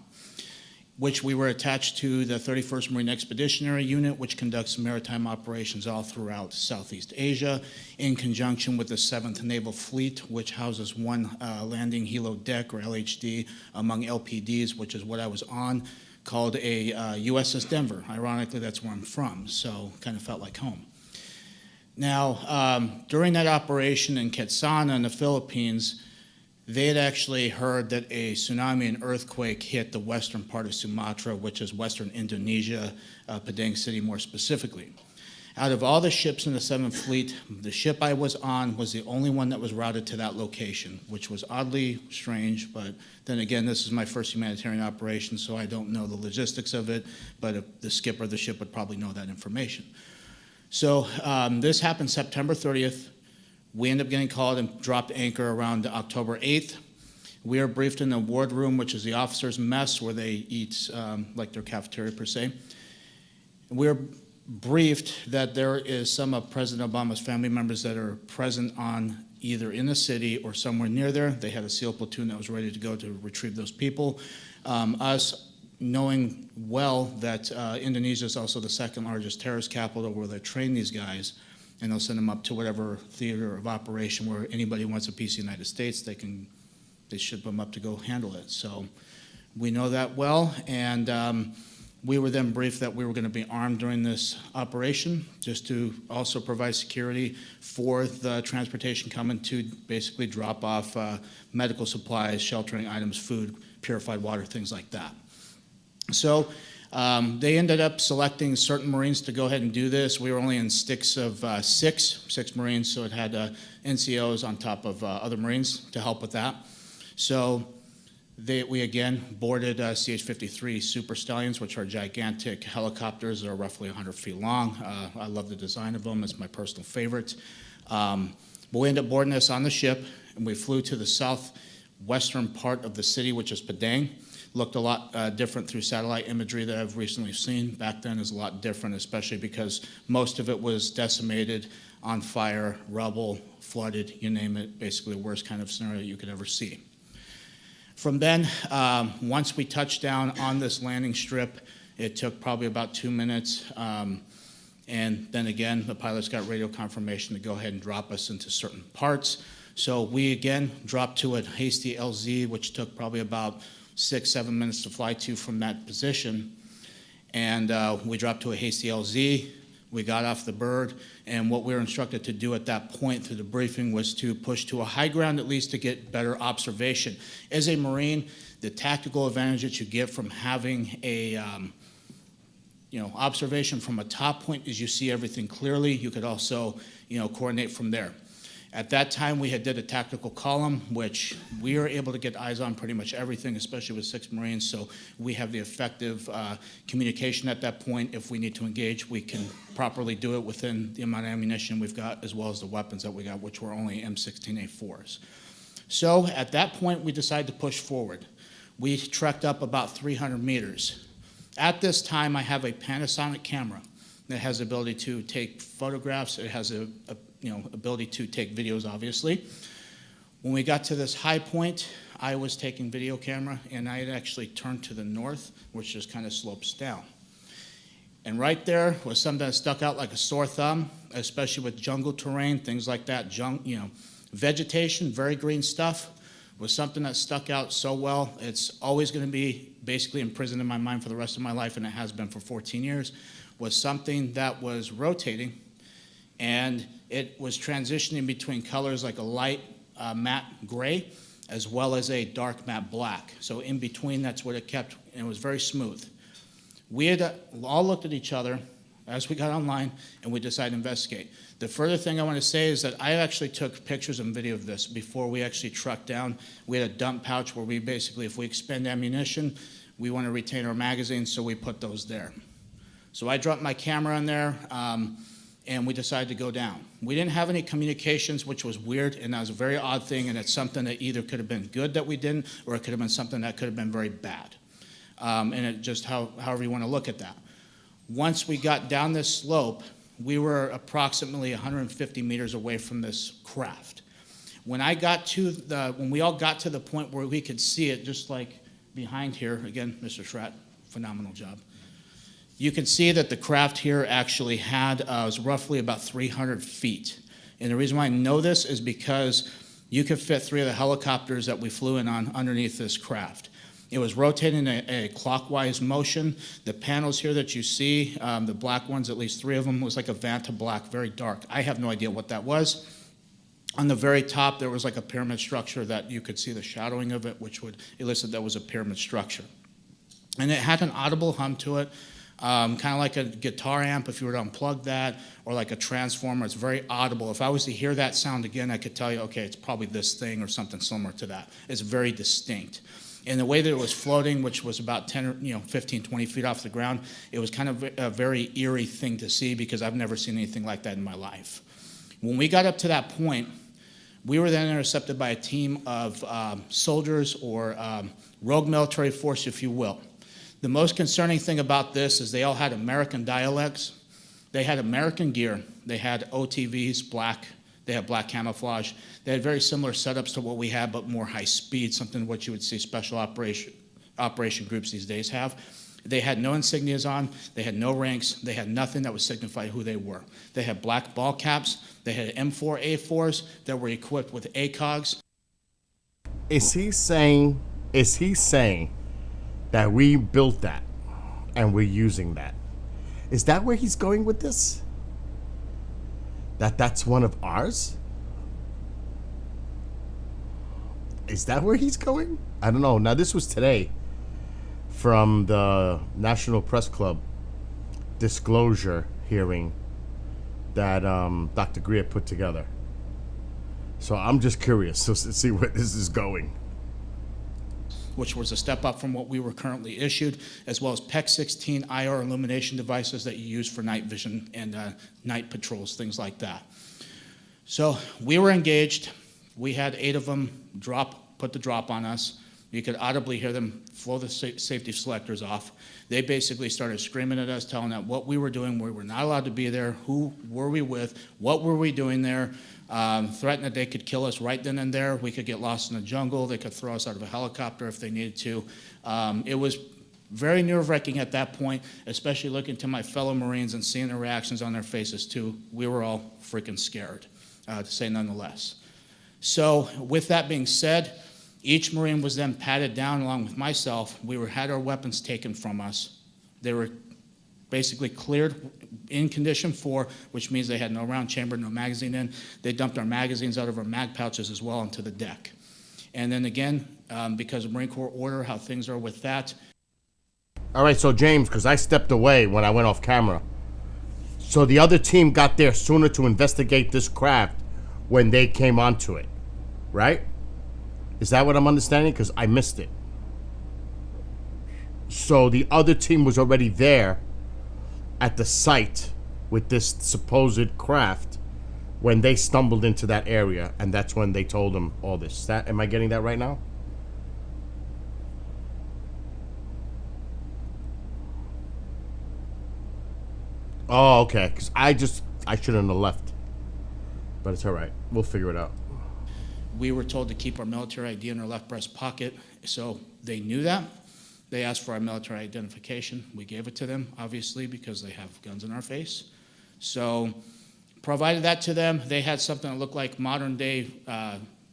which we were attached to the 31st Marine Expeditionary Unit, which conducts maritime operations all throughout Southeast Asia, in conjunction with the 7th Naval Fleet, which houses one landing helo deck, or LHD, among LPDs, which is what I was on, called a USS Denver. Ironically, that's where I'm from, so kind of felt like home. Now, during that operation in Quetzana in the Philippines, they had actually heard that a tsunami and earthquake hit the western part of Sumatra, which is western Indonesia, Padang City more specifically. Out of all the ships in the 7th Fleet, the ship I was on was the only one that was routed to that location, which was oddly strange, but then again, this is my first humanitarian operation, so I don't know the logistics of it, but the skipper of the ship would probably know that information. So this happened September 30th. We ended up getting called and dropped anchor around October 8th. We are briefed in the ward room, which is the officers' mess, where they eat like their cafeteria per se. We're briefed that there is some of President Obama's family members that are present on either in the city or somewhere near there. They had a SEAL platoon that was ready to go to retrieve those people. Us knowing well that Indonesia is also the 2nd largest terrorist capital where they train these guys, and they'll send them up to whatever theater of operation where anybody wants a piece of the United States, they ship them up to go handle it. So we know that well, and we were then briefed that we were going to be armed during this operation, just to also provide security for the transportation coming to basically drop off medical supplies, sheltering items, food, purified water, things like that. So they ended up selecting certain Marines to go ahead and do this. We were only in sticks of six Marines, so it had NCOs on top of other Marines to help with that. So we again boarded CH-53 Super Stallions, which are gigantic helicopters that are roughly 100 feet long. I love the design of them. It's my personal favorite. But we ended up boarding this on the ship, and we flew to the southwestern part of the city, which is Padang. Looked a lot different through satellite imagery that I've recently seen. Back then is a lot different, especially because most of it was decimated, on fire, rubble, flooded, you name it, basically the worst kind of scenario you could ever see. From then, once we touched down on this landing strip, It took probably about 2 minutes. And then again, the pilots got radio confirmation to go ahead and drop us into certain parts. So we again dropped to a hasty LZ, which took probably about 6-7 minutes to fly to from that position. And we dropped to a hasty LZ. We got off the bird, and what we were instructed to do at that point through the briefing was to push to a high ground at least to get better observation. As a Marine, the tactical advantage that you get from having a observation from a top point is you see everything clearly. You could also, coordinate from there. At that time, we had did a tactical column, which we are able to get eyes on pretty much everything, especially with 6 Marines. So we have the effective communication at that point. If we need to engage, we can properly do it within the amount of ammunition we've got, as well as the weapons that we got, which were only M16A4s. So at that point, we decided to push forward. We trekked up about 300 meters. At this time, I have a Panasonic camera that has the ability to take photographs. It has a ability to take videos, obviously. When we got to this high point, I was taking video camera, and I had actually turned to the north, which just kind of slopes down. And right there was something that stuck out like a sore thumb, especially with jungle terrain, things like that. Vegetation, very green stuff, was something that stuck out so well. It's always going to be basically imprisoned in my mind for the rest of my life, and it has been for 14 years, was something that was rotating, and it was transitioning between colors like a light matte gray as well as a dark matte black. So in between, that's what it kept, and it was very smooth. We had all looked at each other as we got online, and we decided to investigate. The further thing I want to say is that I actually took pictures and video of this before we actually trucked down. We had a dump pouch where we basically, if we expend ammunition, we want to retain our magazines, so we put those there. So I dropped my camera in there, and we decided to go down. We didn't have any communications, which was weird, and that was a very odd thing, and it's something that either could have been good that we didn't, or it could have been something that could have been very bad. And it just however you want to look at that. Once we got down this slope, we were approximately 150 meters away from this craft. When we all got to the point where we could see it, just like behind here, again, Mr. Schratt, phenomenal job. You can see that the craft here actually was roughly about 300 feet. And the reason why I know this is because you could fit 3 of the helicopters that we flew in on underneath this craft. It was rotating a clockwise motion. The panels here that you see, the black ones, at least 3 of them, was like a Vanta black, very dark. I have no idea what that was. On the very top, there was like a pyramid structure that you could see the shadowing of it, which would elicit that was a pyramid structure. And it had an audible hum to it, kind of like a guitar amp if you were to unplug that, or like a transformer. It's very audible. If I was to hear that sound again, I could tell you, okay, it's probably this thing or something similar to that. It's very distinct. And the way that it was floating, which was about 15, 20 feet off the ground, it was kind of a very eerie thing to see because I've never seen anything like that in my life. When we got up to that point, we were then intercepted by a team of soldiers or rogue military force, if you will. The most concerning thing about this is they all had American dialects. They had American gear. They had OTVs, black. They had black camouflage. They had very similar setups to what we have, but more high speed, something what you would see special operation groups these days have. They had no insignias on. They had no ranks. They had nothing that would signify who they were. They had black ball caps. They had M4A4s that were equipped with ACOGs. Is he saying that we built that and we're using that? Is that where he's going with this? That's one of ours? Is that where he's going? I don't know. Now, this was today from the National Press Club disclosure hearing that Dr. Greer put together. So I'm just curious to see where this is going. Which was a step up from what we were currently issued, as well as PEC 16 IR illumination devices that you use for night vision and night patrols, things like that. So we were engaged. We had 8 of them put the drop on us. You could audibly hear them blow the safety selectors off. They basically started screaming at us, telling us what we were doing, we were not allowed to be there, who were we with, what were we doing there, threatened that they could kill us right then and there. We could get lost in the jungle. They could throw us out of a helicopter if they needed to. It was Very nerve-wracking at that point, especially looking to my fellow Marines and seeing the reactions on their faces too. We were all freaking scared, to say nonetheless. So with that being said, each Marine was then patted down along with myself. We had our weapons taken from us. They were basically cleared in condition 4, which means they had no round chamber, no magazine in. They dumped our magazines out of our mag pouches as well onto the deck. And then again, because of Marine Corps order, how things are with that. All right, so James, because I stepped away when I went off camera. So the other team got there sooner to investigate this craft when they came onto it, right? Is that what I'm understanding? Because I missed it. So the other team was already there at the site with this supposed craft when they stumbled into that area, and that's when they told them all this. Am I getting that right now? Oh, okay. Because I shouldn't have left. But it's all right. We'll figure it out. We were told to keep our military ID in our left breast pocket, so they knew that. They asked for our military identification. We gave it to them, obviously, because they have guns in our face. So provided that to them. They had something that looked like modern day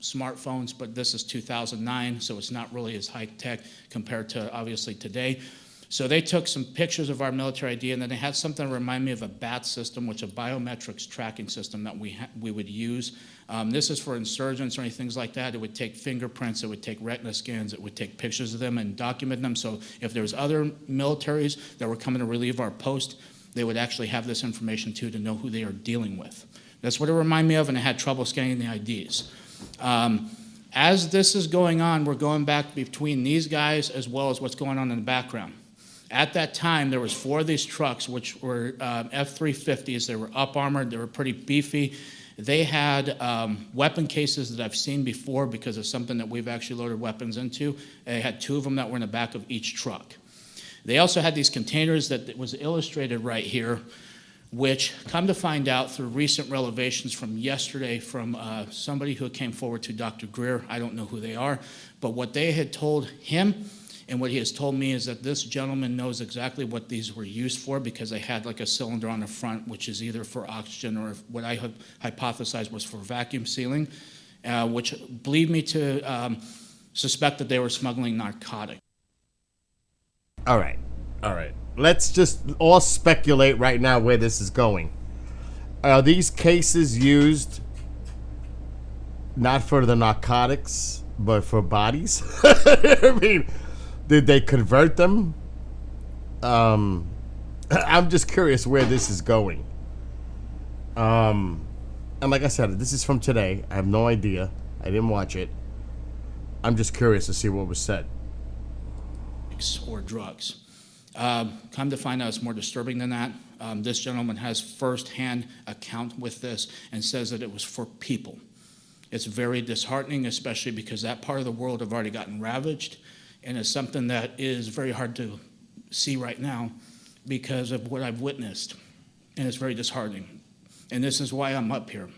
smartphones, but this is 2009, so it's not really as high tech compared to obviously today. So they took some pictures of our military ID, and then they had something that remind me of a BAT system, which is a biometrics tracking system that we would use. This is for insurgents or anything like that. It would take fingerprints, it would take retina scans, it would take pictures of them and document them. So if there was other militaries that were coming to relieve our post, they would actually have this information too to know who they are dealing with. That's what it reminded me of, and I had trouble scanning the IDs. As this is going on, we're going back between these guys as well as what's going on in the background. At that time, there was 4 of these trucks, which were F-350s. They were up-armored. They were pretty beefy. They had weapon cases that I've seen before because of something that we've actually loaded weapons into. They had 2 of them that were in the back of each truck. They also had these containers that was illustrated right here, which come to find out through recent revelations from yesterday from somebody who came forward to Dr. Greer. I don't know who they are, but what they had told him and what he has told me is that this gentleman knows exactly what these were used for because they had like a cylinder on the front, which is either for oxygen or what I hypothesized was for vacuum sealing, which lead me to suspect that they were smuggling narcotics. All right. Let's just all speculate right now where this is going. Are these cases used not for the narcotics, but for bodies? I mean, did they convert them? I'm just curious where this is going. And like I said, this is from today. I have no idea. I didn't watch it. I'm just curious to see what was said. Or drugs. Come to find out it's more disturbing than that. This gentleman has first-hand account with this and says that it was for people. It's very disheartening, especially because that part of the world have already gotten ravaged, and it's something that is very hard to see right now because of what I've witnessed, and it's very disheartening. And this is why I'm up here.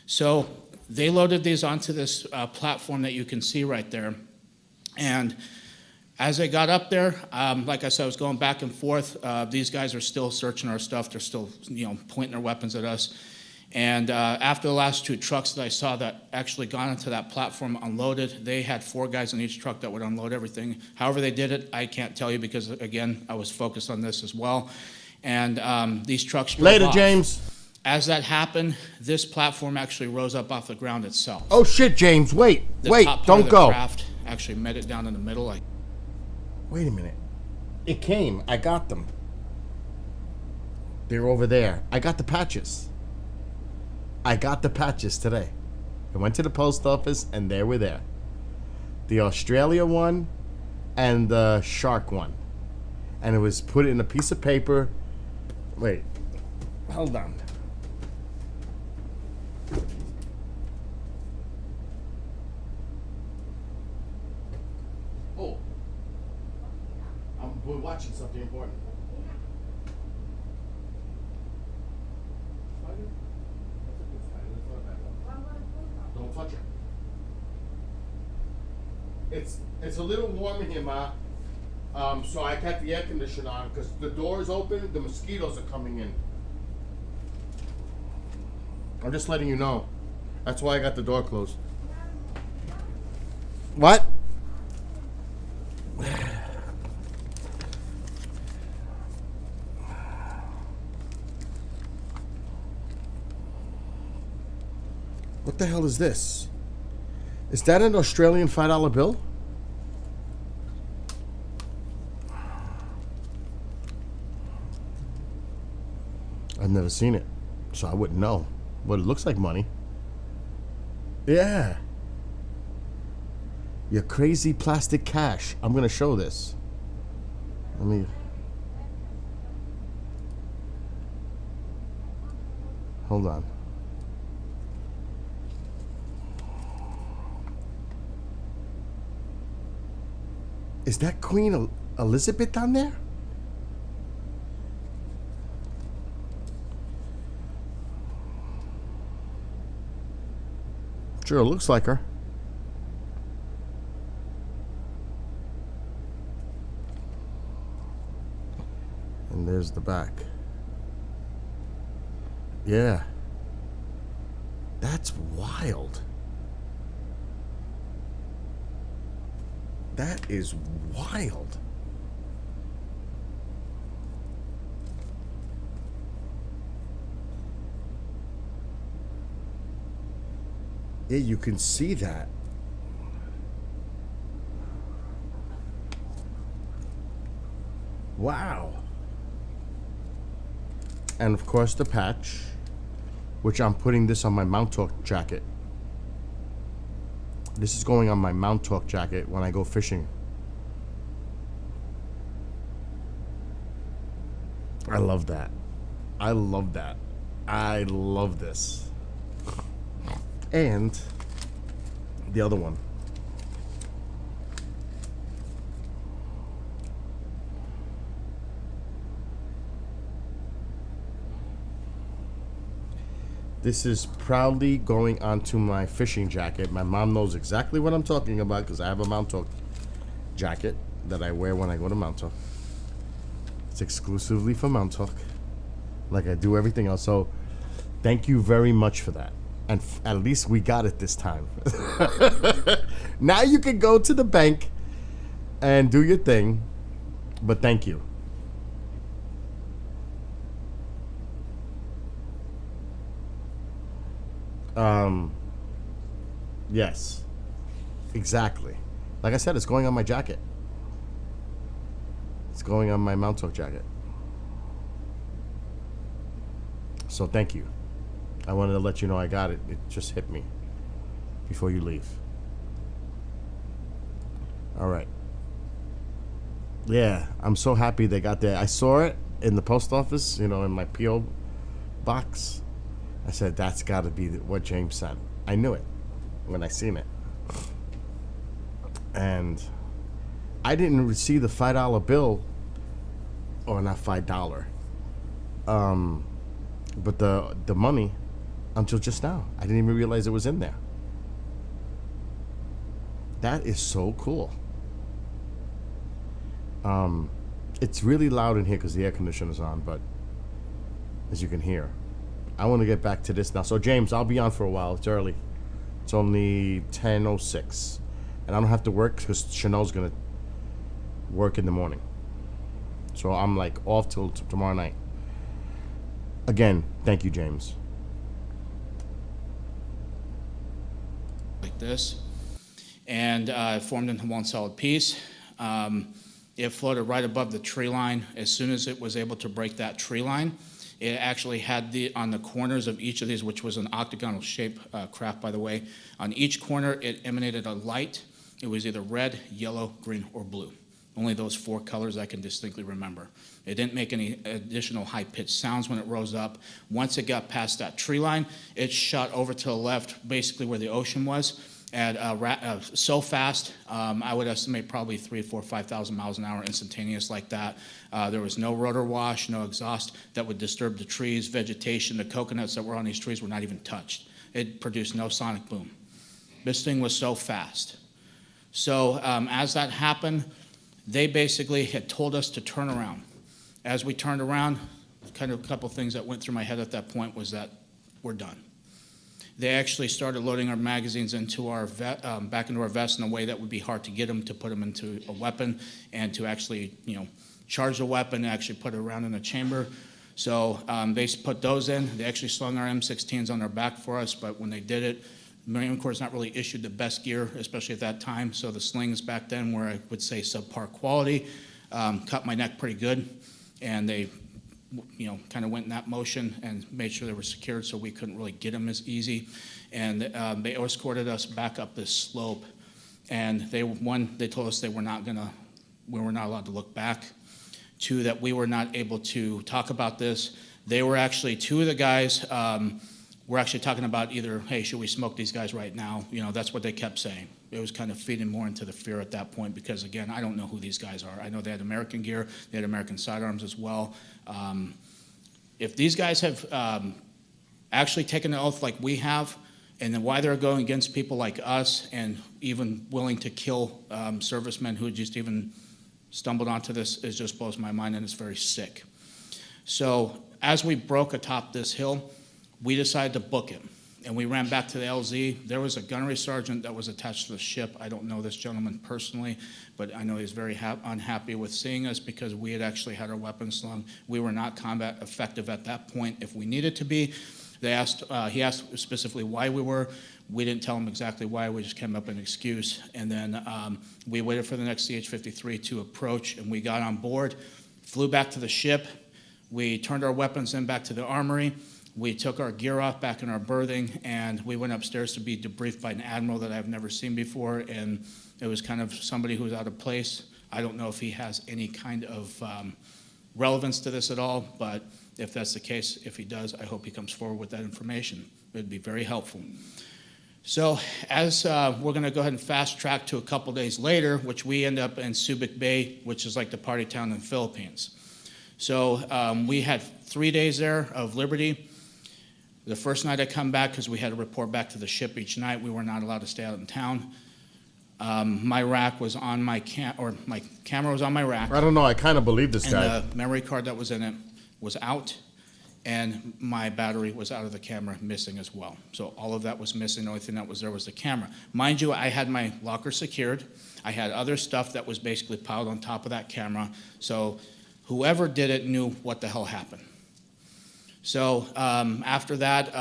So they loaded these onto this platform that you can see right there, and as I got up there, like I said, I was going back and forth. These guys are still searching our stuff. They're still, pointing their weapons at us. And after the last 2 trucks that I saw that actually got onto that platform unloaded, they had 4 guys in each truck that would unload everything. However they did it, I can't tell you because, again, I was focused on this as well. And these trucks drove Later, off. James. As that happened, this platform actually rose up off the ground itself. Oh, shit, James. Wait, The wait, top part don't of the go. craft actually met it down in the middle. Wait a minute. It came. I got them. They're over there. I got the patches. I got the patches today. I went to the post office and they were there. The Australia one and the shark one. And it was put in a piece of paper. Wait. Hold on. Oh. We're watching something important. Don't touch it. It's a little warm in here, Ma. So I kept the air conditioner on because the door is open, the mosquitoes are coming in. I'm just letting you know. That's why I got the door closed. What? What the hell is this? Is that an Australian $5 bill? I've never seen it, so I wouldn't know. But it looks like money. Yeah. Your crazy plastic cash. I'm gonna show this. Let me. Hold on. Is that Queen Elizabeth on there? Sure, looks like her. And there's the back. Yeah. That's wild. That is wild. Yeah, you can see that. Wow. And of course the patch, which I'm putting this on my Mount Talk jacket. This is going on my Mount Talk jacket when I go fishing. I love that. I love that. I love this. And the other one. This is proudly going onto my fishing jacket. My mom knows exactly what I'm talking about because I have a Mount Talk jacket that I wear when I go to Mount Talk. It's exclusively for Mount Talk, like I do everything else. So thank you very much for that. And at least we got it this time. Now you can go to the bank and do your thing, but thank you. Yes, exactly. Like I said, it's going on my jacket. It's going on my Mount Talk jacket. So thank you. I wanted to let you know I got it. It just hit me before you leave. All right. Yeah, I'm so happy they got that. I saw it in the post office, in my P.O. box. I said, that's got to be what James sent. I knew it when I seen it. And I didn't see the $5 bill, or not $5, but the money until just now. I didn't even realize it was in there. That is so cool. It's really loud in here because the air conditioner's on, but as you can hear, I want to get back to this now. So James, I'll be on for a while. It's early. It's only 10:06, and I don't have to work because Chanel's gonna work in the morning. So I'm like off till tomorrow night. Again, thank you, James. Like this, and it formed into one solid piece. It floated right above the tree line. As soon as it was able to break that tree line, it actually had on the corners of each of these, which was an octagonal shape craft, by the way, on each corner it emanated a light. It was either red, yellow, green, or blue. Only those 4 colors I can distinctly remember. It didn't make any additional high-pitched sounds when it rose up. Once it got past that tree line, it shot over to the left, basically where the ocean was, and so fast, I would estimate probably 3, 4, 5,000 miles an hour instantaneous like that. There was no rotor wash, no exhaust that would disturb the trees, vegetation. The coconuts that were on these trees were not even touched. It produced no sonic boom. This thing was so fast. So as that happened, They basically had told us to turn around. As we turned around, kind of a couple things that went through my head at that point was that we're done. They actually started loading our magazines into our back into our vest in a way that would be hard to get them, to put them into a weapon and to actually, charge the weapon and actually put it around in a chamber. So they put those in. They actually slung our M16s on their back for us, but when they did it, the Marine Corps not really issued the best gear, especially at that time. So the slings back then were, I would say, subpar quality, cut my neck pretty good, and they kind of went in that motion and made sure they were secured so we couldn't really get them as easy. And they escorted us back up this slope. And they told us we were not allowed to look back. Two, that we were not able to talk about this. They were actually, two of the guys were actually talking about either, hey, should we smoke these guys right now? That's what they kept saying. It was kind of feeding more into the fear at that point because, again, I don't know who these guys are. I know they had American gear, they had American sidearms as well. If these guys have actually taken an oath like we have, and then why they're going against people like us and even willing to kill servicemen who just even stumbled onto this, it just blows my mind, and it's very sick. So as we broke atop this hill, we decided to book it. And we ran back to the LZ. There was a gunnery sergeant that was attached to the ship. I don't know this gentleman personally, but I know he's very unhappy with seeing us because we had actually had our weapons slung. We were not combat effective at that point if we needed to be. He asked specifically why we were. We didn't tell him exactly why. We just came up with an excuse. And then we waited for the next CH-53 to approach, and we got on board, flew back to the ship. We turned our weapons in back to the armory. We took our gear off back in our berthing, and we went upstairs to be debriefed by an admiral that I've never seen before, and it was kind of somebody who was out of place. I don't know if he has any kind of relevance to this at all, but if that's the case, if he does, I hope he comes forward with that information. It would be very helpful. So as we're going to go ahead and fast track to a couple days later, which we end up in Subic Bay, which is like the party town in the Philippines. So we had 3 days there of liberty. The first night I come back, because we had to report back to the ship each night, we were not allowed to stay out in town. My rack was on my camera was on my rack. I don't know, I kind of believe this guy. And the memory card that was in it was out, and my battery was out of the camera, missing as well. So all of that was missing. The only thing that was there was the camera. Mind you, I had my locker secured. I had other stuff that was basically piled on top of that camera. So whoever did it knew what the hell happened. So after that,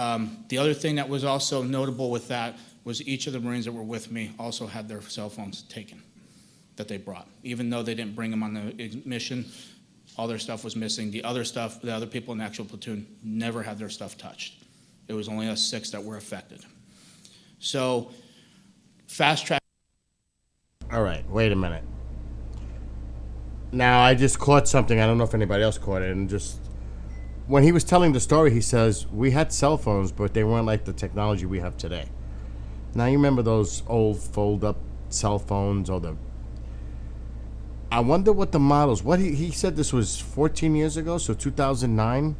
the other thing that was also notable with that was each of the Marines that were with me also had their cell phones taken that they brought. Even though they didn't bring them on the mission, all their stuff was missing. The other stuff, the other people in the actual platoon never had their stuff touched. It was only us 6 that were affected. So fast track. All right, wait a minute. Now, I just caught something. I don't know if anybody else caught it, and just when he was telling the story, he says, we had cell phones, but they weren't like the technology we have today. Now, you remember those old fold-up cell phones or the... I wonder what the models... What he said this was 14 years ago, so 2009?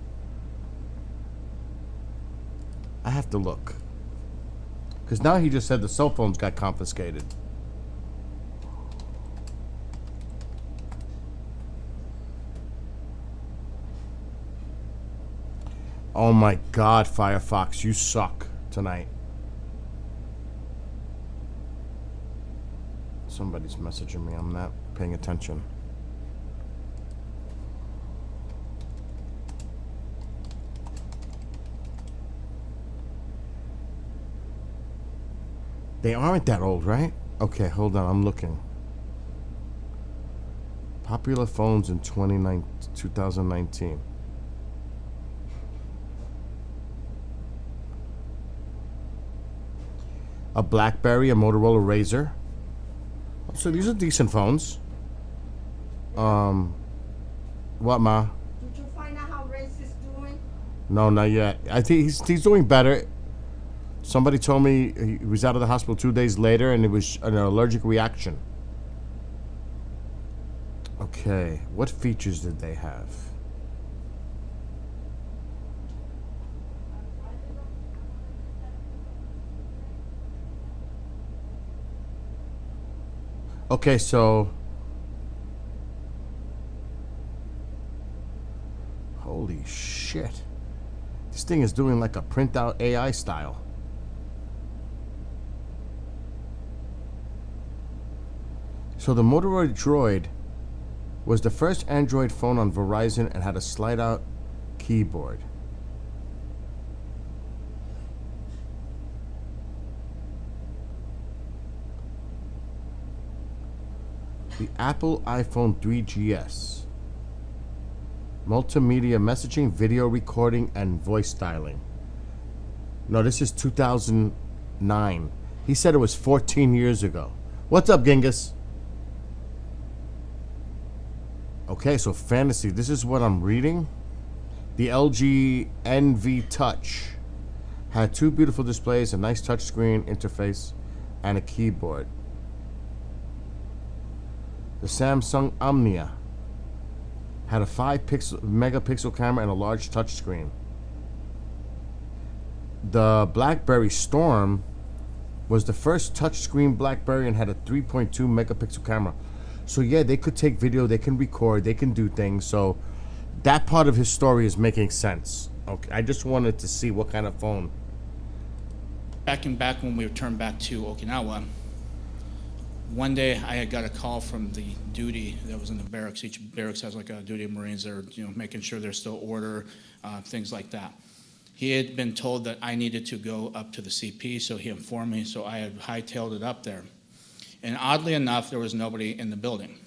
I have to look. Because now he just said the cell phones got confiscated. Oh my God, Firefox, you suck tonight. Somebody's messaging me. I'm not paying attention. They aren't that old, right? Okay, hold on. I'm looking. Popular phones in 2019. A BlackBerry, a Motorola Razr. So these are decent phones. What, Ma? Did you find out how Race is doing? No, not yet. I think he's doing better. Somebody told me he was out of the hospital 2 days later, and it was an allergic reaction. Okay, what features did they have? Okay, so thing is doing like a printout AI style. So the Motorola Droid was the first Android phone on Verizon and had a slide-out keyboard. The Apple iPhone 3GS. Multimedia messaging, video recording, and voice styling. No, this is 2009. He said it was 14 years ago. What's up, Genghis? Okay, so fantasy. This is what I'm reading. The LG NV Touch had 2 beautiful displays, a nice touchscreen interface, and a keyboard. The Samsung Omnia had a 5-megapixel camera and a large touchscreen. The BlackBerry Storm was the first touchscreen BlackBerry and had a 3.2 megapixel camera. So yeah, they could take video, they can record, they can do things. So that part of his story is making sense. Okay, I just wanted to see what kind of phone. Back when we returned back to Okinawa, one day I had got a call from the duty that was in the barracks. Each barracks has like a duty of Marines that are, making sure there's still order, things like that. He had been told that I needed to go up to the CP, so he informed me, so I had hightailed it up there. And oddly enough, there was nobody in the building,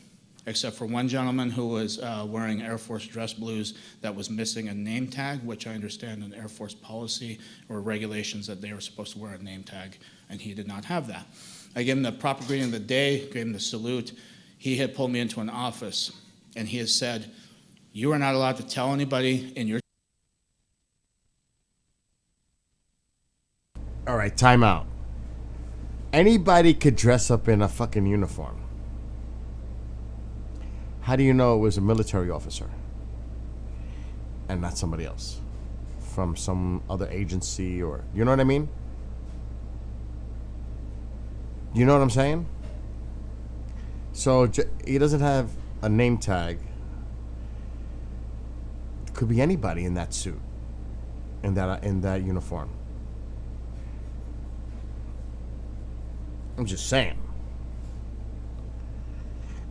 except for one gentleman who was wearing Air Force dress blues that was missing a name tag, which I understand in Air Force policy or regulations that they were supposed to wear a name tag, and he did not have that. I gave him the proper greeting of the day, gave him the salute. He had pulled me into an office, and he has said, "You are not allowed to tell anybody in your..." All right, time out. Anybody could dress up in a fucking uniform. How do you know it was a military officer and not somebody else from some other agency, or, you know what I mean? You know what I'm saying? So he doesn't have a name tag. It could be anybody in that suit, in that uniform. I'm just saying.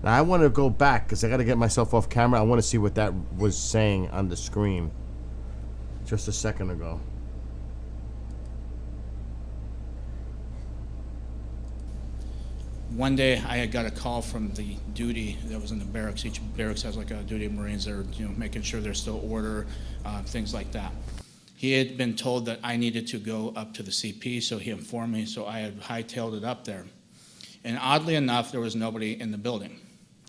Now I want to go back because I got to get myself off camera. I want to see what that was saying on the screen just a second ago. One day I had got a call from the duty that was in the barracks. Each barracks has like a duty of Marines that are, making sure there's still order, things like that. He had been told that I needed to go up to the CP, so he informed me, so I had hightailed it up there. And oddly enough, there was nobody in the building,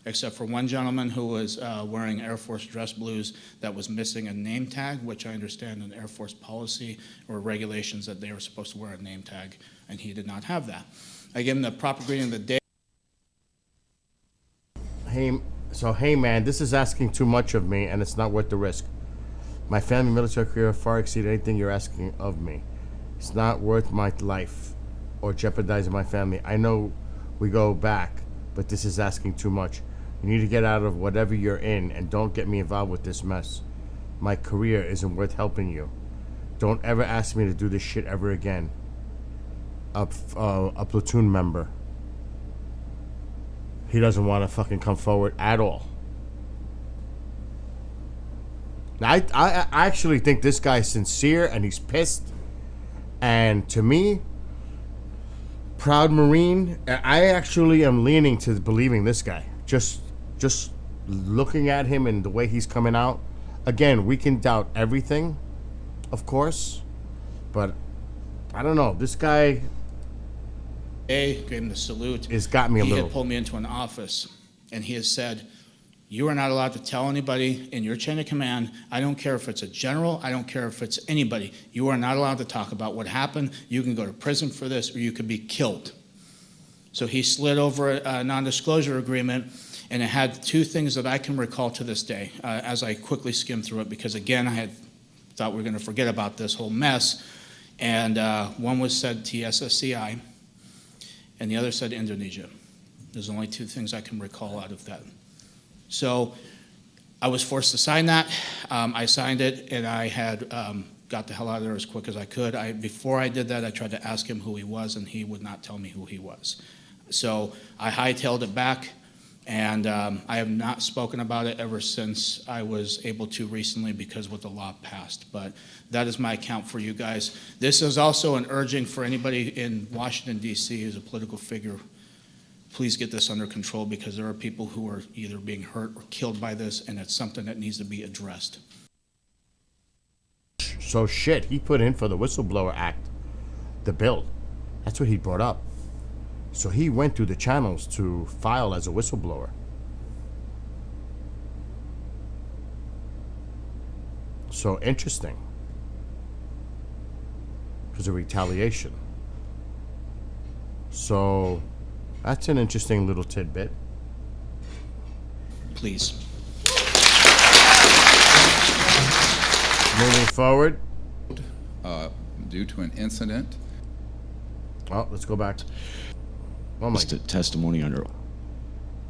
except for one gentleman who was wearing Air Force dress blues that was missing a name tag, which I understand in Air Force policy or regulations that they were supposed to wear a name tag, and he did not have that. I gave him the proper greeting of the day. Hey man, this is asking too much of me, and it's not worth the risk. My family military career far exceeded anything you're asking of me. It's not worth my life or jeopardizing my family. I know we go back, but this is asking too much. You need to get out of whatever you're in and don't get me involved with this mess. My career isn't worth helping you. Don't ever ask me to do this shit ever again. A platoon member. He doesn't want to fucking come forward at all. Now, I actually think this guy's sincere and he's pissed. And to me, proud Marine, I actually am leaning to believing this guy. Just looking at him and the way he's coming out. Again, we can doubt everything, of course. But I don't know. This guy... Gave him the salute. It's got me a little. He had pulled me into an office, and he has said, "You are not allowed to tell anybody in your chain of command. I don't care if it's a general. I don't care if it's anybody. You are not allowed to talk about what happened. You can go to prison for this, or you could be killed." So he slid over a non-disclosure agreement, and it had 2 things that I can recall to this day as I quickly skimmed through it, because again, I had thought we were going to forget about this whole mess. And one was said TSSCI, and the other said Indonesia. There's only 2 things I can recall out of that. So I was forced to sign that. I signed it, and I had got the hell out of there as quick as I could. Before I did that, I tried to ask him who he was, and he would not tell me who he was. So I hightailed it back, and I have not spoken about it ever since I was able to recently because what the law passed. But that is my account for you guys. This is also an urging for anybody in Washington, D.C. who's a political figure. Please get this under control because there are people who are either being hurt or killed by this, and it's something that needs to be addressed. So shit, he put in for the Whistleblower Act, the bill. That's what he brought up. So he went through the channels to file as a whistleblower. So interesting. Because of retaliation. So that's an interesting little tidbit. Please. Moving forward. Due to an incident. Oh, let's go back. Oh my. Just a testimony under.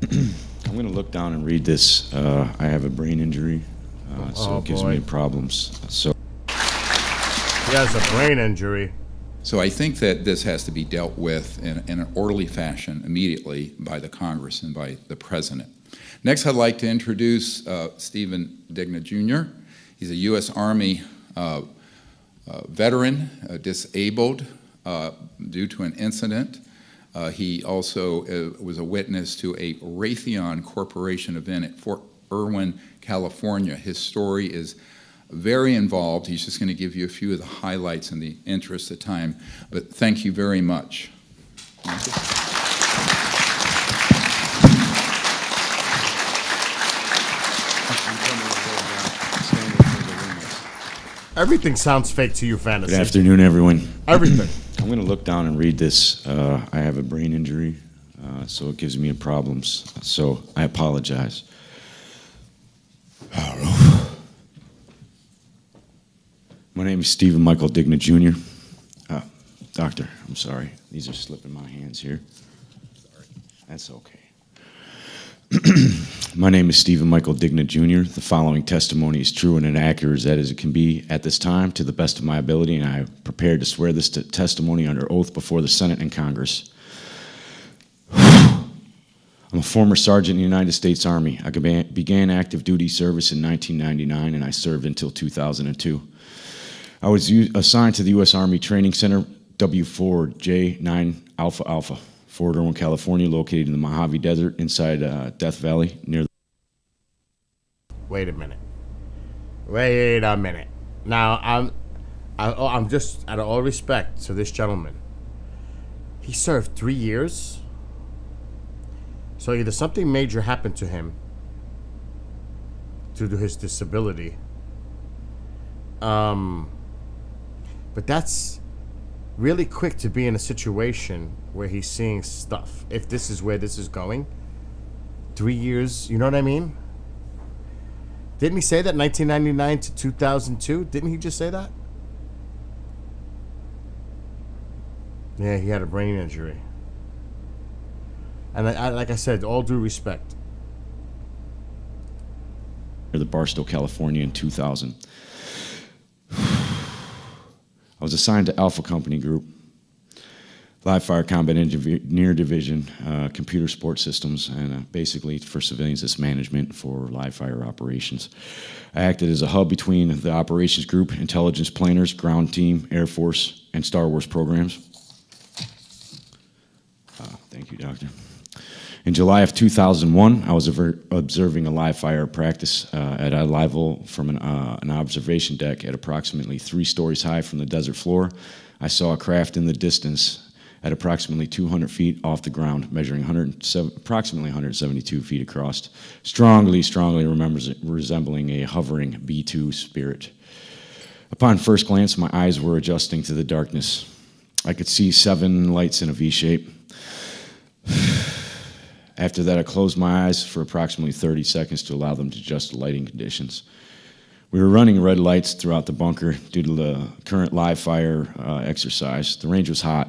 I'm going to look down and read this. I have a brain injury, so it gives me problems. So he has a brain injury. So I think that this has to be dealt with in an orderly fashion immediately by the Congress and by the President. Next, I'd like to introduce Stephen Digna Jr. He's a U.S. Army veteran, disabled due to an incident. He also was a witness to a Raytheon Corporation event at Fort Irwin, California. His story is very involved. He's just going to give you a few of the highlights in the interest of time. But thank you very much. Everything sounds fake to you, Fantasy. Good afternoon, everyone. Everything. I'm going to look down and read this. I have a brain injury, so it gives me problems. So I apologize. My name is Stephen Michael Digna Jr. Doctor, I'm sorry. These are slipping my hands here. Sorry. That's okay. My name is Stephen Michael Digna Jr. The following testimony is true and inaccurate as it can be at this time to the best of my ability, and I am prepared to swear this testimony under oath before the Senate and Congress. I'm a former sergeant in the United States Army. I began active duty service in 1999, and I served until 2002. I was assigned to the U.S. Army Training Center, W4J9 Alpha Alpha, Fort Irwin, California, located in the Mojave Desert inside Death Valley near. Wait a minute. Wait a minute. Now, I'm just, out of all respect to this gentleman, he served 3 years. So either something major happened to him due to his disability. But that's really quick to be in a situation where he's seeing stuff. If this is where this is going, 3 years, you know what I mean? Didn't he say that 1999 to 2002? Didn't he just say that? Yeah, he had a brain injury. And like I said, all due respect. The Barstow, California in 2000. I was assigned to Alpha Company Group, Live Fire Combat Engineer Division, Computer Support Systems, and basically for civilians, it's management for live fire operations. I acted as a hub between the operations group, intelligence planners, ground team, Air Force, and Star Wars programs. Thank you, Doctor. In July of 2001, I was observing a live fire practice at a level from an observation deck at approximately 3 stories high from the desert floor. I saw a craft in the distance at approximately 200 feet off the ground, measuring approximately 172 feet across, strongly resembling a hovering B-2 Spirit. Upon first glance, my eyes were adjusting to the darkness. I could see 7 lights in a V-shape. After that, I closed my eyes for approximately 30 seconds to allow them to adjust to lighting conditions. We were running red lights throughout the bunker due to the current live fire exercise. The range was hot.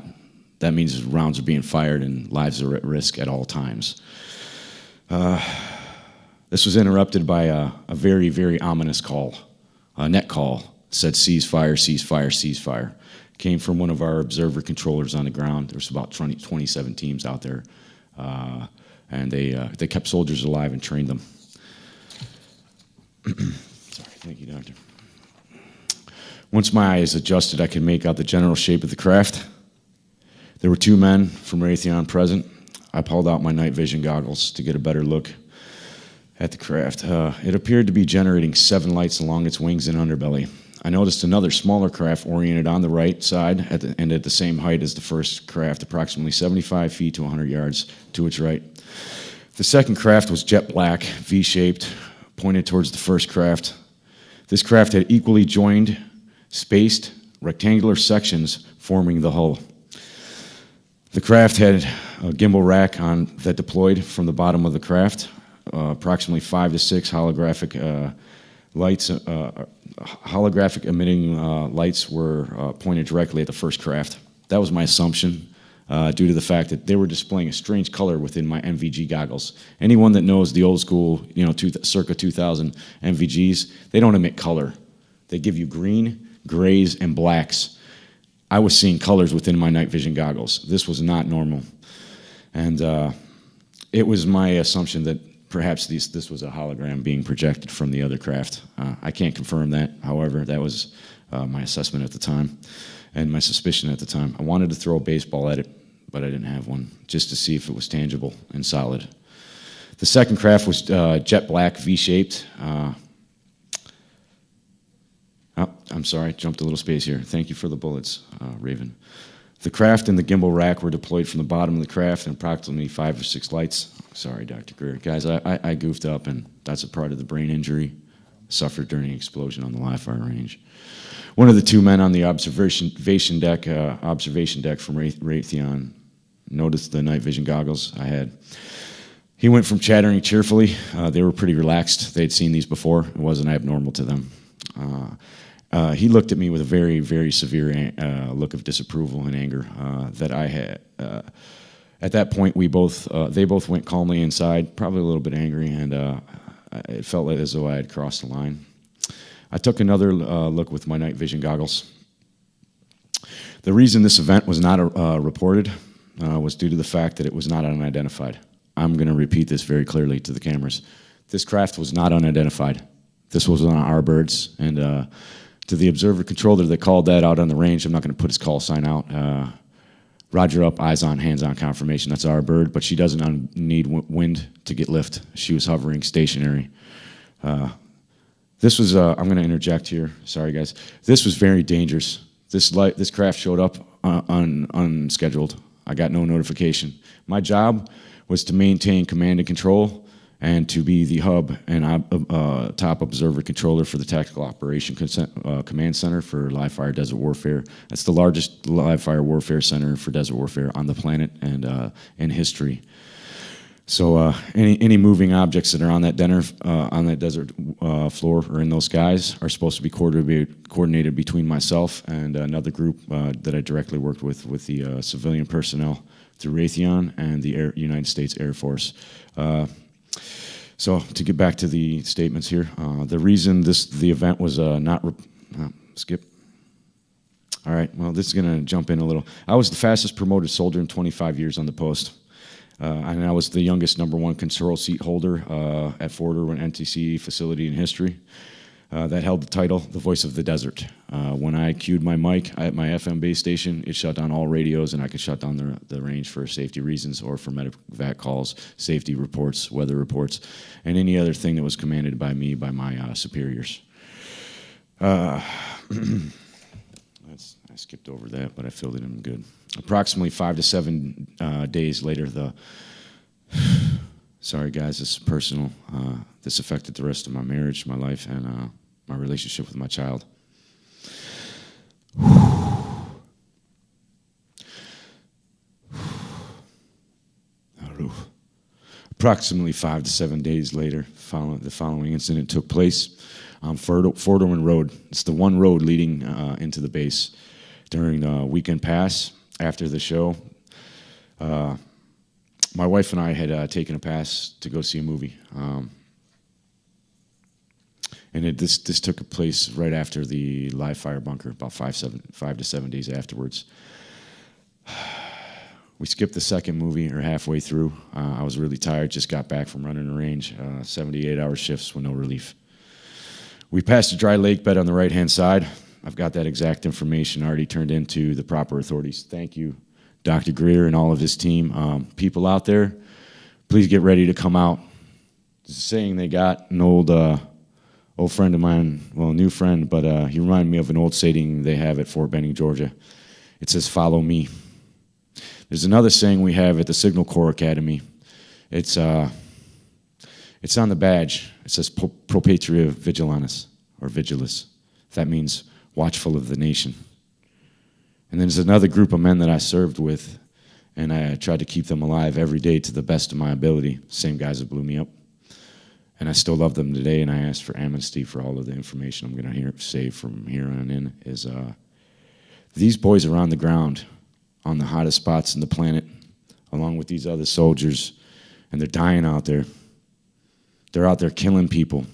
That means rounds are being fired and lives are at risk at all times. This was interrupted by a very, very ominous call, a net call, said ceasefire, ceasefire, ceasefire. Came from one of our observer controllers on the ground. There was about 27 teams out there, and they kept soldiers alive and trained them. Sorry, thank you, Doctor. Once my eyes adjusted, I could make out the general shape of the craft. There were 2 men from Raytheon present. I pulled out my night vision goggles to get a better look at the craft. It appeared to be generating 7 lights along its wings and underbelly. I noticed another smaller craft oriented on the right side and at the same height as the first craft, approximately 75 feet to 100 yards to its right. The second craft was jet black, V-shaped, pointed towards the first craft. This craft had equally joined, spaced, rectangular sections forming the hull. The craft had a gimbal rack that deployed from the bottom of the craft. Approximately 5 to 6 holographic lights, holographic emitting lights were pointed directly at the first craft. That was my assumption due to the fact that they were displaying a strange color within my MVG goggles. Anyone that knows the old school, circa 2000 MVGs, they don't emit color. They give you green, grays, and blacks. I was seeing colors within my night vision goggles. This was not normal. And it was my assumption that perhaps this was a hologram being projected from the other craft. I can't confirm that. However, that was my assessment at the time and my suspicion at the time. I wanted to throw a baseball at it, but I didn't have one, just to see if it was tangible and solid. The second craft was jet black, V-shaped. I'm sorry, jumped a little space here. Thank you for the bullets, Raven. The craft and the gimbal rack were deployed from the bottom of the craft and approximately 5 or 6 lights. Sorry, Dr. Greer. Guys, I goofed up, and that's a part of the brain injury suffered during the explosion on the live fire range. One of the 2 men on the observation deck from Raytheon noticed the night vision goggles I had. He went from chattering cheerfully. They were pretty relaxed. They'd seen these before. It wasn't abnormal to them. He looked at me with a very, very severe look of disapproval and anger that I had. At that point, they both went calmly inside, probably a little bit angry, and it felt as though I had crossed the line. I took another look with my night vision goggles. The reason this event was not reported was due to the fact that it was not unidentified. I'm going to repeat this very clearly to the cameras. This craft was not unidentified. This was on our birds, and to the observer controller that called that out on the range, I'm not going to put his call sign out. Roger up, eyes on, hands on confirmation. That's our bird, but she doesn't need wind to get lift. She was hovering stationary. This was, I'm going to interject here. Sorry, guys. This was very dangerous. This craft showed up unscheduled. I got no notification. My job was to maintain command and control and to be the hub and top observer controller for the Tactical Operation Command Center for live fire desert warfare. That's the largest live fire warfare center for desert warfare on the planet and in history. So any moving objects that are on that desert floor or in those skies are supposed to be coordinated between myself and another group that I directly worked with the civilian personnel through Raytheon and the United States Air Force. So to get back to the statements here, the reason the event was skip. All right, well, this is going to jump in a little. I was the fastest promoted soldier in 25 years on the post. And I was the youngest #1 control seat holder at Fort Irwin NTC facility in history that held the title, the Voice of the Desert. When I cued my mic at my FM base station, it shut down all radios, and I could shut down the range for safety reasons or for medevac calls, safety reports, weather reports, and any other thing that was commanded by me by my superiors. I skipped over that, but I filled it in good. Approximately 5 to 7 days later, sorry guys, this is personal. This affected the rest of my marriage, my life, and my relationship with my child. Approximately 5 to 7 days later, the following incident took place on Fort Irwin Road. It's the one road leading into the base. During the weekend pass, after the show, my wife and I had taken a pass to go see a movie. And this took place right after the live fire bunker, about 5 to 7 days afterwards. We skipped the second movie, or halfway through. I was really tired, just got back from running the range, 78-hour shifts with no relief. We passed a dry lake bed on the right-hand side. I've got that exact information already turned into the proper authorities. Thank you, Dr. Greer and all of his team. People out there, please get ready to come out. There's a saying they got, an old friend of mine, well, a new friend, but he reminded me of an old saying they have at Fort Benning, Georgia. It says, "Follow me." There's another saying we have at the Signal Corps Academy. It's on the badge. It says Pro Patria Vigilantes, or Vigilis. That means watchful of the nation. And then there's another group of men that I served with, and I tried to keep them alive every day to the best of my ability. Same guys that blew me up. And I still love them today, and I ask for amnesty for all of the information I'm going to say from here on in. Is these boys are on the ground, on the hottest spots in the planet, along with these other soldiers, and they're dying out there. They're out there killing people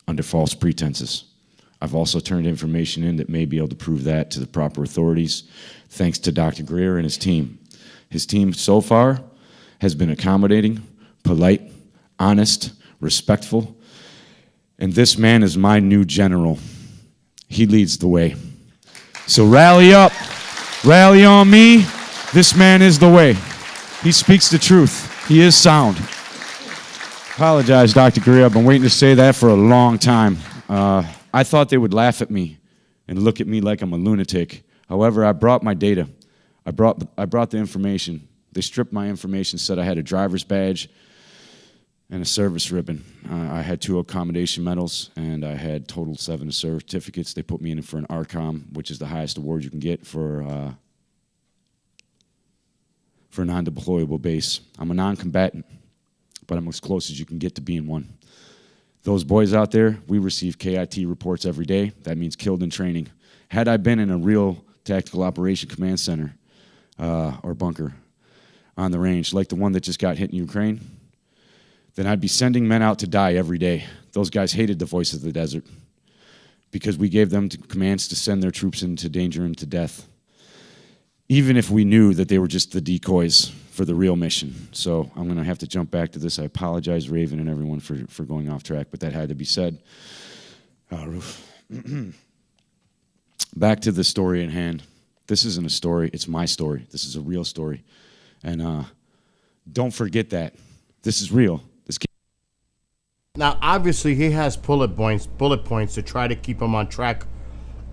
under false pretenses. I've also turned information in that may be able to prove that to the proper authorities, thanks to Dr. Greer and his team. His team so far has been accommodating, polite, honest, respectful, and this man is my new general. He leads the way. So rally up. Rally on me. This man is the way. He speaks the truth. He is sound. Apologize, Dr. Greer. I've been waiting to say that for a long time. I thought they would laugh at me and look at me like I'm a lunatic. However, I brought my data. I brought the information. They stripped my information, said I had a driver's badge and a service ribbon. I had 2 accommodation medals, and I had total 7 certificates. They put me in for an ARCOM, which is the highest award you can get for a non-deployable base. I'm a non-combatant, but I'm as close as you can get to being one. Those boys out there, we receive KIT reports every day. That means killed in training. Had I been in a real tactical operation command center or bunker on the range, like the one that just got hit in Ukraine, then I'd be sending men out to die every day. Those guys hated the voice of the desert because we gave them commands to send their troops into danger and to death, even if we knew that they were just the decoys for the real mission. So I'm going to have to jump back to this. I apologize, Raven and everyone, for going off track, but that had to be said. Back to the story in hand. This isn't a story. It's my story. This is a real story. And don't forget that. This is real. Now, obviously, he has bullet points to try to keep him on track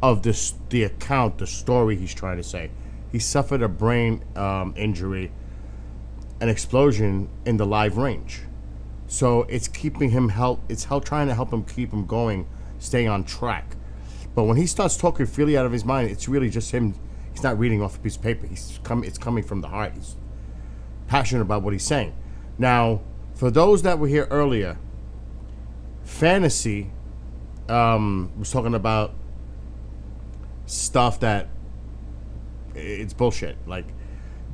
of the account, the story he's trying to say. He suffered a brain injury, an explosion in the live range. So it's keeping him trying to help him keep him going, stay on track. But when he starts talking freely out of his mind, it's really just him. He's not reading off a piece of paper. It's coming from the heart. He's passionate about what he's saying. Now, for those that were here earlier, Fantasy was talking about stuff that it's bullshit. Like,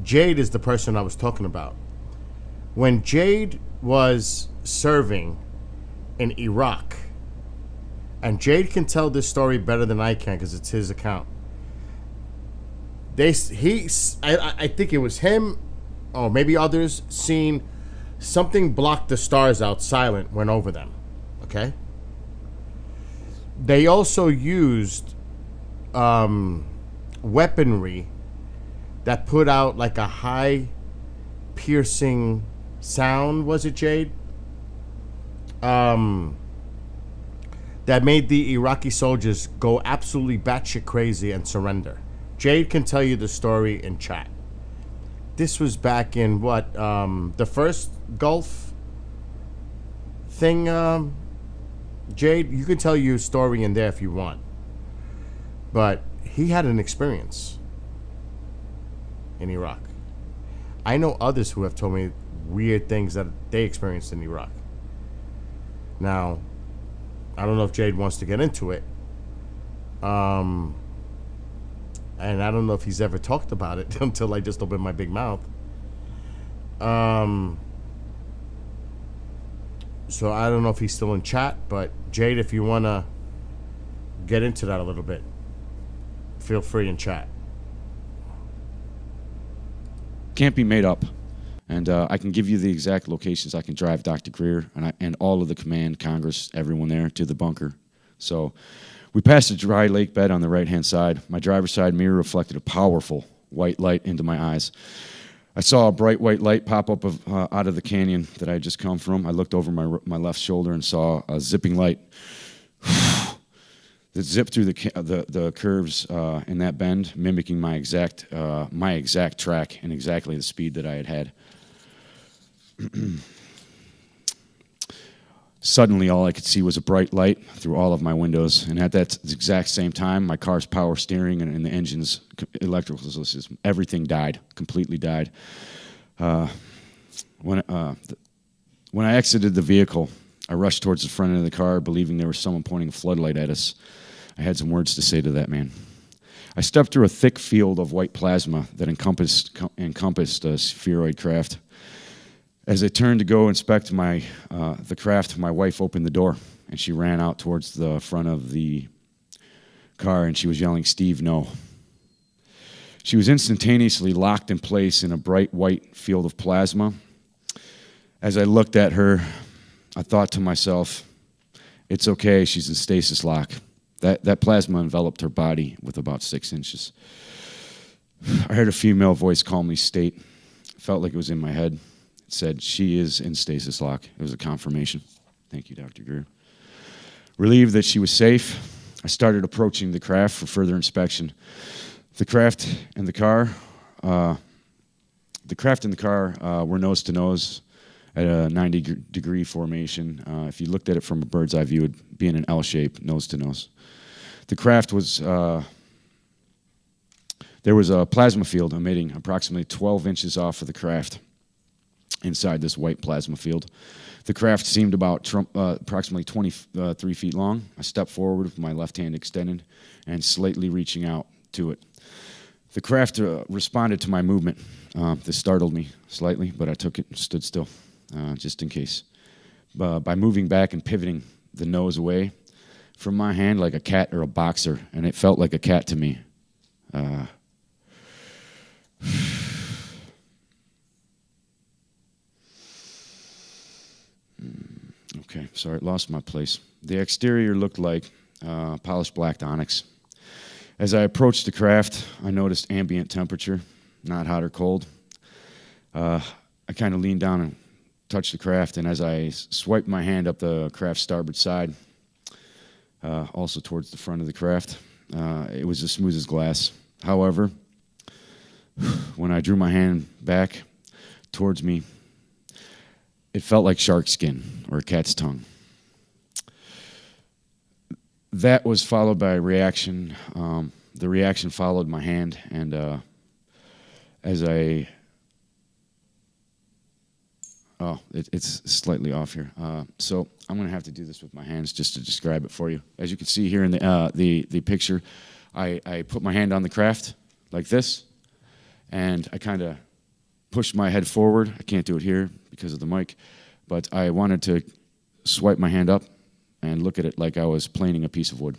Jade is the person I was talking about. When Jade was serving in Iraq, and Jade can tell this story better than I can because it's his account. I think it was him, or maybe others, seen something block the stars out silent, went over them. Okay? They also used weaponry that put out like a high piercing sound, was it, Jade? That made the Iraqi soldiers go absolutely batshit crazy and surrender. Jade can tell you the story in chat. This was back in what, the first Gulf thing, Jade? You can tell your story in there if you want. But he had an experience in Iraq. I know others who have told me weird things that they experienced in Iraq. Now, I don't know if Jade wants to get into it. And I don't know if he's ever talked about it until I just opened my big mouth. So I don't know if he's still in chat, but Jade, if you want to get into that a little bit, feel free in chat. Can't be made up. And I can give you the exact locations. I can drive Dr. Greer and all of the command, Congress, everyone there to the bunker. So we passed a dry lake bed on the right-hand side. My driver's side mirror reflected a powerful white light into my eyes. I saw a bright white light pop up out of the canyon that I had just come from. I looked over my left shoulder and saw a zipping light that zipped through the curves in that bend, mimicking my exact track and exactly the speed that I had had. Suddenly, all I could see was a bright light through all of my windows, and at that exact same time, my car's power steering and the engine's electrical system, everything died, completely died. When I exited the vehicle, I rushed towards the front end of the car, believing there was someone pointing a floodlight at us. I had some words to say to that man. I stepped through a thick field of white plasma that encompassed a spheroid craft. As I turned to go inspect the craft, my wife opened the door, and she ran out towards the front of the car, and she was yelling, "Steve, no." She was instantaneously locked in place in a bright white field of plasma. As I looked at her, I thought to myself, it's okay, she's in stasis lock. That plasma enveloped her body with about 6 inches. I heard a female voice calmly state, it felt like it was in my head. It said, she is in stasis lock. It was a confirmation. Thank you, Dr. Greer. Relieved that she was safe, I started approaching the craft for further inspection. The craft and the car were nose to nose at a 90-degree formation. If you looked at it from a bird's eye view, it would be in an L shape, nose to nose. The craft was, there was a plasma field emitting approximately 12 inches off of the craft inside this white plasma field. The craft seemed about approximately 23 feet long. I stepped forward with my left hand extended and slightly reaching out to it. The craft responded to my movement. This startled me slightly, but I took it and stood still, just in case. By moving back and pivoting the nose away from my hand like a cat or a boxer, and it felt like a cat to me. Okay, sorry, lost my place. The exterior looked like polished black onyx. As I approached the craft, I noticed ambient temperature, not hot or cold. I kind of leaned down and touched the craft, and as I swiped my hand up the craft's starboard side, also towards the front of the craft, it was as smooth as glass. However, when I drew my hand back towards me, it felt like shark skin or a cat's tongue. That was followed by a reaction. The reaction followed my hand, and as I... Oh, it's slightly off here. So I'm going to have to do this with my hands just to describe it for you. As you can see here in the picture, I put my hand on the craft like this, and I kind of pushed my head forward. I can't do it here because of the mic, but I wanted to swipe my hand up and look at it like I was planing a piece of wood.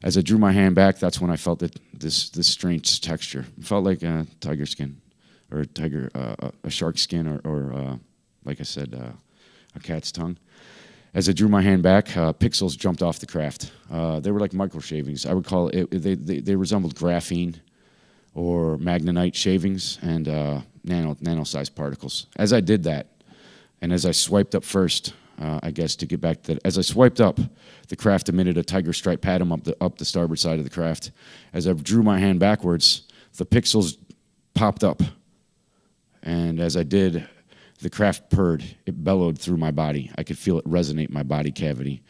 As I drew my hand back, that's when I felt that this strange texture. It felt like tiger skin, or a shark skin, or like I said, a cat's tongue. As I drew my hand back, pixels jumped off the craft. They were like micro shavings. I would call it. They resembled graphene or magnetite shavings and nano-sized particles. As I did that, and as I swiped up first, I guess to get back to that, as I swiped up, the craft emitted a tiger stripe pattern up the starboard side of the craft. As I drew my hand backwards, the pixels popped up. And as I did, the craft purred. It bellowed through my body. I could feel it resonate my body cavity.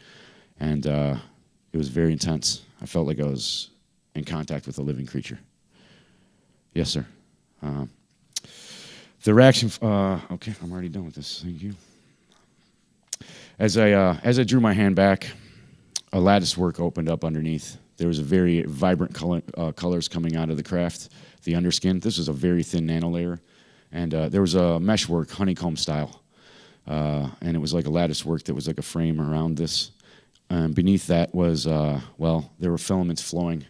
And it was very intense. I felt like I was in contact with a living creature. Yes, sir. The reaction... okay, I'm already done with this. Thank you. As I drew my hand back, a lattice work opened up underneath. There was a very vibrant colors coming out of the craft, the underskin. This was a very thin nanolayer. And there was a meshwork, honeycomb style. and it was like a lattice work that was like a frame around this. Beneath that was, well, there were filaments flowing.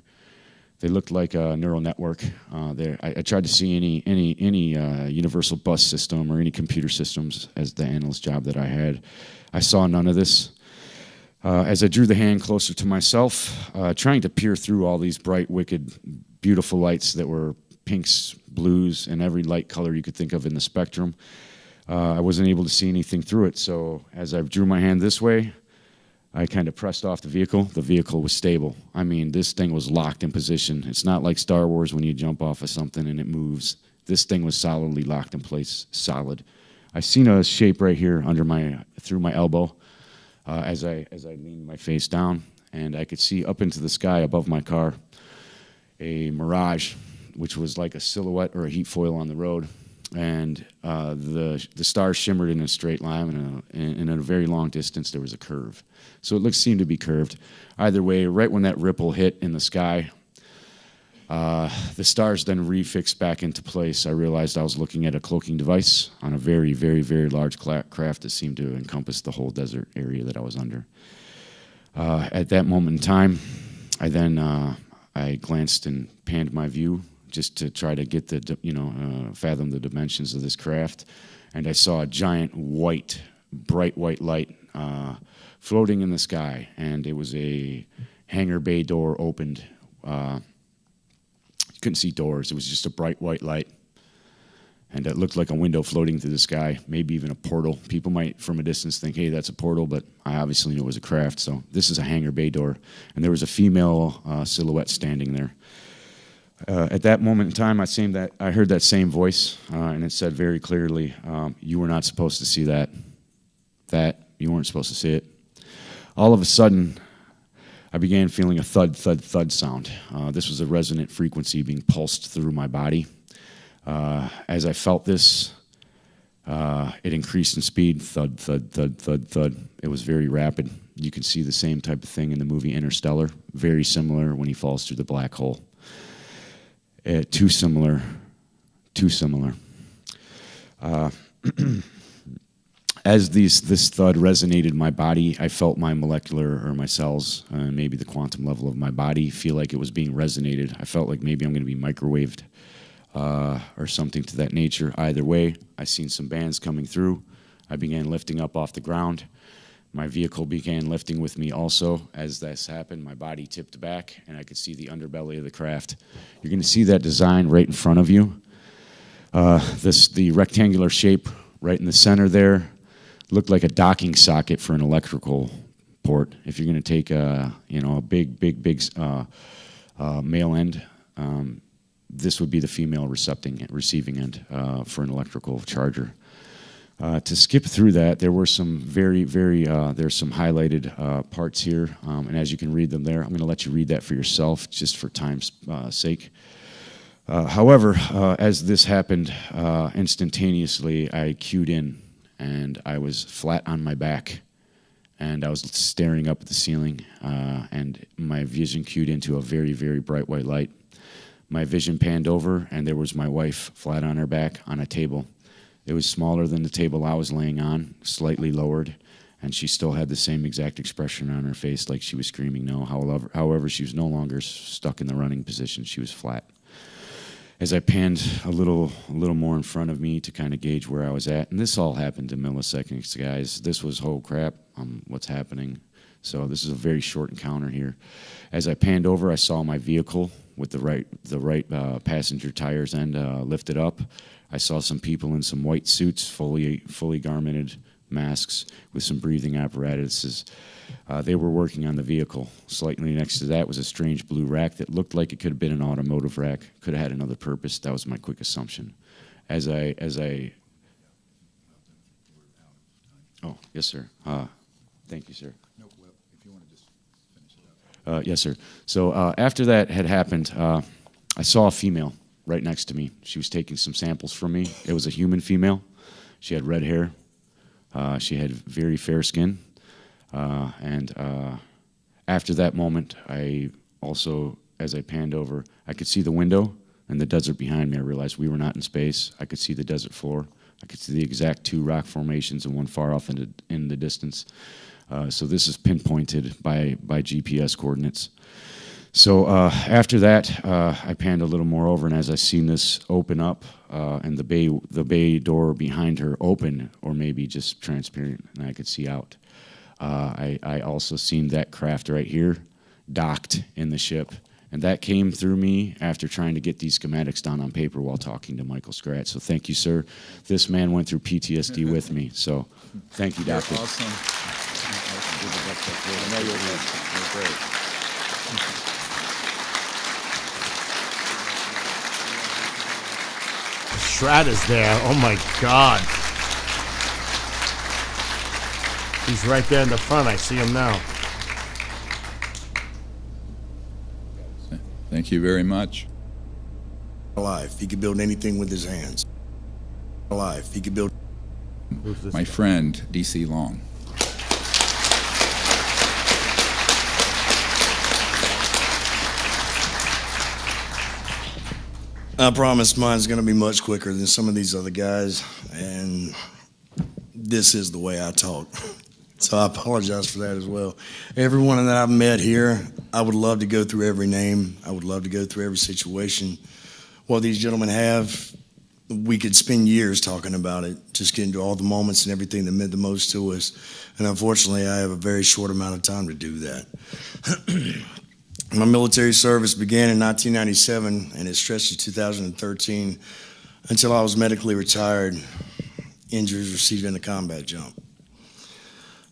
They looked like a neural network. I tried to see any universal bus system or any computer systems as the analyst job that I had. I saw none of this. As I drew the hand closer to myself, trying to peer through all these bright, wicked, beautiful lights that were pinks, blues, and every light color you could think of in the spectrum, I wasn't able to see anything through it. So as I drew my hand this way, I kind of pressed off the vehicle. The vehicle was stable. I mean, this thing was locked in position. It's not like Star Wars when you jump off of something and it moves. This thing was solidly locked in place, solid. I seen a shape right here through my elbow as I leaned my face down, and I could see up into the sky above my car a mirage, which was like a silhouette or a heat foil on the road. And the stars shimmered in a straight line, and at a very long distance there was a curve. So it seemed to be curved. Either way, right when that ripple hit in the sky, the stars then refixed back into place. I realized I was looking at a cloaking device on a very, very, very large craft that seemed to encompass the whole desert area that I was under. At that moment in time, I glanced and panned my view just to try to get fathom the dimensions of this craft. And I saw a giant bright white light floating in the sky. And it was a hangar bay door opened. You couldn't see doors. It was just a bright white light. And it looked like a window floating through the sky, maybe even a portal. People might, from a distance, think, hey, that's a portal, but I obviously knew it was a craft. So this is a hangar bay door. And there was a female silhouette standing there. At that moment in time, I heard that same voice, and it said very clearly, you were not supposed to see that. You weren't supposed to see it. All of a sudden, I began feeling a thud, thud, thud sound. This was a resonant frequency being pulsed through my body. As I felt this, it increased in speed, thud, thud, thud, thud, thud. It was very rapid. You can see the same type of thing in the movie Interstellar, very similar when he falls through the black hole. Too similar. As this thud resonated in my body, I felt my my cells, maybe the quantum level of my body, feel like it was being resonated. I felt like maybe I'm going to be microwaved or something to that nature. Either way, I seen some bands coming through. I began lifting up off the ground. My vehicle began lifting with me also. As this happened, my body tipped back, and I could see the underbelly of the craft. You're going to see that design right in front of you. The rectangular shape right in the center there looked like a docking socket for an electrical port. If you're going to take a big male end, this would be the female receiving end for an electrical charger. To skip through that, there were some there's some highlighted parts here, and as you can read them there, I'm going to let you read that for yourself, just for time's sake. However, as this happened, instantaneously, I cued in, and I was flat on my back, and I was staring up at the ceiling, and my vision cued into a very, very bright white light. My vision panned over, and there was my wife flat on her back on a table. It was smaller than the table I was laying on, slightly lowered, and she still had the same exact expression on her face, like she was screaming no. However, she was no longer stuck in the running position. She was flat. As I panned a little more in front of me to kind of gauge where I was at, and this all happened in milliseconds, guys. This was, oh crap, what's happening? So this is a very short encounter here. As I panned over, I saw my vehicle with the right passenger tires end lifted up. I saw some people in some white suits, fully garmented masks with some breathing apparatuses. They were working on the vehicle. Slightly next to that was a strange blue rack that looked like it could have been an automotive rack. Could have had another purpose. That was my quick assumption. Oh, yes, sir. Thank you, sir. No, well, if you want to just finish it up. Yes, sir. So after that had happened, I saw a female right next to me. She was taking some samples from me. It was a human female. She had red hair. She had very fair skin. And after that moment, I also, as I panned over, I could see the window and the desert behind me. I realized we were not in space. I could see the desert floor. I could see the exact 2 rock formations and one far off in the distance. So this is pinpointed by GPS coordinates. So after that, I panned a little more over, and as I seen this open up and the bay door behind her open, or maybe just transparent, and I could see out. I also seen that craft right here docked in the ship, and that came through me after trying to get these schematics down on paper while talking to Michael Scratch. So thank you, sir. This man went through PTSD with me. So thank you, Doctor. Awesome. I know you're great. Strat is there. Oh my God. He's right there in the front. I see him now. Thank you very much. Alive. He could build anything with his hands. Alive. He could build. My friend, D.C. Long. I promise mine's going to be much quicker than some of these other guys, and this is the way I talk. So I apologize for that as well. Everyone that I've met here, I would love to go through every name. I would love to go through every situation. What these gentlemen have, we could spend years talking about it, just getting to all the moments and everything that meant the most to us. And unfortunately, I have a very short amount of time to do that. My military service began in 1997, and it stretched to 2013 until I was medically retired, injuries received in a combat jump.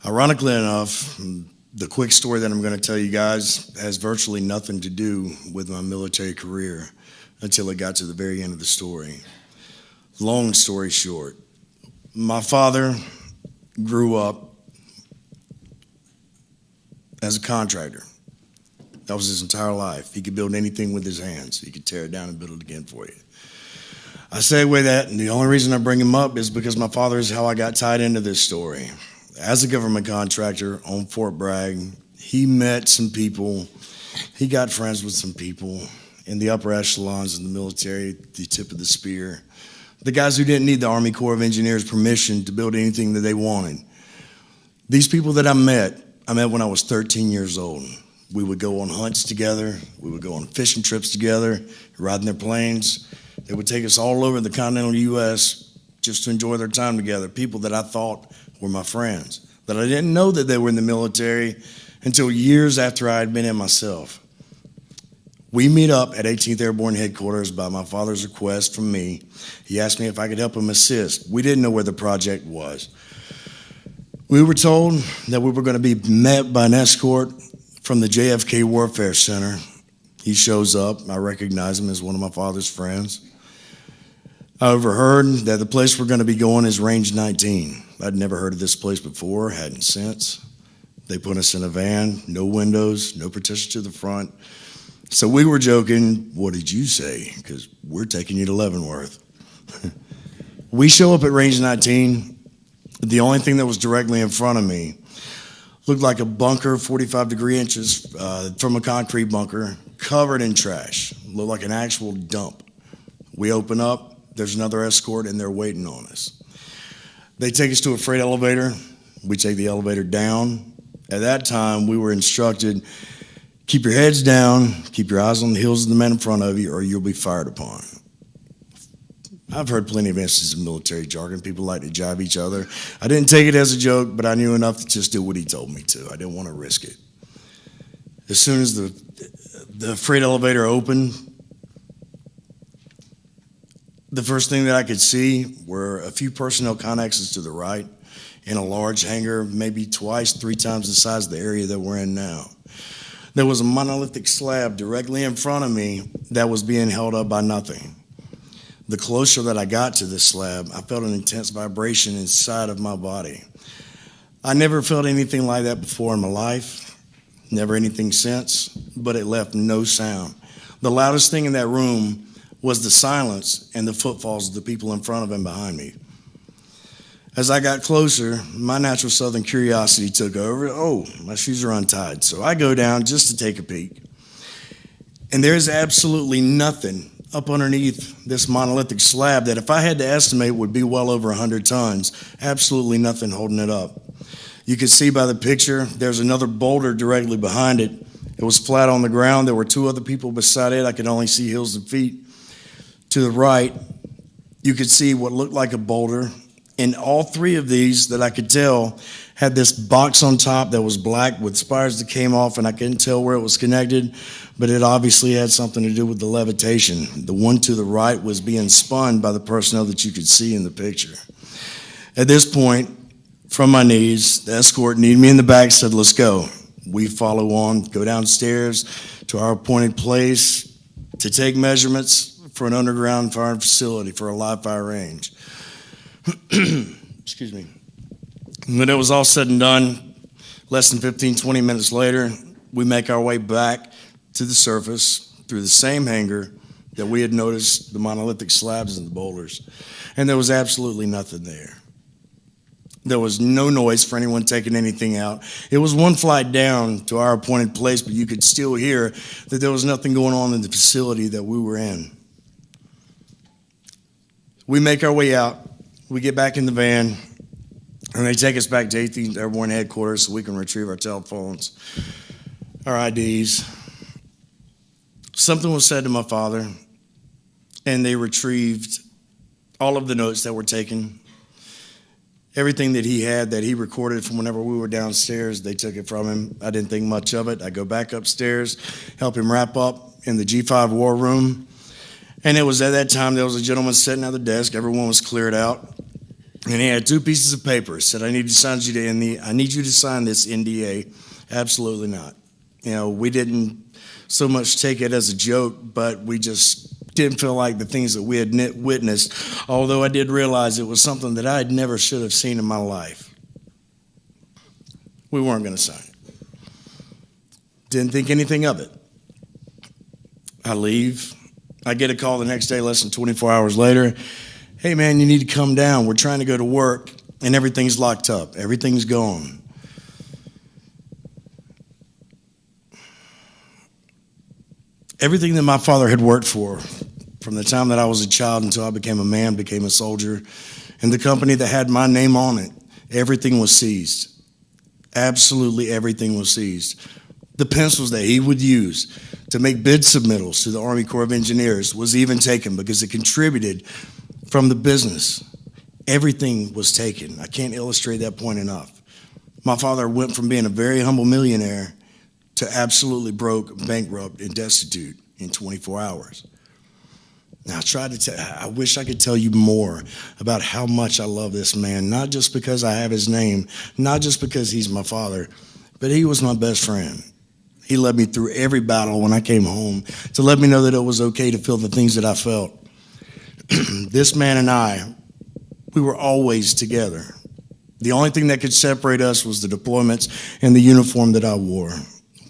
Ironically enough, the quick story that I'm going to tell you guys has virtually nothing to do with my military career until it got to the very end of the story. Long story short, my father grew up as a contractor. That was his entire life. He could build anything with his hands. He could tear it down and build it again for you. I segue that, and the only reason I bring him up is because my father is how I got tied into this story. As a government contractor on Fort Bragg, he met some people. He got friends with some people in the upper echelons in the military, the tip of the spear. The guys who didn't need the Army Corps of Engineers permission to build anything that they wanted. These people that I met when I was 13 years old. We would go on hunts together. We would go on fishing trips together, riding their planes. They would take us all over the continental U.S. just to enjoy their time together. People that I thought were my friends, that I didn't know that they were in the military until years after I had been in myself. We meet up at 18th Airborne Headquarters by my father's request from me. He asked me if I could help him assist. We didn't know where the project was. We were told that we were going to be met by an escort from the JFK Warfare Center. He shows up. I recognize him as one of my father's friends. I overheard that the place we're going to be going is Range 19. I'd never heard of this place before, hadn't since. They put us in a van, no windows, no partition to the front. So we were joking, what did you say? Because we're taking you to Leavenworth. We show up at Range 19. The only thing that was directly in front of me looked like a bunker, 45 degree inches from a concrete bunker, covered in trash. Looked like an actual dump. We open up, there's another escort, and they're waiting on us. They take us to a freight elevator. We take the elevator down. At that time, we were instructed, keep your heads down, keep your eyes on the heels of the men in front of you, or you'll be fired upon. I've heard plenty of instances of military jargon. People like to jibe each other. I didn't take it as a joke, but I knew enough to just do what he told me to. I didn't want to risk it. As soon as the freight elevator opened, the first thing that I could see were a few personnel connexes to the right in a large hangar, maybe twice, 3 times the size of the area that we're in now. There was a monolithic slab directly in front of me that was being held up by nothing. The closer that I got to this slab, I felt an intense vibration inside of my body. I never felt anything like that before in my life, never anything since, but it left no sound. The loudest thing in that room was the silence and the footfalls of the people in front of and behind me. As I got closer, my natural southern curiosity took over. Oh, my shoes are untied. So I go down just to take a peek. And there's absolutely nothing up underneath this monolithic slab that if I had to estimate would be well over 100 tons. Absolutely nothing holding it up. You can see by the picture, there's another boulder directly behind it. It was flat on the ground. There were two other people beside it. I could only see heels and feet. To the right, you could see what looked like a boulder. And all three of these that I could tell had this box on top that was black with spires that came off, and I couldn't tell where it was connected, but it obviously had something to do with the levitation. The one to the right was being spun by the personnel that you could see in the picture. At this point, from my knees, the escort kneed me in the back, said, "Let's go." We follow on, go downstairs to our appointed place to take measurements for an underground fire facility for a live fire range. Excuse me. When it was all said and done, less than 15, 20 minutes later, we make our way back to the surface through the same hangar that we had noticed the monolithic slabs and the boulders. And there was absolutely nothing there. There was no noise for anyone taking anything out. It was one flight down to our appointed place, but you could still hear that there was nothing going on in the facility that we were in. We make our way out. We get back in the van, and they take us back to 18th Airborne Headquarters so we can retrieve our telephones, our IDs. Something was said to my father, and they retrieved all of the notes that were taken. Everything that he had that he recorded from whenever we were downstairs, they took it from him. I didn't think much of it. I go back upstairs, help him wrap up in the G5 war room. And it was at that time there was a gentleman sitting at the desk. Everyone was cleared out. And he had two pieces of paper. He said, I need you to sign this NDA. Absolutely not. You know, we didn't so much take it as a joke, but we just didn't feel like the things that we had witnessed, although I did realize it was something that I never should have seen in my life. We weren't going to sign it. Didn't think anything of it. I leave. I get a call the next day, less than 24 hours later. Hey, man, you need to come down. We're trying to go to work, and everything's locked up. Everything's gone. Everything that my father had worked for, from the time that I was a child until I became a man, became a soldier, and the company that had my name on it, everything was seized. Absolutely everything was seized. The pencils that he would use to make bid submittals to the Army Corps of Engineers was even taken because it contributed from the business. Everything was taken. I can't illustrate that point enough. My father went from being a very humble millionaire to absolutely broke, bankrupt, and destitute in 24 hours. Now, I wish I could tell you more about how much I love this man, not just because I have his name, not just because he's my father, but he was my best friend. He led me through every battle when I came home to let me know that it was okay to feel the things that I felt. This man and I, we were always together. The only thing that could separate us was the deployments and the uniform that I wore.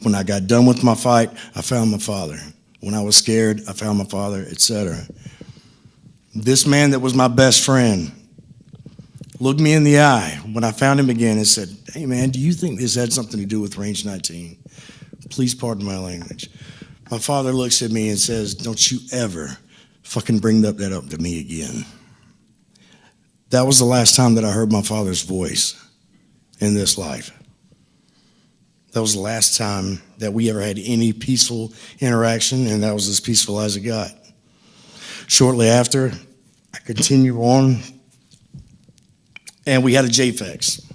When I got done with my fight, I found my father. When I was scared, I found my father, etc. This man that was my best friend looked me in the eye when I found him again and said, hey man, do you think this had something to do with Range 19? Please pardon my language. My father looks at me and says, don't you ever fucking bring that up to me again. That was the last time that I heard my father's voice in this life. That was the last time that we ever had any peaceful interaction, and that was as peaceful as it got. Shortly after, I continue on, and we had a JFEX.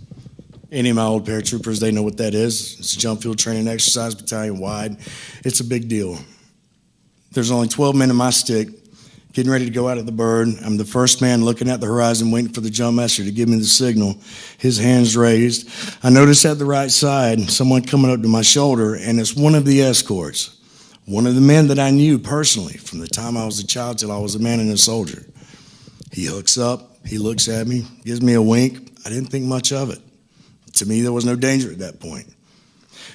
Any of my old paratroopers, they know what that is. It's a jump field training exercise, battalion wide. It's a big deal. There's only 12 men in my stick, getting ready to go out of the bird. I'm the first man looking at the horizon, waiting for the jump master to give me the signal. His hand's raised. I notice at the right side, someone coming up to my shoulder, and it's one of the escorts, one of the men that I knew personally from the time I was a child till I was a man and a soldier. He hooks up, he looks at me, gives me a wink. I didn't think much of it. To me, there was no danger at that point.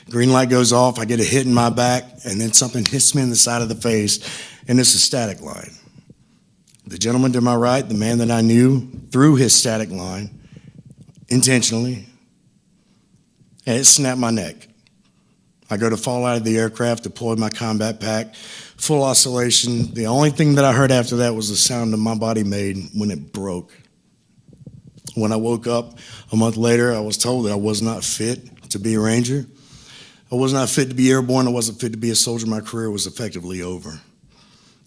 Green light goes off, I get a hit in my back, and then something hits me in the side of the face, and it's a static line. The gentleman to my right, the man that I knew, threw his static line intentionally, and it snapped my neck. I go to fall out of the aircraft, deploy my combat pack, full oscillation. The only thing that I heard after that was the sound that my body made when it broke. When I woke up a month later, I was told that I was not fit to be a Ranger. I was not fit to be airborne. I wasn't fit to be a soldier. My career was effectively over.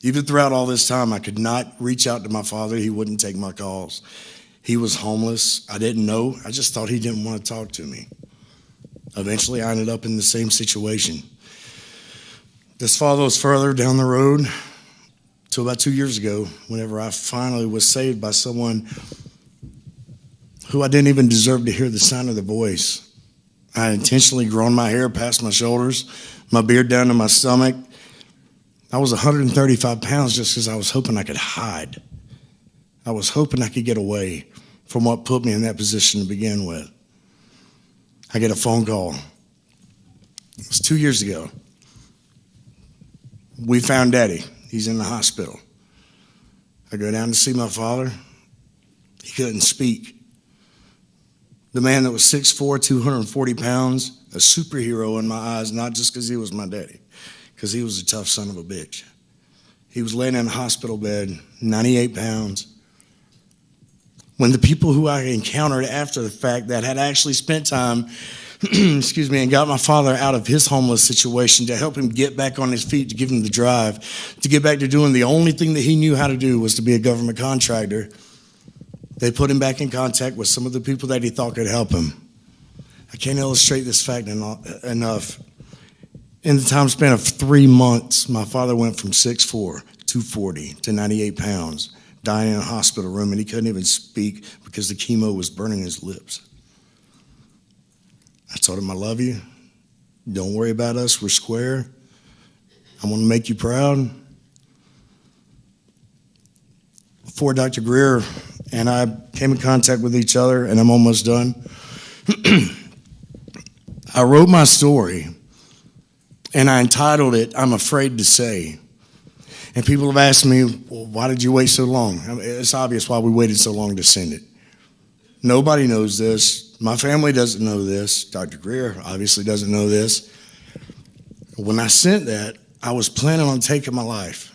Even throughout all this time, I could not reach out to my father. He wouldn't take my calls. He was homeless. I didn't know. I just thought he didn't want to talk to me. Eventually, I ended up in the same situation. This follows further down the road to about 2 years ago, whenever I finally was saved by someone who I didn't even deserve to hear the sound of their voice. I had intentionally grown my hair past my shoulders, my beard down to my stomach. I was 135 pounds just because I was hoping I could hide. I was hoping I could get away from what put me in that position to begin with. I get a phone call. It was 2 years ago. We found Daddy. He's in the hospital. I go down to see my father. He couldn't speak. The man that was 6'4", 240 pounds, a superhero in my eyes, not just because he was my daddy, because he was a tough son of a bitch. He was laying in a hospital bed, 98 pounds. When the people who I encountered after the fact that had actually spent time, excuse me, and got my father out of his homeless situation to help him get back on his feet, to give him the drive, to get back to doing the only thing that he knew how to do was to be a government contractor, they put him back in contact with some of the people that he thought could help him. I can't illustrate this fact enough. In the time span of 3 months, my father went from 6'4", 240 to 98 pounds, dying in a hospital room, and he couldn't even speak because the chemo was burning his lips. I told him, I love you. Don't worry about us. We're square. I want to make you proud. Before Dr. Greer and I came in contact with each other, and I'm almost done, I wrote my story, and I entitled it, I'm Afraid to Say. And people have asked me, well, why did you wait so long? I mean, it's obvious why we waited so long to send it. Nobody knows this. My family doesn't know this. Dr. Greer obviously doesn't know this. When I sent that, I was planning on taking my life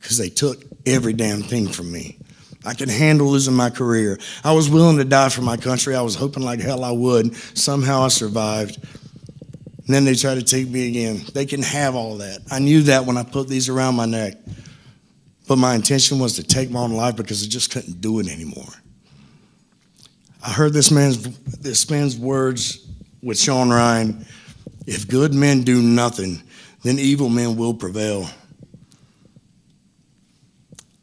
because they took every damn thing from me. I could handle losing my career. I was willing to die for my country. I was hoping like hell I would. Somehow I survived. And then they tried to take me again. They can have all of that. I knew that when I put these around my neck. But my intention was to take my own life because I just couldn't do it anymore. I heard this man's words with Sean Ryan, if good men do nothing, then evil men will prevail.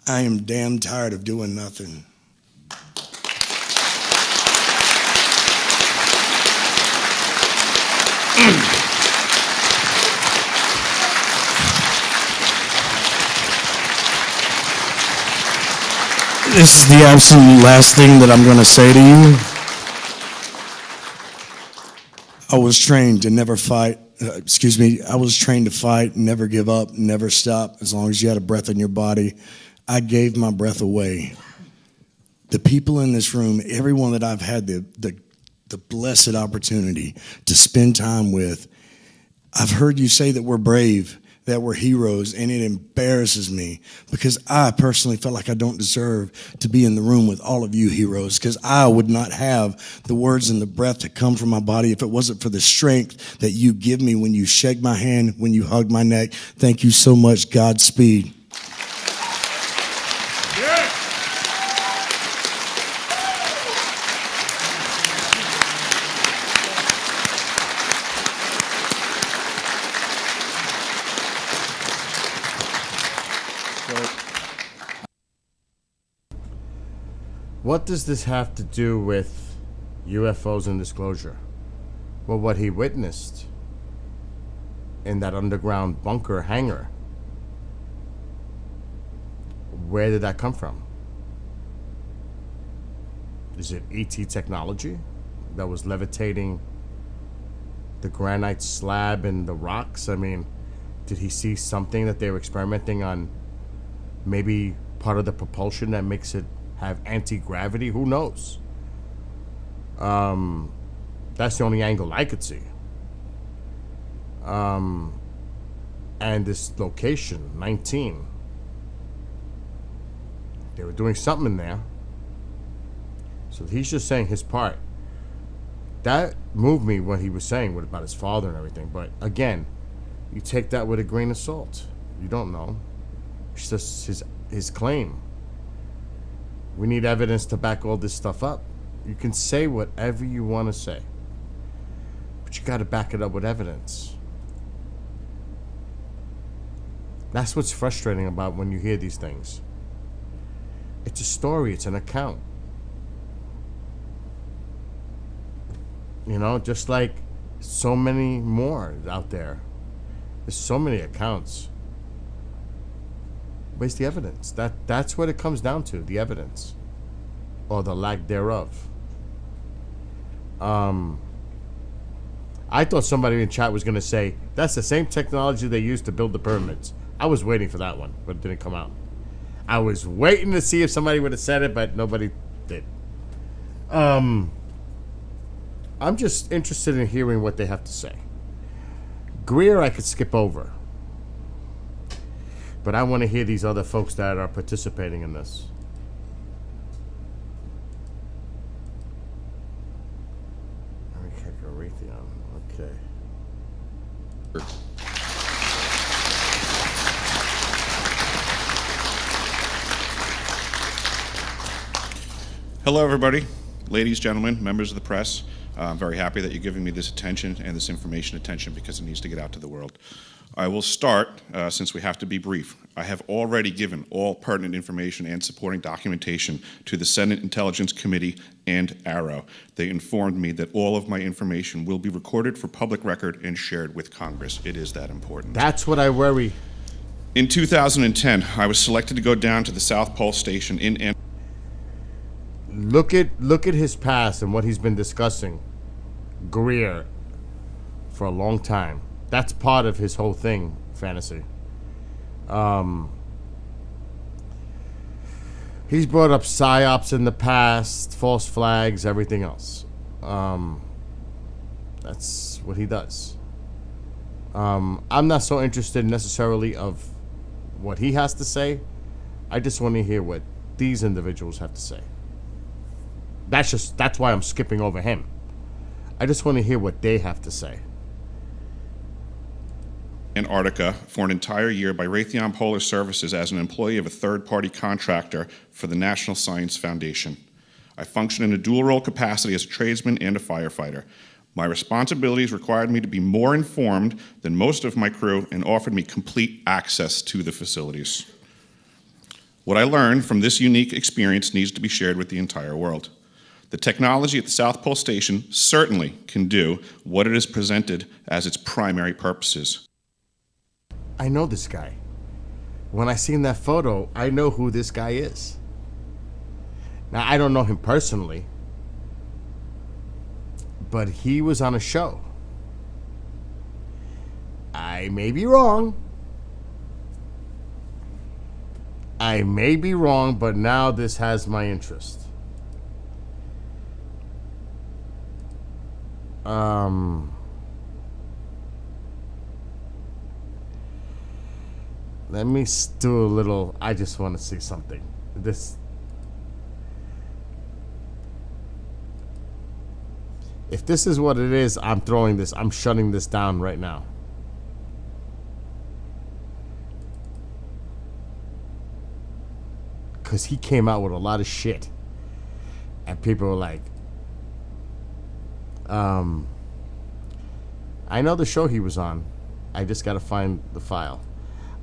I am damn tired of doing nothing. This is the absolute last thing that I'm going to say to you. I was trained to never fight. I was trained to fight, never give up, never stop, as long as you had a breath in your body. I gave my breath away. The people in this room, everyone that I've had the blessed opportunity to spend time with, I've heard you say that we're brave, that we're heroes, and it embarrasses me because I personally felt like I don't deserve to be in the room with all of you heroes, because I would not have the words and the breath to come from my body if it wasn't for the strength that you give me when you shake my hand, when you hug my neck. Thank you so much. Godspeed. What does this have to do with UFOs and disclosure? Well, what he witnessed in that underground bunker hangar, where did that come from? Is it ET technology that was levitating the granite slab and the rocks? I mean, did he see something that they were experimenting on? Maybe part of the propulsion that makes it have anti-gravity? Who knows? That's the only angle I could see. And this location, 19. They were doing something in there. So he's just saying his part. That moved me what he was saying about his father and everything. But again, you take that with a grain of salt. You don't know. It's just his claim. We need evidence to back all this stuff up. You can say whatever you want to say, but you got to back it up with evidence. That's what's frustrating about when you hear these things. It's a story. It's an account. You know, just like so many more out there. There's so many accounts. Where's the evidence? That's what it comes down to, the evidence. Or the lack thereof. I thought somebody in chat was going to say, that's the same technology they used to build the pyramids. I was waiting for that one, but it didn't come out. I was waiting to see if somebody would have said it, but nobody did. I'm just interested in hearing what they have to say. Greer, I could skip over. But I want to hear these other folks that are participating in this. Okay. Hello, everybody. Ladies, gentlemen, members of the press. I'm very happy that you're giving me this attention and this information attention because it needs to get out to the world. I will start, since we have to be brief. I have already given all pertinent information and supporting documentation to the Senate Intelligence Committee and ARROW. They informed me that all of my information will be recorded for public record and shared with Congress. It is that important. That's what I worry. In 2010, I was selected to go down to the South Pole Station in Look at his past and what he's been discussing, Greer, for a long time. That's part of his whole thing, fantasy. He's brought up psyops in the past, false flags, everything else. That's what he does. I'm not so interested necessarily of what he has to say. I just want to hear what these individuals have to say. That's why I'm skipping over him. I just want to hear what they have to say. Antarctica for an entire year by Raytheon Polar Services as an employee of a third-party contractor for the National Science Foundation. I function in a dual-role capacity as a tradesman and a firefighter. My responsibilities required me to be more informed than most of my crew and offered me complete access to the facilities. What I learned from this unique experience needs to be shared with the entire world. The technology at the South Pole Station certainly can do what it is presented as its primary purposes. I know this guy. When I seen that photo, I know who this guy is. Now, I don't know him personally, but he was on a show. I may be wrong. But now this has my interest. Let me do a little. I just want to see something. If this is what it is, I'm shutting this down right now. Because he came out with a lot of shit. And people were like, I know the show he was on. I just got to find the file.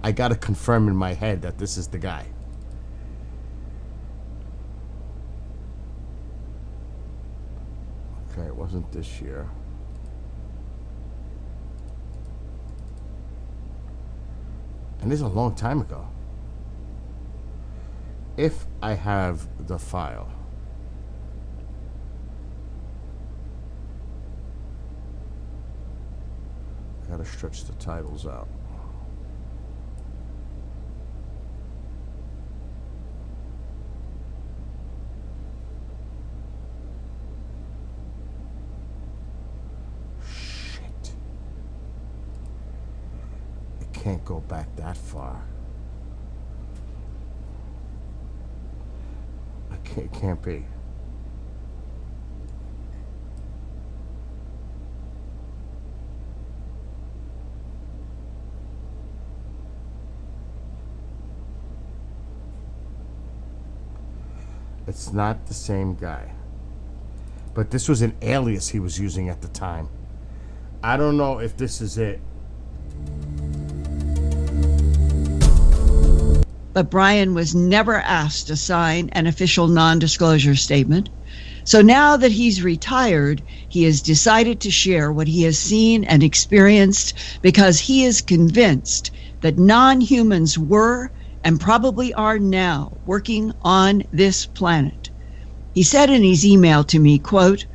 I got to confirm in my head that this is the guy. Okay, it wasn't this year. And this is a long time ago. If I have the file. I gotta stretch the titles out. can't go back that far. It can't be. It's not the same guy. But this was an alias he was using at the time. I don't know if this is it. But Brian was never asked to sign an official non-disclosure statement. So now that he's retired, he has decided to share what he has seen and experienced because he is convinced that non-humans were and probably are now working on this planet. He said in his email to me, quote,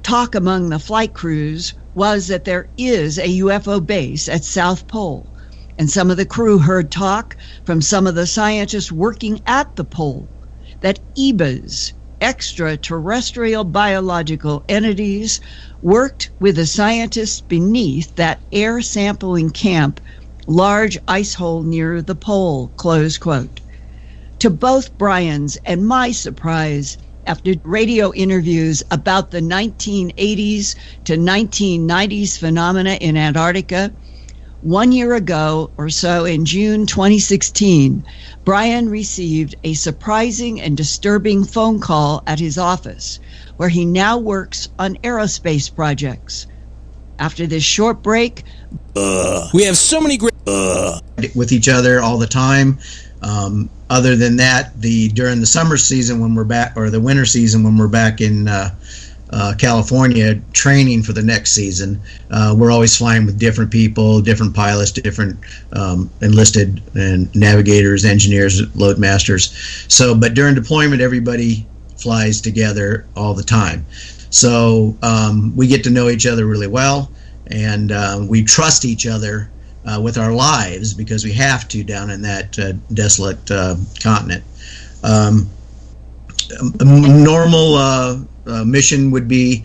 "Talk among the flight crews was that there is a UFO base at South Pole, and some of the crew heard talk from some of the scientists working at the pole that EBAs, extraterrestrial biological entities, worked with the scientists beneath that air sampling camp, large ice hole near the pole," close quote. To both Brian's and my surprise, after radio interviews about the 1980s to 1990s phenomena in Antarctica, 1 year ago or so in June 2016, Brian received a surprising and disturbing phone call at his office, where he now works on aerospace projects. After this short break, we have so many great with each other all the time. Other than that, during the summer season when we're back, or the winter season when we're back in California training for the next season, we're always flying with different people, different pilots, different enlisted and navigators, engineers, load masters. So, but during deployment, everybody flies together all the time. So we get to know each other really well, and we trust each other with our lives because we have to down in that desolate continent. A normal mission would be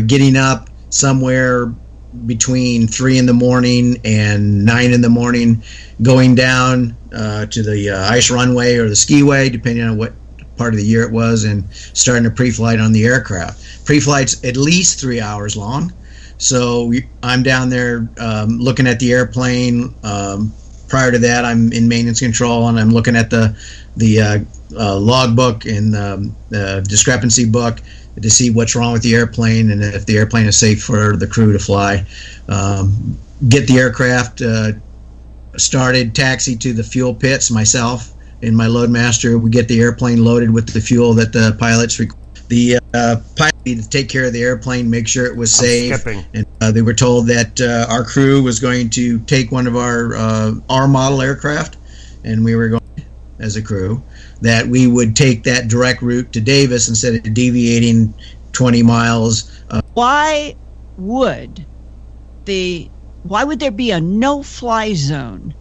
getting up somewhere between 3 in the morning and 9 in the morning, going down to the ice runway or the skiway, depending on what part of the year it was, and starting a pre-flight on the aircraft. Pre-flight's at least 3 hours long. So I'm down there looking at the airplane. Prior to that, I'm in maintenance control, and I'm looking at the logbook and the discrepancy book to see what's wrong with the airplane and if the airplane is safe for the crew to fly. Get the aircraft started, taxi to the fuel pits myself and my loadmaster. We get the airplane loaded with the fuel that the pilots require. The pilot needed to take care of the airplane, make sure it was safe. And they were told that our crew was going to take one of our model aircraft, and we were going, as a crew, that we would take that direct route to Davis instead of deviating 20 miles. Why would there be a no-fly zone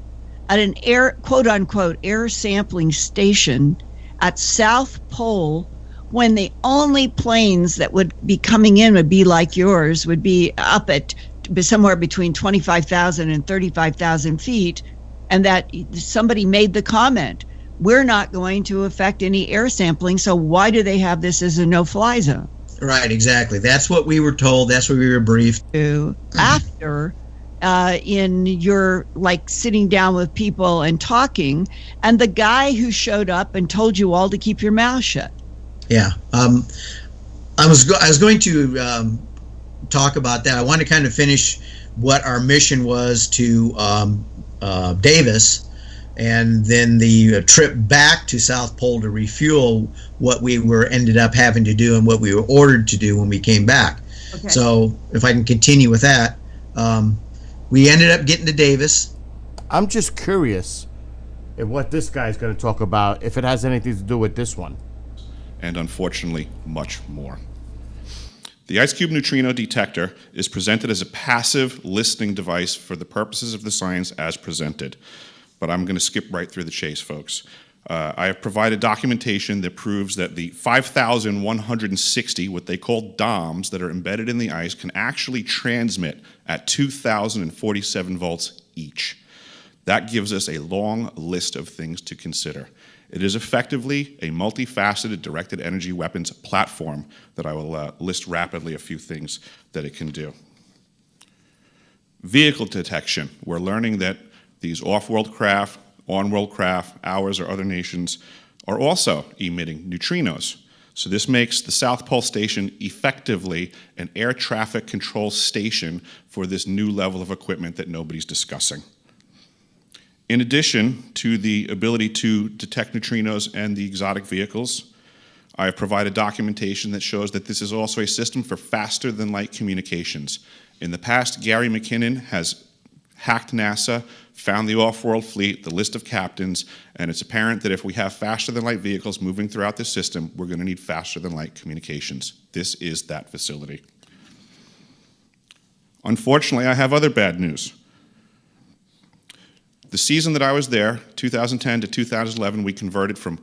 at an quote unquote air sampling station at South Pole when the only planes that would be coming in would be like yours, would be up at somewhere between 25,000 and 35,000 feet, and that somebody made the comment, we're not going to affect any air sampling, so why do they have this as a no-fly zone? Right, exactly. That's what we were told. That's what we were briefed. After in your, like, sitting down with people and talking, and the guy who showed up and told you all to keep your mouth shut. Yeah, I was going to talk about that. I want to kind of finish what our mission was to Davis, and then the trip back to South Pole to refuel, what we ended up having to do and what we were ordered to do when we came back. Okay. So if I can continue with that, we ended up getting to Davis. I'm just curious if what this guy's going to talk about, if it has anything to do with this one. And unfortunately, much more. The IceCube neutrino detector is presented as a passive listening device for the purposes of the science as presented. But I'm going to skip right through the chase, folks. I have provided documentation that proves that the 5,160, what they call DOMs, that are embedded in the ice can actually transmit at 2,047 volts each. That gives us a long list of things to consider. It is effectively a multifaceted directed energy weapons platform that I will list rapidly a few things that it can do. Vehicle detection. We're learning that these off-world craft, on-world craft, ours or other nations, are also emitting neutrinos. So this makes the South Pole Station effectively an air traffic control station for this new level of equipment that nobody's discussing. In addition to the ability to detect neutrinos and the exotic vehicles, I have provided documentation that shows that this is also a system for faster than light communications. In the past, Gary McKinnon has hacked NASA, found the off-world fleet, the list of captains, and it's apparent that if we have faster than light vehicles moving throughout this system, we're going to need faster than light communications. This is that facility. Unfortunately, I have other bad news. The season that I was there, 2010 to 2011, we converted from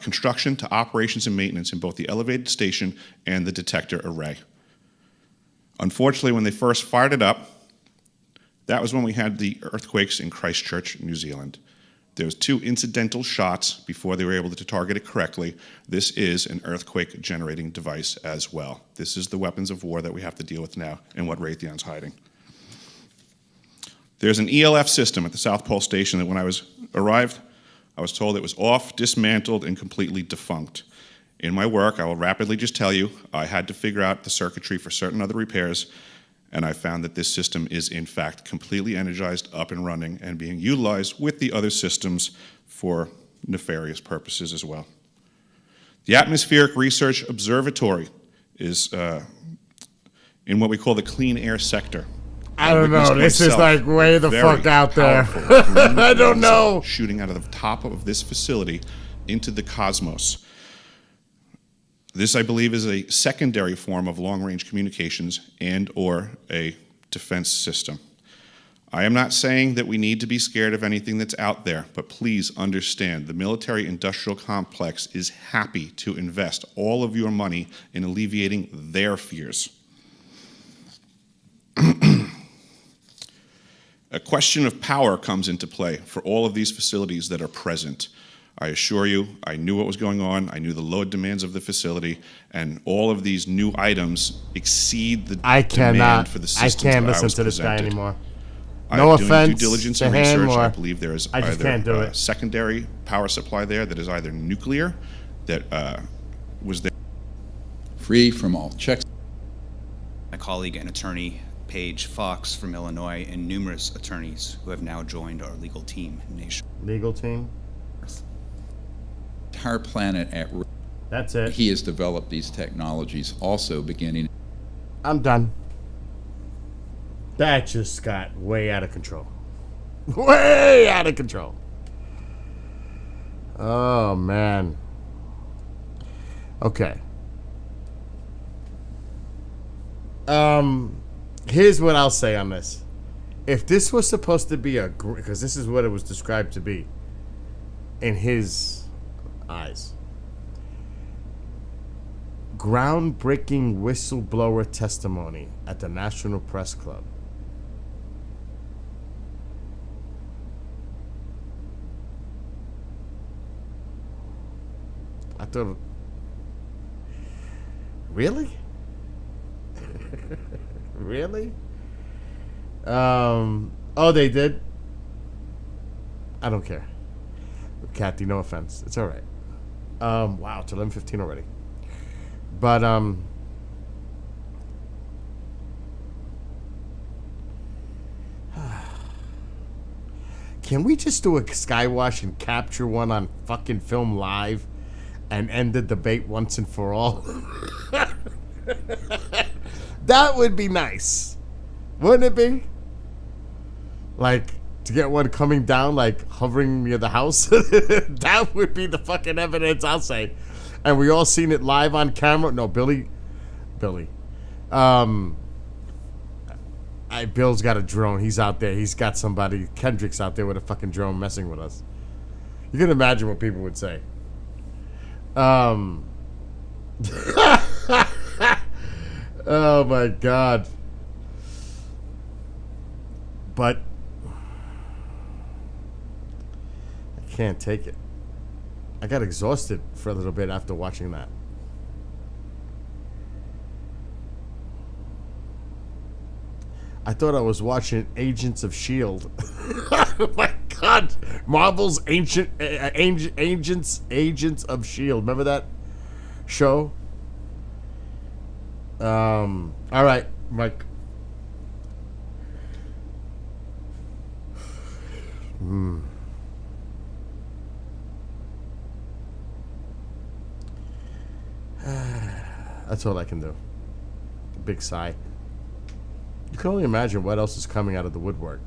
construction to operations and maintenance in both the elevated station and the detector array. Unfortunately, when they first fired it up, that was when we had the earthquakes in Christchurch, New Zealand. There was 2 incidental shots before they were able to target it correctly. This is an earthquake generating device as well. This is the weapons of war that we have to deal with now and what Raytheon's hiding. There's an ELF system at the South Pole Station that when I arrived, I was told it was off, dismantled, and completely defunct. In my work, I will rapidly just tell you, I had to figure out the circuitry for certain other repairs, and I found that this system is in fact completely energized, up and running, and being utilized with the other systems for nefarious purposes as well. The Atmospheric Research Observatory is in what we call the clean air sector. I don't know. This is like way the fuck out there. I don't know. Shooting out of the top of this facility into the cosmos. This, I believe, is a secondary form of long-range communications and or a defense system. I am not saying that we need to be scared of anything that's out there, but please understand the military-industrial complex is happy to invest all of your money in alleviating their fears. A question of power comes into play for all of these facilities that are present. I assure you, I knew what was going on, I knew the load demands of the facility, and all of these new items exceed the demand for the systems I can't that I listen was to this guy presented. anymore. I'm No doing offense due diligence to and him, research. or I believe there is I just can't do either it. a secondary power supply there that is either nuclear, that was there. Free from all checks. My colleague and attorney, Paige Fox from Illinois, and numerous attorneys who have now joined our legal team nation. Legal team? Entire planet at risk. That's it. He has developed these technologies also beginning. I'm done. That just got way out of control. Way out of control. Oh, man. Okay. Here's what I'll say on this. If this was supposed to be because this is what it was described to be in his eyes. Groundbreaking whistleblower testimony at the National Press Club. I thought, really? Really? Oh, they did? I don't care. Kathy, no offense. It's all right. Wow, it's 11:15 already. But, can we just do a Skywatch and capture one on fucking film live and end the debate once and for all? That would be nice. Wouldn't it be? Like, to get one coming down, like, hovering near the house? That would be the fucking evidence, I'll say. And we all seen it live on camera. No, Billy. Bill's got a drone. He's out there. He's got somebody. Kendrick's out there with a fucking drone messing with us. You can imagine what people would say. Oh my God. But can't take it. I got exhausted for a little bit after watching that. I thought I was watching Agents of S.H.I.E.L.D. Oh my God. Marvel's Agents of S.H.I.E.L.D. Remember that show? All right, Mike. That's all I can do. Big sigh. You can only imagine what else is coming out of the woodwork.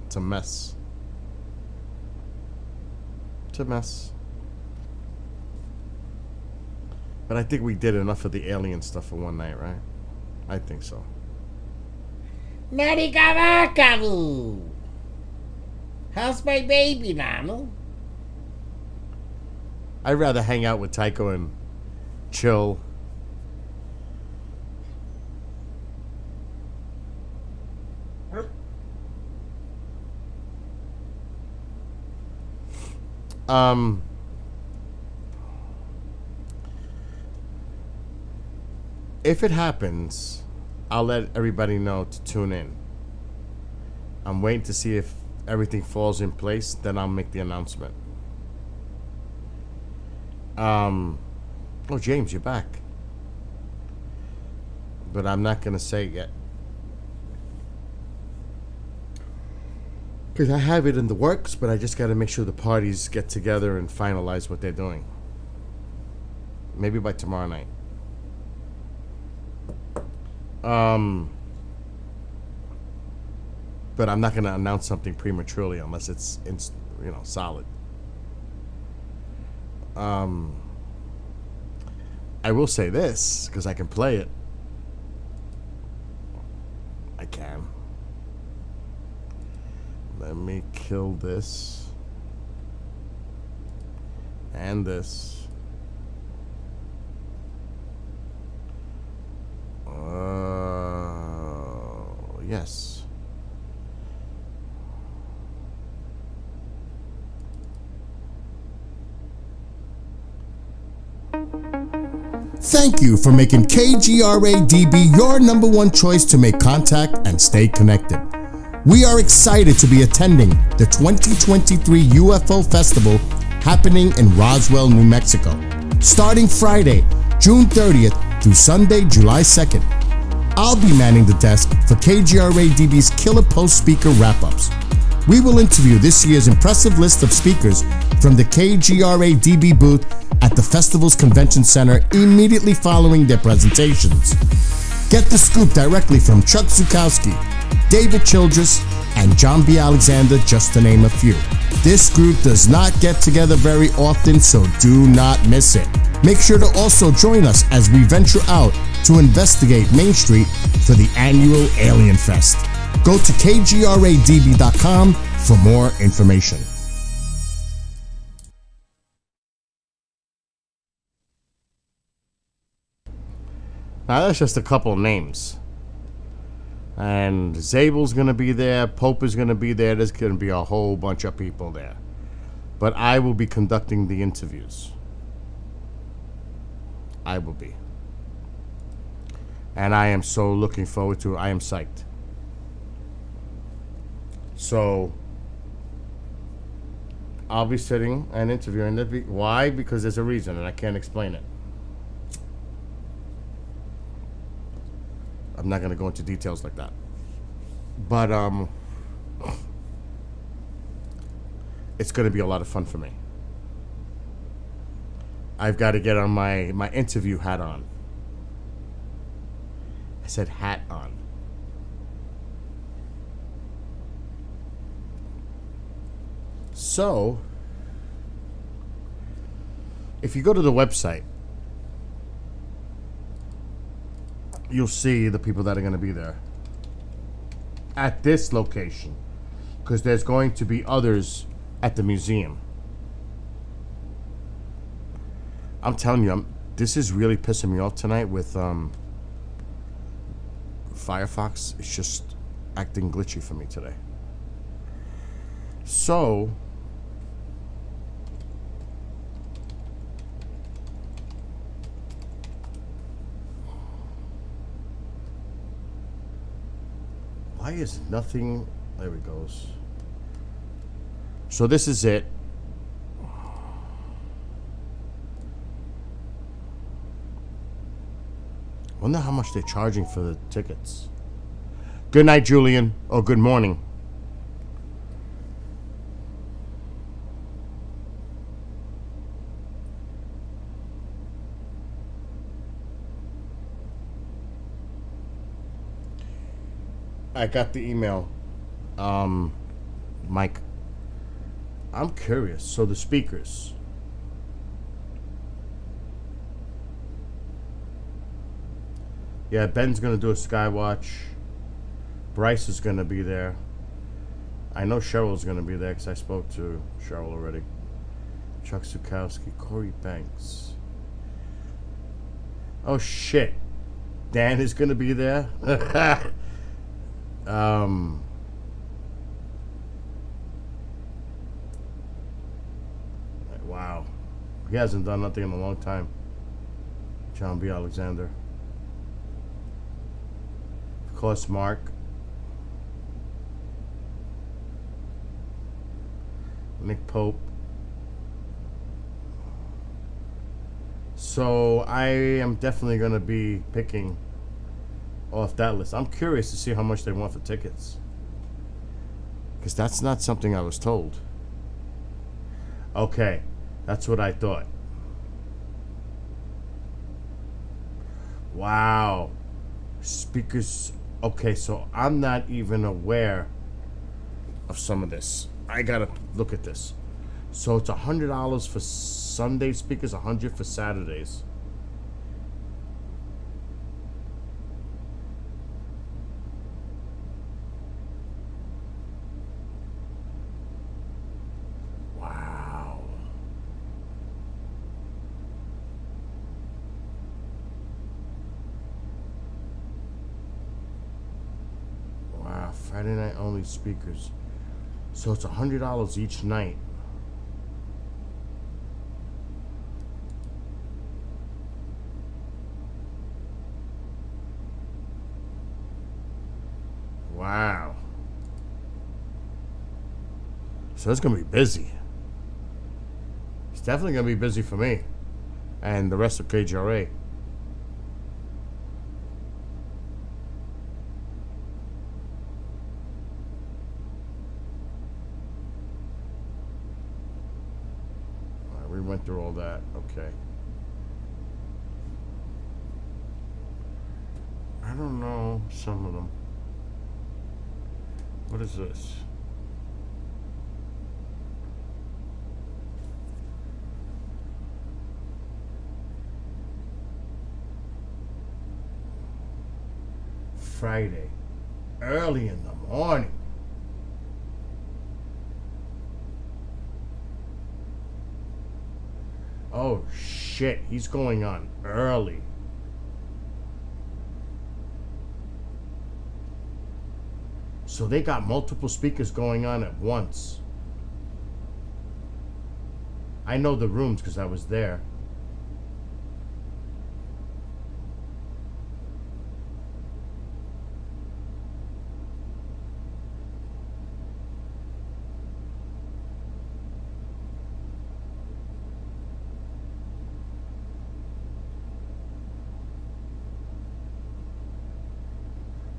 It's a mess. It's a mess. But I think we did enough of the alien stuff for one night, right? I think so. Narikawakavu! How's my baby, Nano? I'd rather hang out with Tycho and chill. If it happens, I'll let everybody know to tune in. I'm waiting to see if everything falls in place, then I'll make the announcement. Oh, James, you're back. But I'm not going to say it yet. Because I have it in the works, but I just got to make sure the parties get together and finalize what they're doing. Maybe by tomorrow night. But I'm not going to announce something prematurely unless it's solid. I will say this, because I can play it. I can. Let me kill this. And this. Yes. Thank you for making KGRA-DB your #1 choice to make contact and stay connected. We are excited to be attending the 2023 UFO Festival happening in Roswell, New Mexico, starting Friday, June 30th through Sunday, July 2nd. I'll be manning the desk for KGRA-DB's Killer Post Speaker Wrap-Ups. We will interview this year's impressive list of speakers from the KGRA-DB booth at the festival's convention center immediately following their presentations. Get the scoop directly from Chuck Zukowski, David Childress, and John B. Alexander, just to name a few. This group does not get together very often, so do not miss it. Make sure to also join us as we venture out to investigate Main Street for the annual Alien Fest. Go to kgradb.com for more information. Now that's just a couple names. And Zabel's going to be there, Pope is going to be there, there's going to be a whole bunch of people there. But I will be conducting the interviews. I will be. And I am so looking forward to it. I am psyched. So, I'll be sitting and interviewing. Why? Because there's a reason, and I can't explain it. I'm not going to go into details like that. But, it's going to be a lot of fun for me. I've got to get on my interview hat on. I said hat on. So, if you go to the website, you'll see the people that are going to be there at this location, because there's going to be others at the museum. I'm telling you, this is really pissing me off tonight with Firefox. It's just acting glitchy for me today. So, why is nothing? There it goes. So this is it. Wonder how much they're charging for the tickets. Good night, Julian. Or good morning. I got the email. Mike, I'm curious. So the speakers. Yeah, Ben's going to do a Skywatch. Bryce is going to be there. I know Cheryl's going to be there because I spoke to Cheryl already. Chuck Zukowski, Corey Banks. Oh, shit. Dan is going to be there. Wow. He hasn't done nothing in a long time. John B. Alexander. Of course, Mark. Nick Pope. So I am definitely going to be picking off that list. I'm curious to see how much they want for tickets, because that's not something I was told. Okay, that's what I thought. Wow. Speakers. Okay, so I'm not even aware of some of this. I gotta look at this. So it's $100 for Sunday speakers, $100 for Saturdays. Wow. Wow, Friday night only speakers. So it's $100 each night. Wow. So it's going to be busy. It's definitely going to be busy for me and the rest of KGRA. We went through all that. Okay. I don't know some of them. What is this? Friday. Early in the morning. Oh shit, he's going on early. So they got multiple speakers going on at once. I know the rooms because I was there.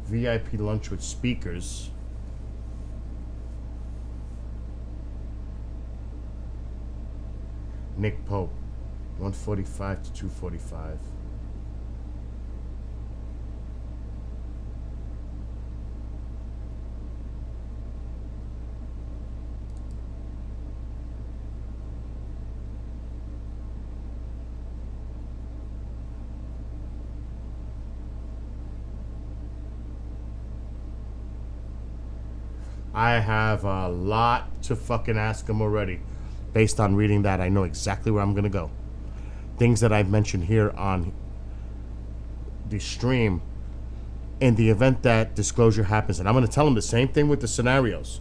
VIP lunch with speakers. Nick Pope, 145 to 245. I have a lot to fucking ask him already. Based on reading that, I know exactly where I'm going to go. Things that I've mentioned here on the stream. In the event that disclosure happens, and I'm going to tell him the same thing with the scenarios.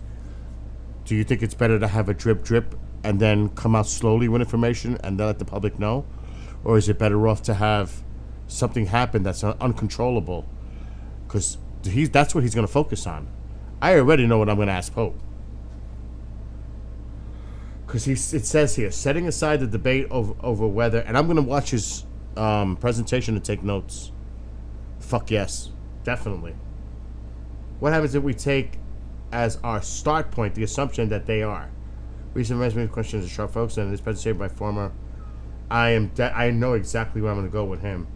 Do you think it's better to have a drip and then come out slowly with information and then let the public know? Or is it better off to have something happen that's uncontrollable? Because that's what he's going to focus on. I already know what I'm going to ask Pope. Because it says here, setting aside the debate over whether, and I'm going to watch his presentation and take notes. Fuck yes, definitely. What happens if we take as our start point the assumption that they are? Recent measurement questions are sharp folks, and this presentation by former. I know exactly where I'm going to go with him.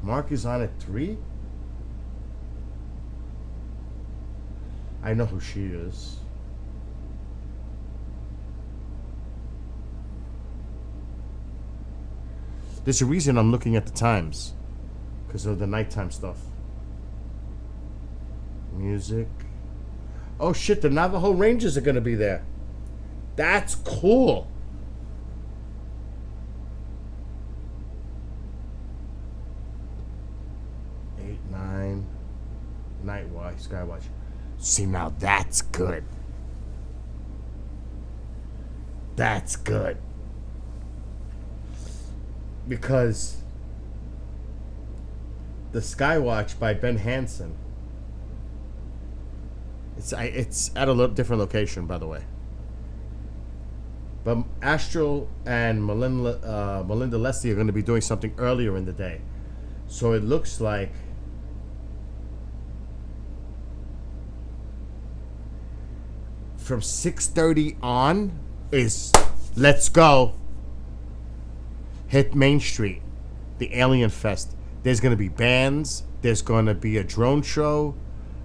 Mark is on at 3. I know who she is. There's a reason I'm looking at the times, because of the nighttime stuff. Music. Oh shit, the Navajo Rangers are gonna be there. That's cool. Eight, 9. Night Watch, Skywatch. See, now that's good. That's good. Because the Skywatch by Ben Hansen, it's at a different location, by the way. But Astral and Melinda Leslie are going to be doing something earlier in the day. So it looks like from 6:30 on is let's go. Hit Main Street, the Alien Fest. There's going to be bands. There's going to be a drone show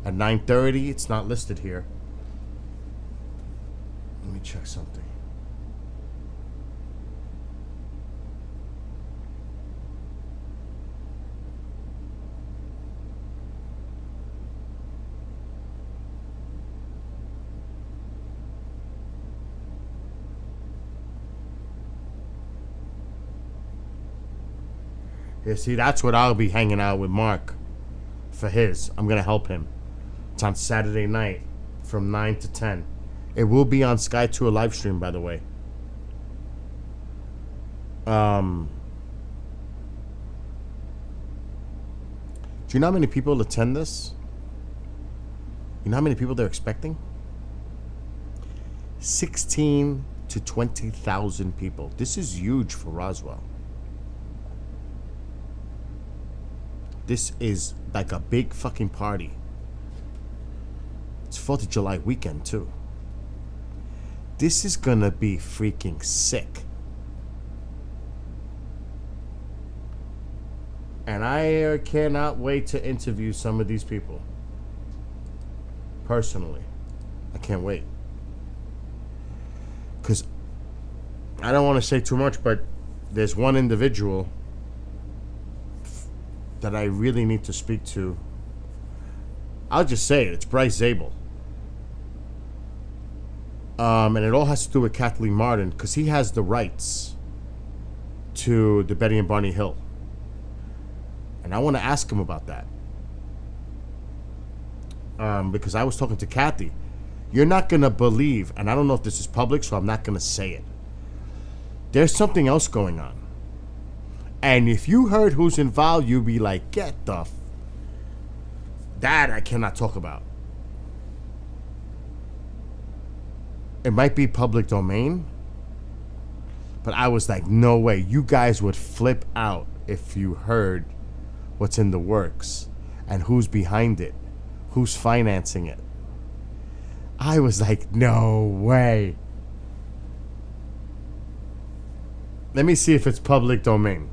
at 9:30. It's not listed here. Let me check something. Yeah, see, that's what I'll be hanging out with Mark for his. I'm going to help him. It's on Saturday night from 9 to 10. It will be on Sky Tour live stream, by the way. Do you know how many people attend this? You know how many people they're expecting? 16 to 20,000 people. This is huge for Roswell. This is like a big fucking party. It's 4th of July weekend, too. This is gonna be freaking sick. And I cannot wait to interview some of these people. Personally. I can't wait. Because I don't want to say too much, but there's one individual that I really need to speak to. I'll just say it. It's Bryce Zabel. And it all has to do with Kathleen Martin, because he has the rights to the Betty and Barney Hill. And I want to ask him about that. Because I was talking to Kathy. You're not going to believe, and I don't know if this is public, so I'm not going to say it. There's something else going on. And if you heard who's involved, you'd be like, get the that I cannot talk about. It might be public domain, but I was like, no way. You guys would flip out if you heard what's in the works and who's behind it, who's financing it. I was like, no way. Let me see if it's public domain.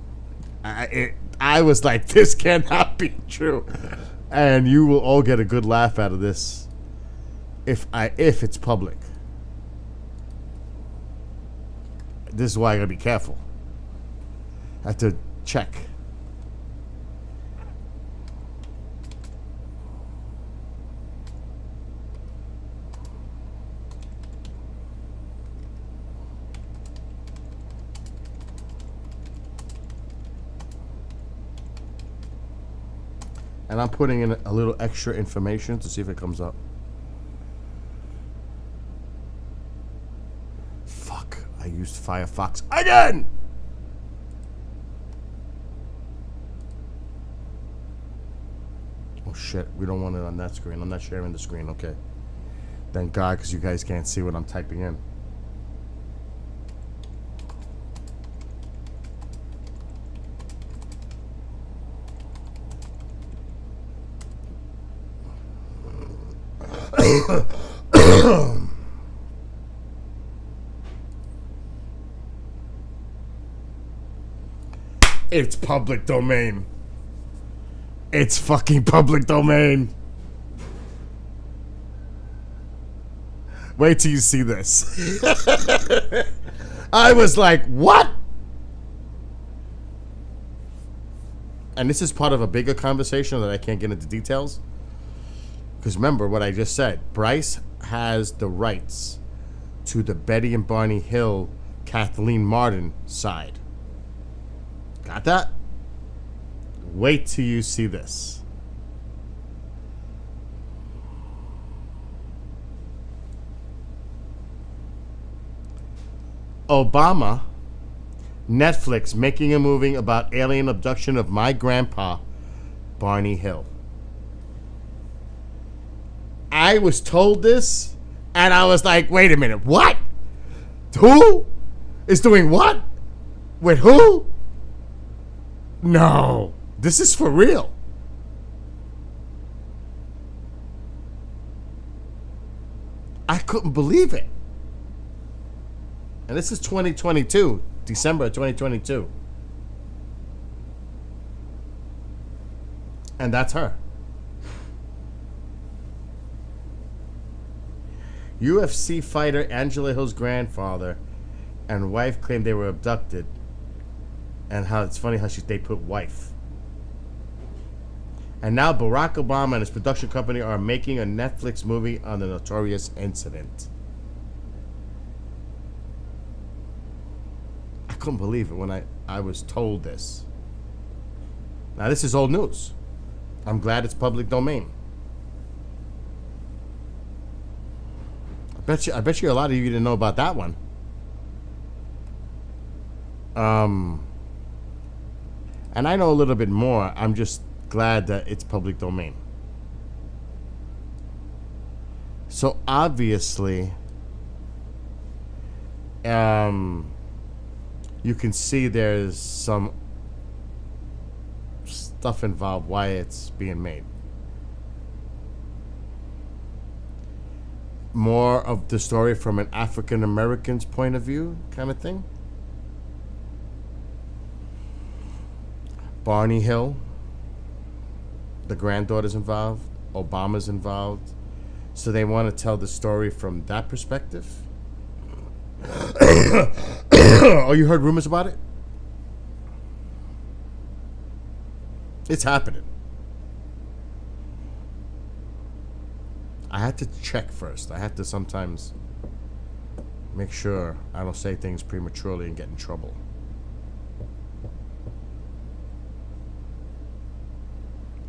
I was like, this cannot be true. And you will all get a good laugh out of this if it's public. This is why I gotta be careful. I have to check. And I'm putting in a little extra information to see if it comes up. Fuck, I used Firefox again! Oh shit, we don't want it on that screen. I'm not sharing the screen, okay. Thank God, because you guys can't see what I'm typing in. It's public domain. It's fucking public domain. Wait till you see this. I was like, what? And this is part of a bigger conversation that I can't get into details. Because remember what I just said. Bryce has the rights to the Betty and Barney Hill, Kathleen Martin side. Got that? Wait till you see this. Obama, Netflix making a movie about alien abduction of my grandpa, Barney Hill. I was told this, and I was like, wait a minute, what? Who is doing what? With who? No, this is for real. I couldn't believe it. And this is 2022, December of 2022. And that's her. UFC fighter Angela Hill's grandfather and wife claimed they were abducted. And how it's funny how they put wife. And now Barack Obama and his production company are making a Netflix movie on the notorious incident. I couldn't believe it when I was told this. Now this is old news. I'm glad it's public domain. I bet you a lot of you didn't know about that one. And I know a little bit more. I'm just glad that it's public domain. So obviously, you can see there's some stuff involved why it's being made. More of the story from an African American's point of view, kind of thing. Barney Hill, the granddaughter's involved, Obama's involved, so they want to tell the story from that perspective. Oh, you heard rumors about it? It's happening. I had to check first. I had to sometimes make sure I don't say things prematurely and get in trouble.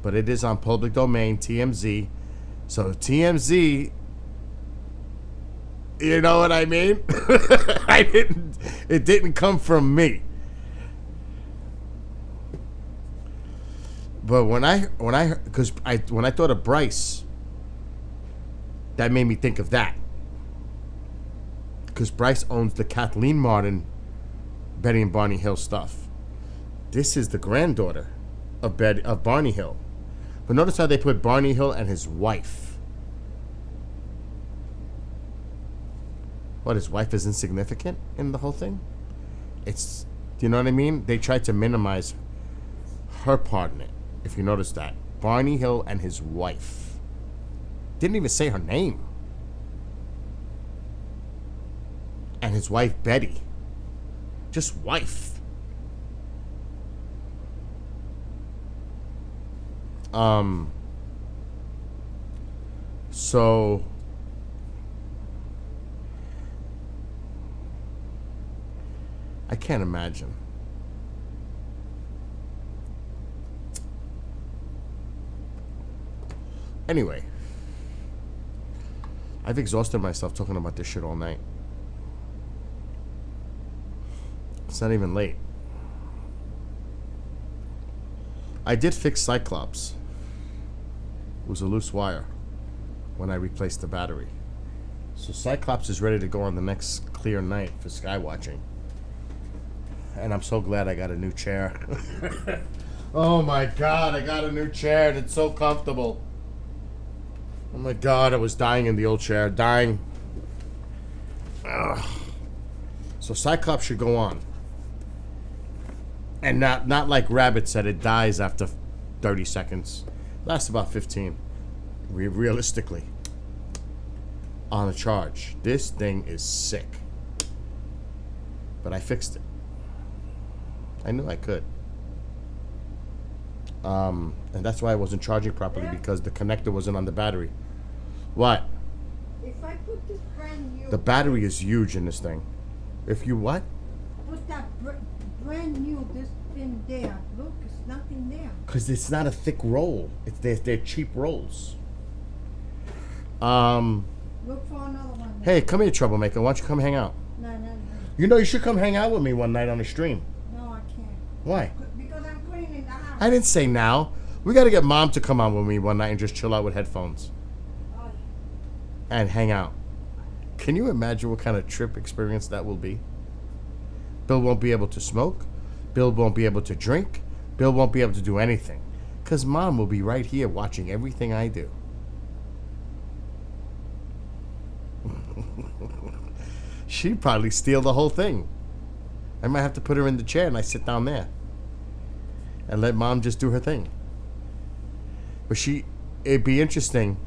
But it is on public domain, TMZ. So TMZ, you know what I mean? It didn't come from me. But when I thought of Bryce, that made me think of that. Because Bryce owns the Kathleen Martin, Betty and Barney Hill stuff. This is the granddaughter of Barney Hill. But notice how they put Barney Hill and his wife. What, his wife is insignificant in the whole thing? It's, you know what I mean? They tried to minimize her part in it, if you notice that. Barney Hill and his wife. Didn't even say her name. And his wife, Betty. Just wife. So I can't imagine. Anyway, I've exhausted myself talking about this shit all night. It's not even late. I did fix Cyclops. It was a loose wire when I replaced the battery. So Cyclops is ready to go on the next clear night for skywatching. And I'm so glad I got a new chair. Oh my God, I got a new chair and it's so comfortable. Oh my God, I was dying in the old chair, dying. Ugh. So Cyclops should go on. And not like Rabbit said, it dies after 30 seconds. Lasts about 15. Realistically. On a charge. This thing is sick. But I fixed it. I knew I could. And that's why I wasn't charging properly, because the connector wasn't on the battery. What? If I put this brand new... The battery is huge in this thing. If you what? Put that brand new, this thing there. Look, it's nothing there. Because it's not a thick roll. They're cheap rolls. Look for another one. Hey, come here, troublemaker. Why don't you come hang out? No. You know, you should come hang out with me one night on the stream. No, I can't. Why? Because I'm cleaning in the house. I didn't say now. We got to get Mom to come on with me one night and just chill out with headphones. Oh. And hang out. Can you imagine what kind of trip experience that will be? Bill won't be able to smoke. Bill won't be able to drink. Bill won't be able to do anything. Because Mom will be right here watching everything I do. She'd probably steal the whole thing. I might have to put her in the chair and I sit down there. And let Mom just do her thing. But it'd be interesting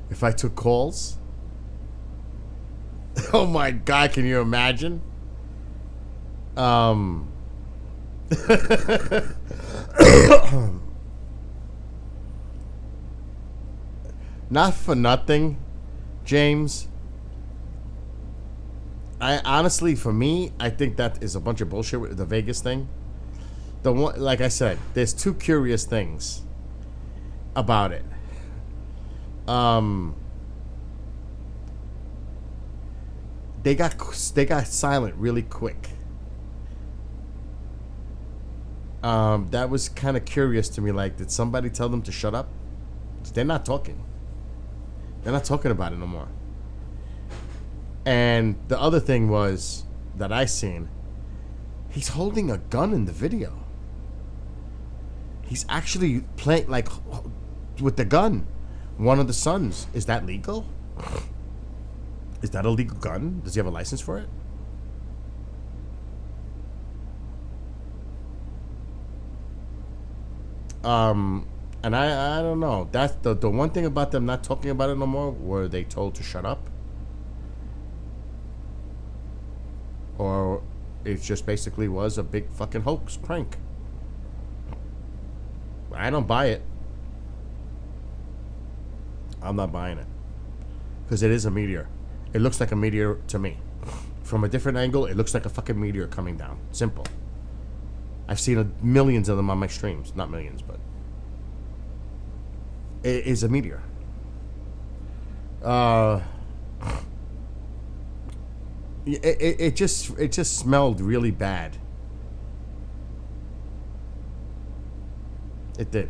if I took calls. Oh my God, can you imagine? Not for nothing, James. I honestly, for me, I think that is a bunch of bullshit with the Vegas thing. The one, like I said, there's two curious things about it. They got silent really quick. That was kind of curious to me. Like, did somebody tell them to shut up? They're not talking. They're not talking about it no more. And the other thing was that I seen, he's holding a gun in the video. He's actually playing like with the gun. One of the sons. Is that legal? Is that a legal gun? Does he have a license for it? And I don't know. That's the one thing about them not talking about it no more. Were they told to shut up? Or it just basically was a big fucking hoax prank. I don't buy it. I'm not buying it. Because it is a meteor. It looks like a meteor to me. From a different angle, it looks like a fucking meteor coming down. Simple. I've seen millions of them on my streams. Not millions, but it is a meteor. It just smelled really bad. It did.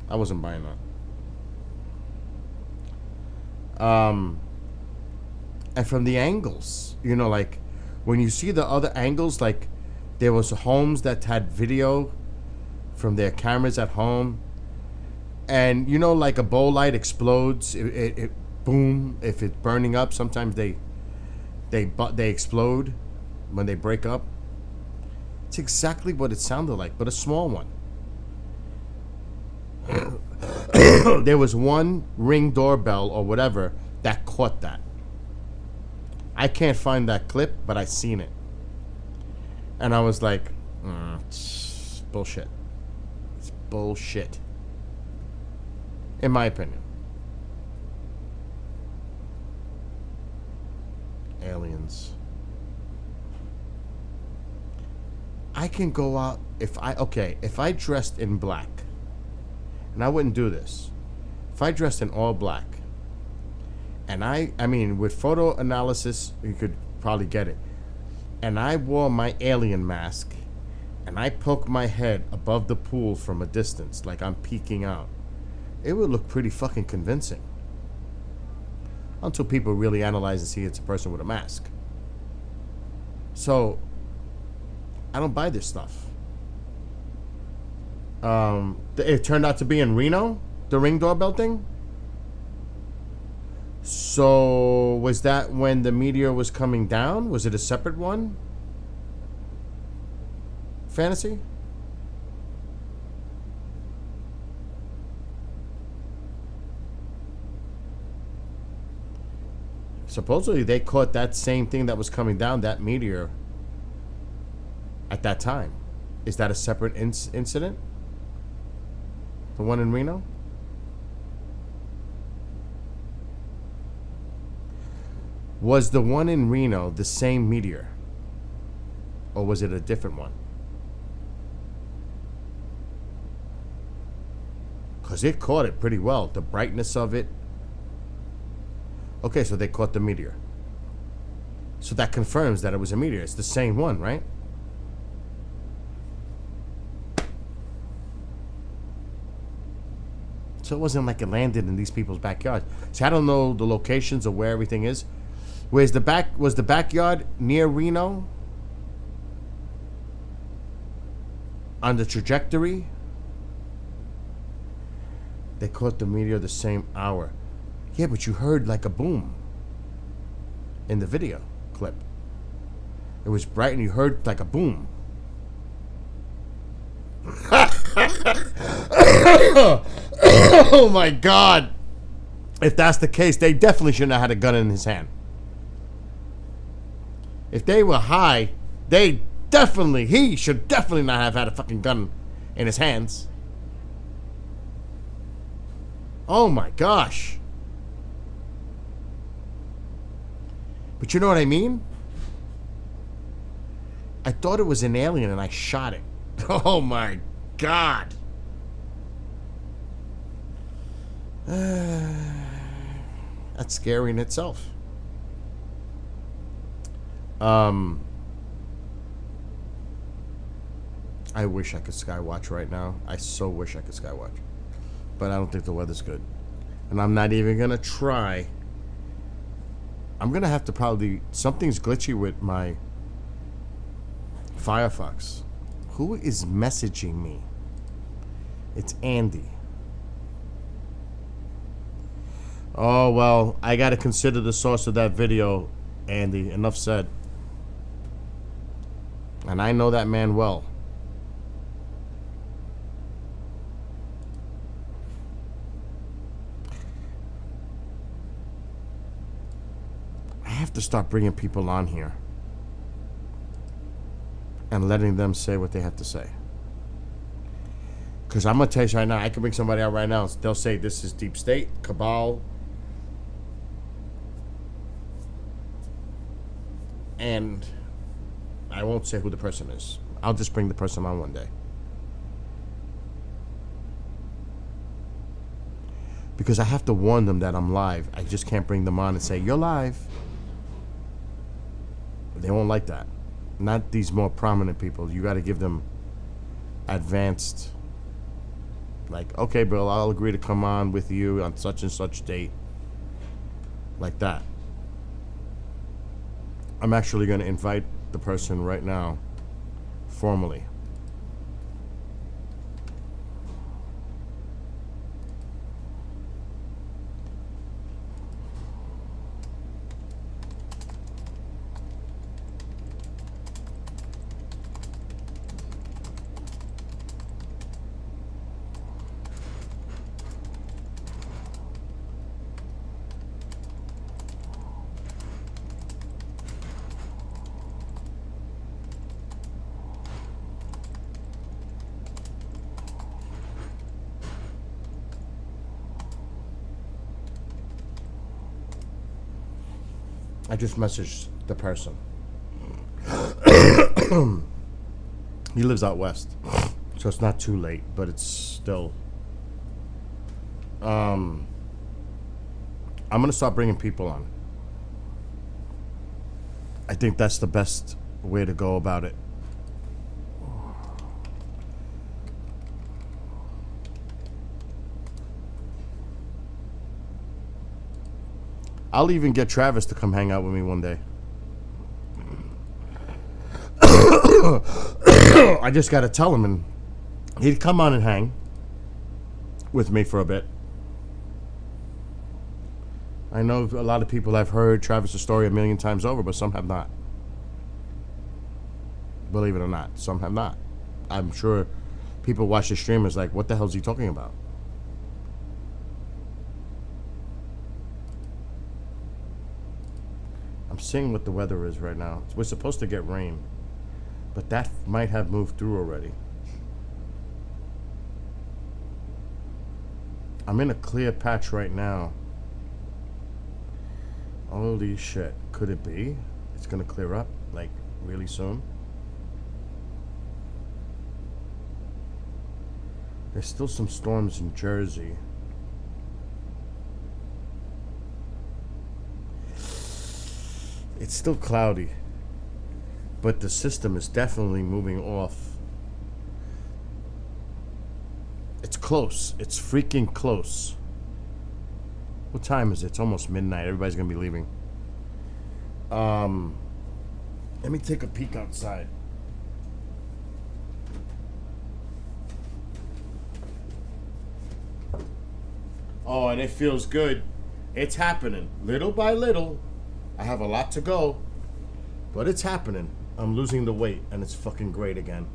I wasn't buying that. And from the angles, you know, like when you see the other angles, like there was homes that had video from their cameras at home, and you know, like a bowl light explodes, it boom, if it's burning up, sometimes they explode when they break up. It's exactly what it sounded like, but a small one. There was one Ring doorbell or whatever that caught that. I can't find that clip, but I seen it. And I was like, it's bullshit. It's bullshit. In my opinion. Aliens. I can go out if I dressed in black, and I wouldn't do this. If I dressed in all black, and I mean, with photo analysis, you could probably get it, and I wore my alien mask, and I poke my head above the pool from a distance, like I'm peeking out, it would look pretty fucking convincing. Until people really analyze and see it's a person with a mask. So, I don't buy this stuff. It turned out to be in Reno, the Ring doorbell thing. So, was that when the meteor was coming down? Was it a separate one? Fantasy? Supposedly they caught that same thing that was coming down, that meteor, at that time. Is that a separate incident? The one in Reno? Was the one in Reno the same meteor? Or was it a different one? Because it caught it pretty well. The brightness of it. Okay, so they caught the meteor. So that confirms that it was a meteor. It's the same one, right? So it wasn't like it landed in these people's backyards. So I don't know the locations of where everything is. Was the backyard near Reno? On the trajectory? They caught the meteor the same hour. Yeah, but you heard like a boom in the video clip. It was bright and you heard like a boom. Oh my God. If that's the case, they definitely shouldn't have had a gun in his hand. If they were high, he should definitely not have had a fucking gun in his hands. Oh my gosh. But you know what I mean? I thought it was an alien and I shot it. Oh my God. That's scary in itself. I wish I could skywatch right now. I so wish I could skywatch. But I don't think the weather's good. And I'm not even going to try. I'm going to have to probably... Something's glitchy with my Firefox. Who is messaging me? It's Andy. Oh, well, I got to consider the source of that video, Andy. Enough said. And I know that man well. I have to start bringing people on here and letting them say what they have to say. Because I'm going to tell you right now, I can bring somebody out right now. They'll say this is deep state, cabal, and I won't say who the person is. I'll just bring the person on one day. Because I have to warn them that I'm live. I just can't bring them on and say, you're live. They won't like that. Not these more prominent people. You got to give them advanced, like, okay, Bill, I'll agree to come on with you on such and such date. Like that. I'm actually going to invite the person right now, formally. I just messaged the person. He lives out west, so it's not too late, but it's still. I'm gonna start bringing people on. I think that's the best way to go about it. I'll even get Travis to come hang out with me one day. I just got to tell him, and he'd come on and hang with me for a bit. I know a lot of people have heard Travis' story a million times over, but some have not. Believe it or not, some have not. I'm sure people watch the stream is like, what the hell is he talking about? I'm seeing what the weather is right now. We're supposed to get rain, but that might have moved through already. I'm in a clear patch right now. Holy shit. Could it be? It's gonna clear up, like, really soon? There's still some storms in Jersey. It's still cloudy, but the system is definitely moving off. It's close. It's freaking close. What time is it? It's almost midnight. Everybody's gonna be leaving. Let me take a peek outside. Oh, and it feels good. It's happening. Little by little. I have a lot to go, but it's happening. I'm losing the weight, and it's fucking great again.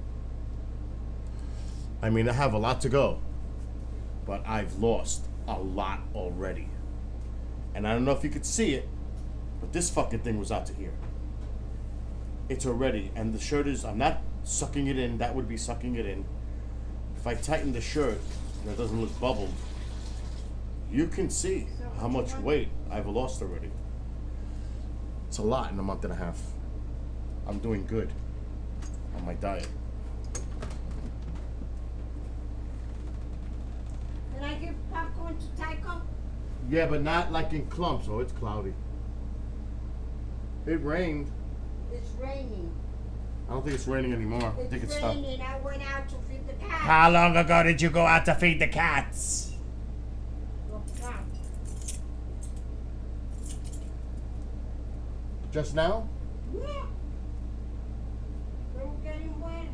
I mean, I have a lot to go, but I've lost a lot already. And I don't know if you could see it, but this fucking thing was out to here. It's already, and the shirt is, I'm not sucking it in. That would be sucking it in. If I tighten the shirt, that doesn't look bubbled, you can see how much weight I've lost already. It's a lot in a month and a half. I'm doing good on my diet. Can I give popcorn to Tycho? Yeah, but not like in clumps. Oh, it's cloudy. It rained. It's raining. I don't think it's raining anymore. I think it's stopped. raining. I went out to feed the cats. How long ago did you go out to feed the cats? Just now? Yeah. They were getting wet.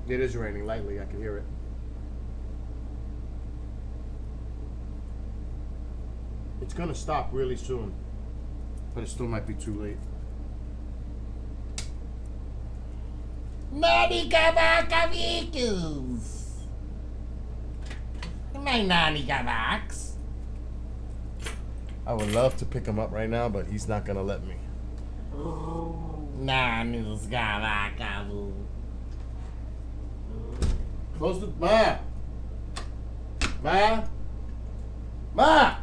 It is raining lightly. I can hear it. It's gonna stop really soon, but it still might be too late. Nani Gavakas. My Nani Gavax. I would love to pick him up right now, but he's not gonna let me. Nani Gavakas. Close the Ma. Ma. Ma.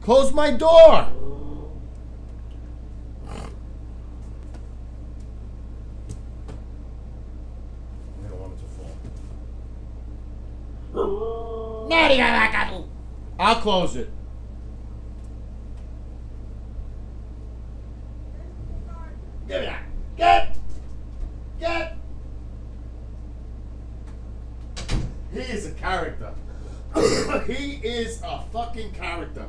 Close my door. I don't want it to fall. Nani Gavakas. I'll close it. Give me that. Get. He is a character. He is a fucking character.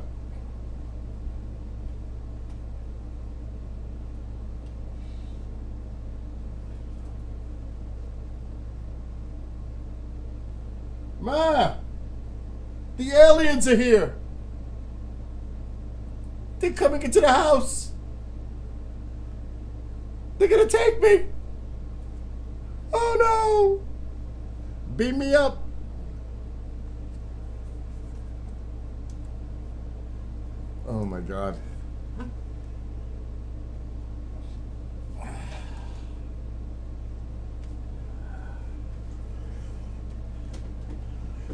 Ma! The aliens are here! They're coming into the house! They're gonna take me! Oh no! Beat me up! Oh my god.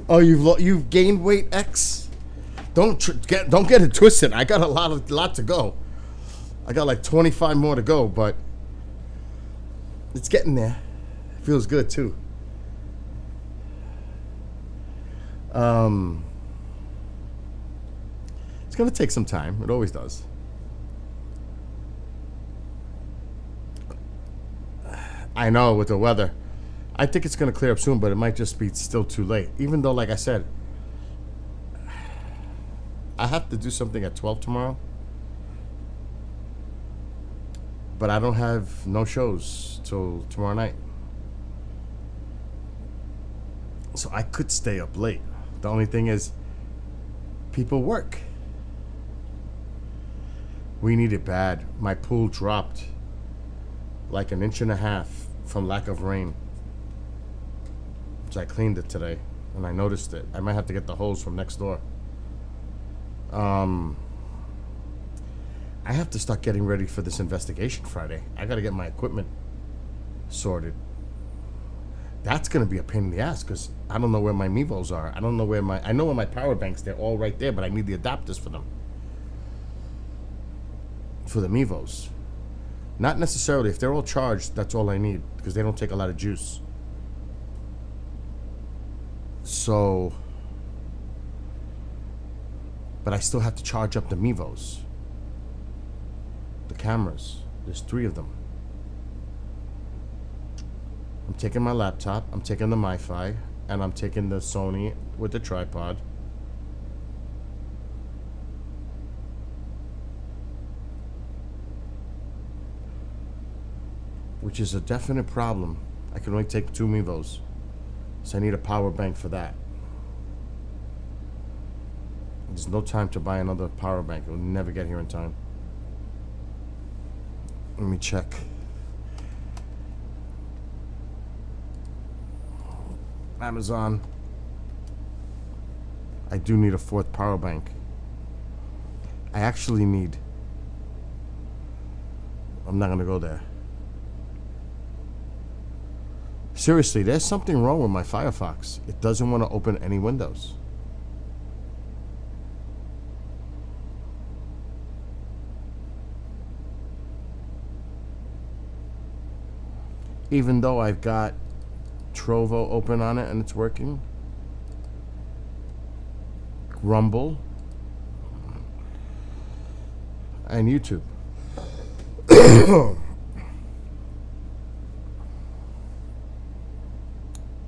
Oh, you've gained weight, X. Don't get it twisted. I got a lot to go. I got like 25 more to go, but it's getting there. It feels good too. It's gonna take some time. It always does. I know, with the weather. I think it's gonna clear up soon, but it might just be still too late. Even though, like I said, I have to do something at 12 tomorrow. But I don't have no shows till tomorrow night. So I could stay up late. The only thing is, people work. We need it bad. My pool dropped like 1.5 inches from lack of rain. So I cleaned it today and I noticed it. I might have to get the hose from next door. I have to start getting ready for this investigation Friday. I gotta get my equipment sorted. That's gonna be a pain in the ass because I don't know where my Mevos are. I don't know where I know where my power banks. They're all right there, but I need the adapters for them. For the Mevos. Not necessarily. If they're all charged, that's all I need because they don't take a lot of juice. So, but I still have to charge up the Mevos. The cameras. There's 3 of them. I'm taking my laptop, I'm taking the MiFi, and I'm taking the Sony with the tripod. Which is a definite problem. I can only take 2 Mevos. So I need a power bank for that. There's no time to buy another power bank. It'll never get here in time. Let me check. Amazon. I do need a 4th power bank. I actually need... I'm not gonna go there. Seriously, there's something wrong with my Firefox. It doesn't want to open any windows. Even though I've got Trovo open on it and it's working. Rumble. And YouTube.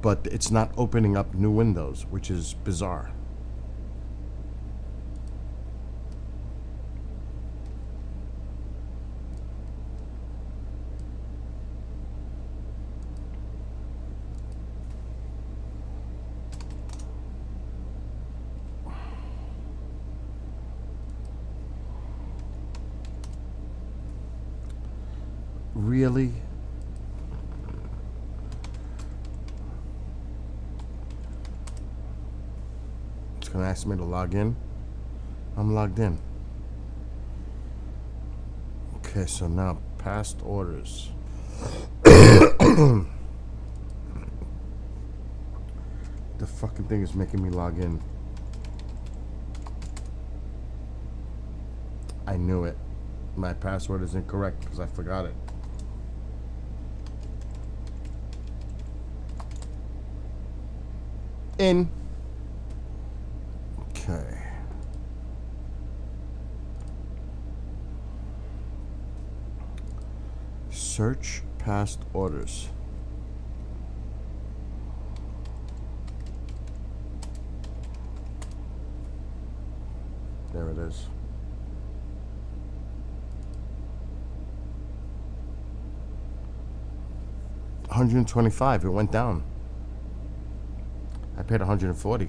But it's not opening up new windows, which is bizarre. Really? It's gonna ask me to log in. I'm logged in. Okay, so now past orders. The fucking thing is making me log in. I knew it. My password is incorrect because I forgot it. In. Okay. Search past orders. There it is. $125. It went down. I paid $140.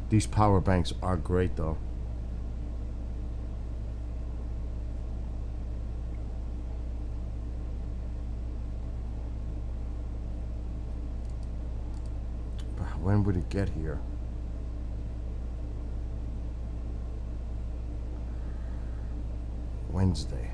These power banks are great though. But when would it get here? Wednesday.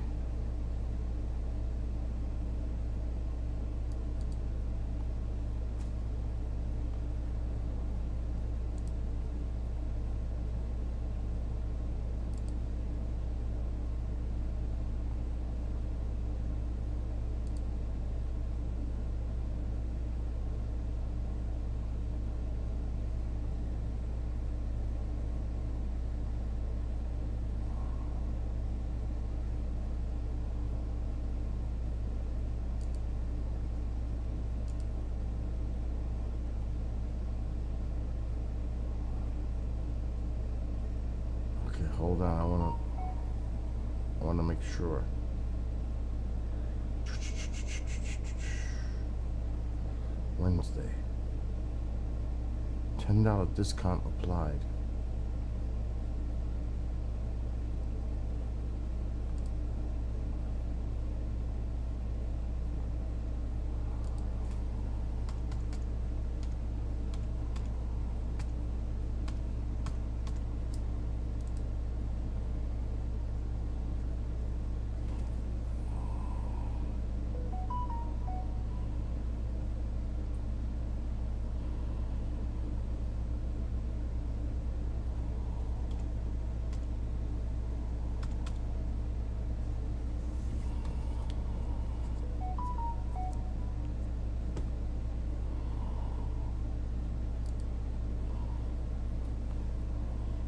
hold on. I wanna make sure. Wednesday. $10 discount applied.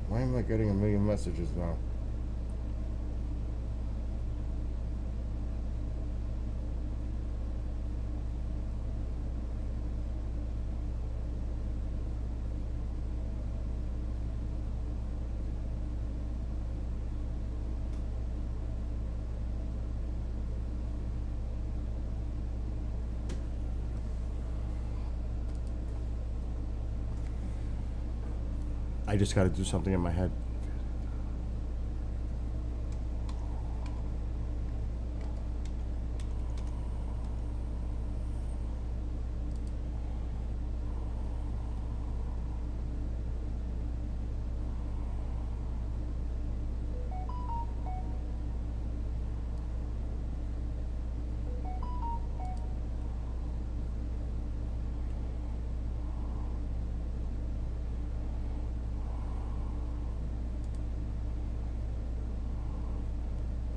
Why am I getting a million messages now? I just got to do something in my head.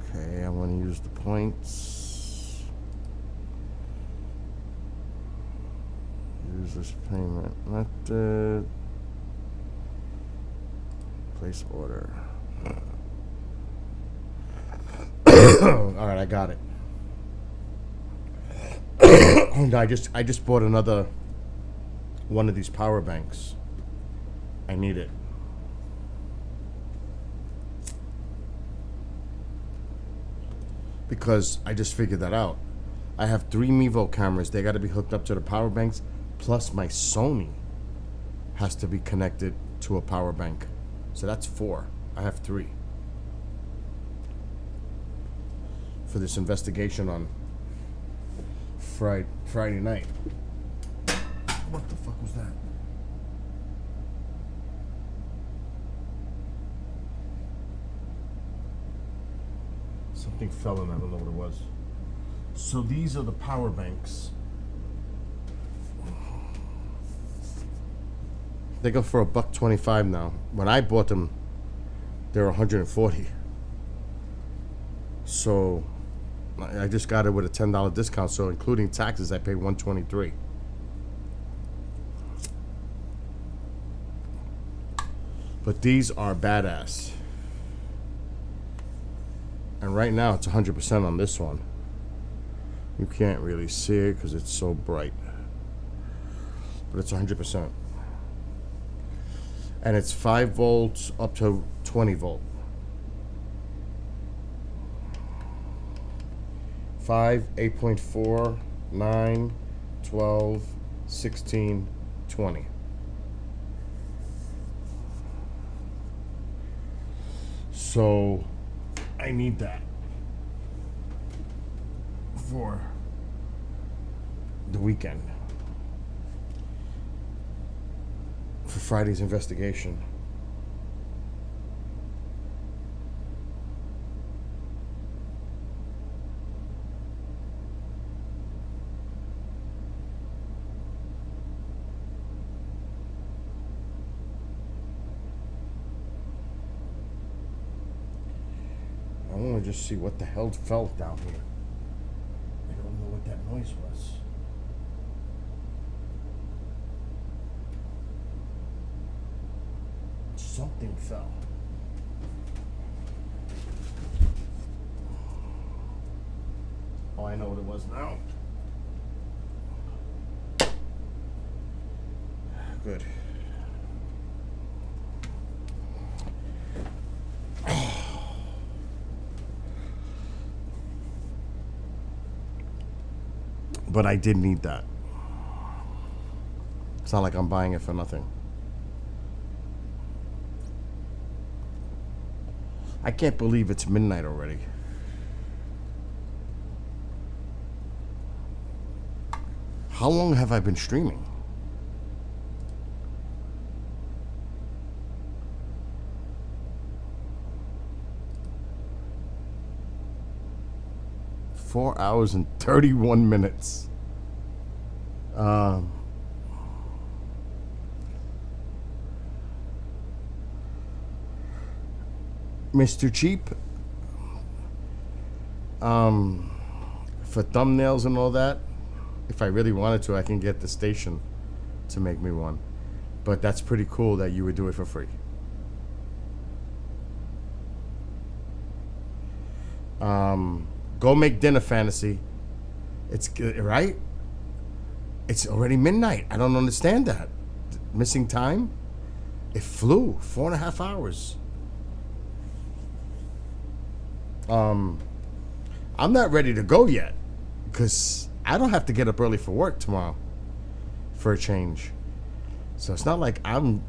Okay, I want to use the points. Use this payment method. Place order. All right, I got it. I just bought another one of these power banks. I need it. Because I just figured that out. I have 3 Mevo cameras. They got to be hooked up to the power banks. Plus my Sony has to be connected to a power bank. So that's 4. I have 3. For this investigation on Friday night. What the fuck was that? Something fell and I don't know what it was. So these are the power banks. They go for $125 now. When I bought them, they were $140. So I just got it with a $10 discount. So including taxes, I paid $123. But these are badass. And right now it's 100% on this one. You can't really see it because it's so bright. But it's 100%. And it's 5 volts up to 20 volt. 5, 8.4, 9, 12, 16, 20. So I need that for the weekend, for Friday's investigation. I want to just see what the hell fell down here. I don't know what that noise was. Something fell. Oh, I know what it was now. Good. But I did need that. It's not like I'm buying it for nothing. I can't believe it's midnight already. How long have I been streaming? Four hours and 31 minutes. Mr. Cheap, for thumbnails and all that, if I really wanted to, I can get the station to make me one. But that's pretty cool that you would do it for free. Go make dinner, Fantasy. It's right. It's already midnight. I don't understand that. Missing time. It flew 4.5 hours. I'm not ready to go yet because I don't have to get up early for work tomorrow for a change. So it's not like I'm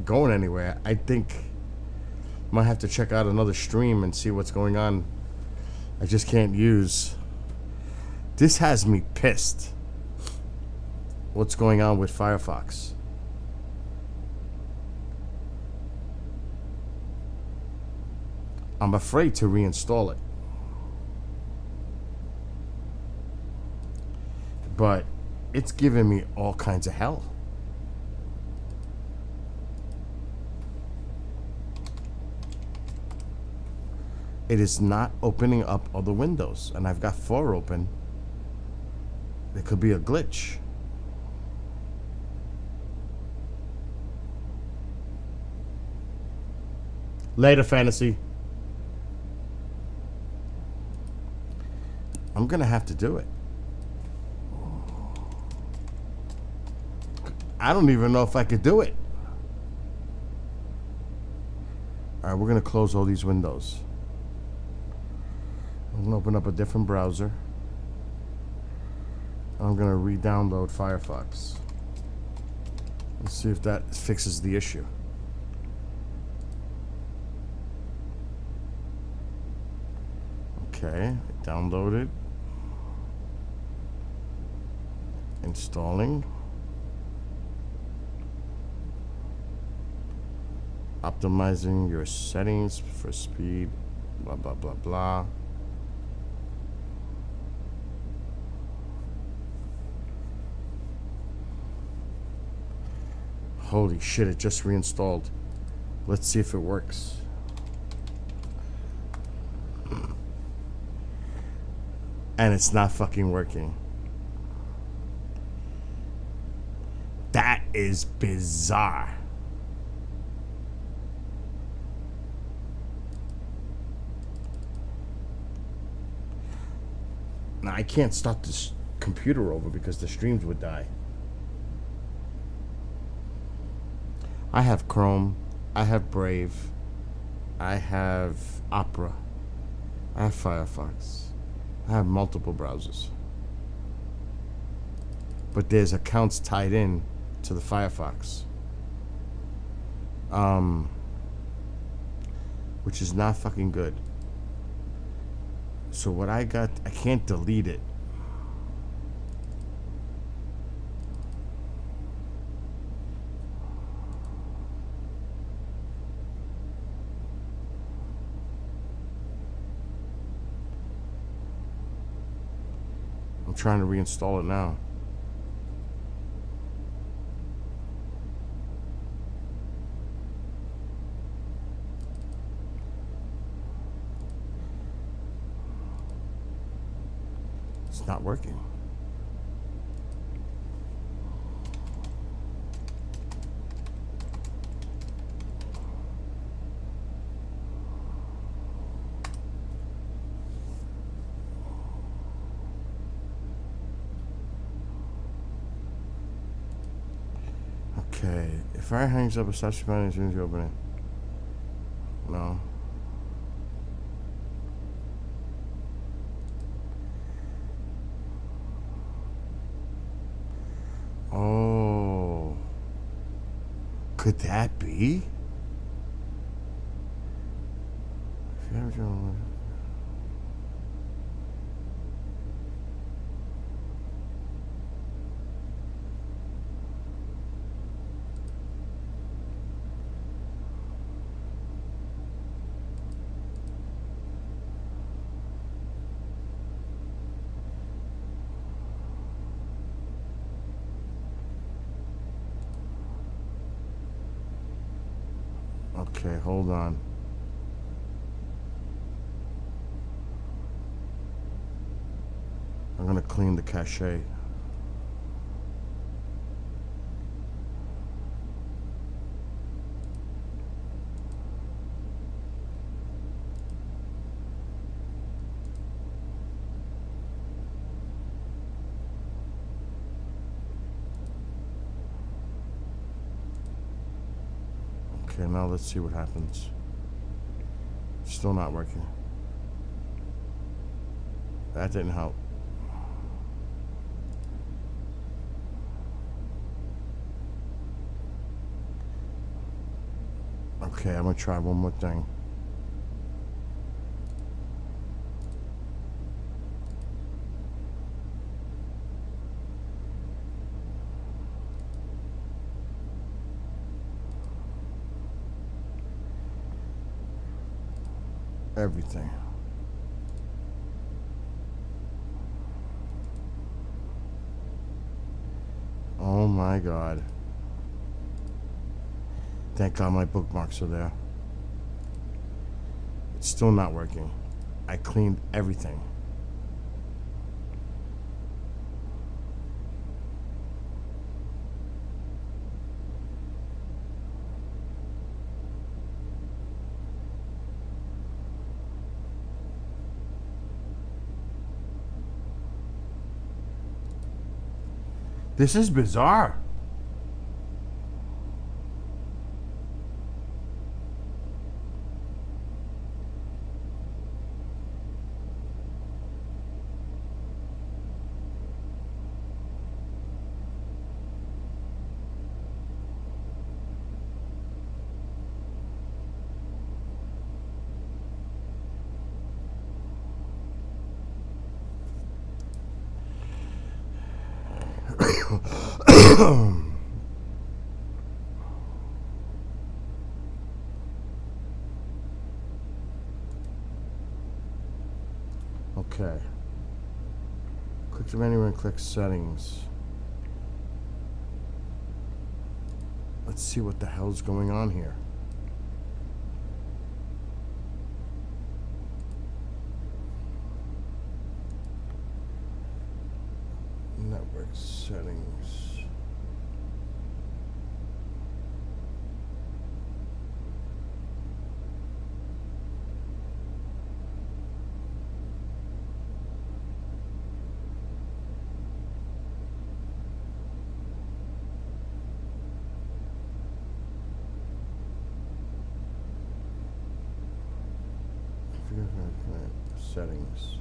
going anywhere. I think I might have to check out another stream and see what's going on. I just can't use. This has me pissed. What's going on with Firefox? I'm afraid to reinstall it. But it's giving me all kinds of hell. It is not opening up other windows, and I've got 4 open. It could be a glitch. Later, Fantasy. I'm gonna have to do it. I don't even know if I could do it. All right, we're gonna close all these windows. I'm gonna open up a different browser. I'm gonna re-download Firefox. Let's see if that fixes the issue. Okay, downloaded. Installing. Optimizing your settings for speed. Blah, blah, blah, blah. Holy shit, it just reinstalled. Let's see if it works. And it's not fucking working. That is bizarre. Now I can't start this computer over because the streams would die. I have Chrome, I have Brave, I have Opera, I have Firefox, I have multiple browsers. But there's accounts tied in to the Firefox. Which is not fucking good. So what I got, I can't delete it. I'm trying to reinstall it now. It's not working. Okay, if fire hangs up, a stop spawning as soon as you open it. No. Could that be? Okay, hold on. I'm gonna clean the cache. Okay, now let's see what happens. Still not working. That didn't help. Okay, I'm gonna try one more thing. Everything. Oh my God. Thank God my bookmarks are there. It's still not working. I cleaned everything. This is bizarre. Okay. Click the menu and click settings. Let's see what the hell's going on here. Network settings. Settings.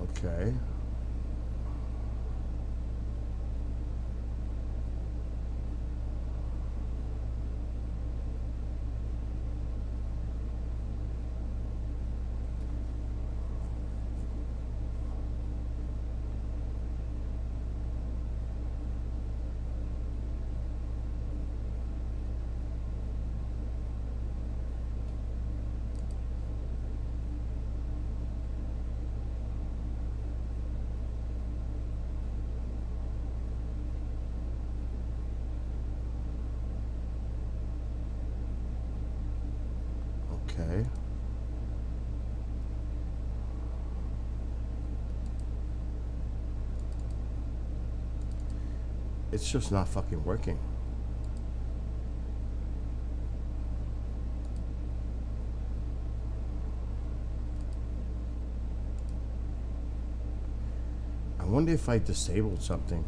Okay. Okay. It's just not fucking working. I wonder if I disabled something.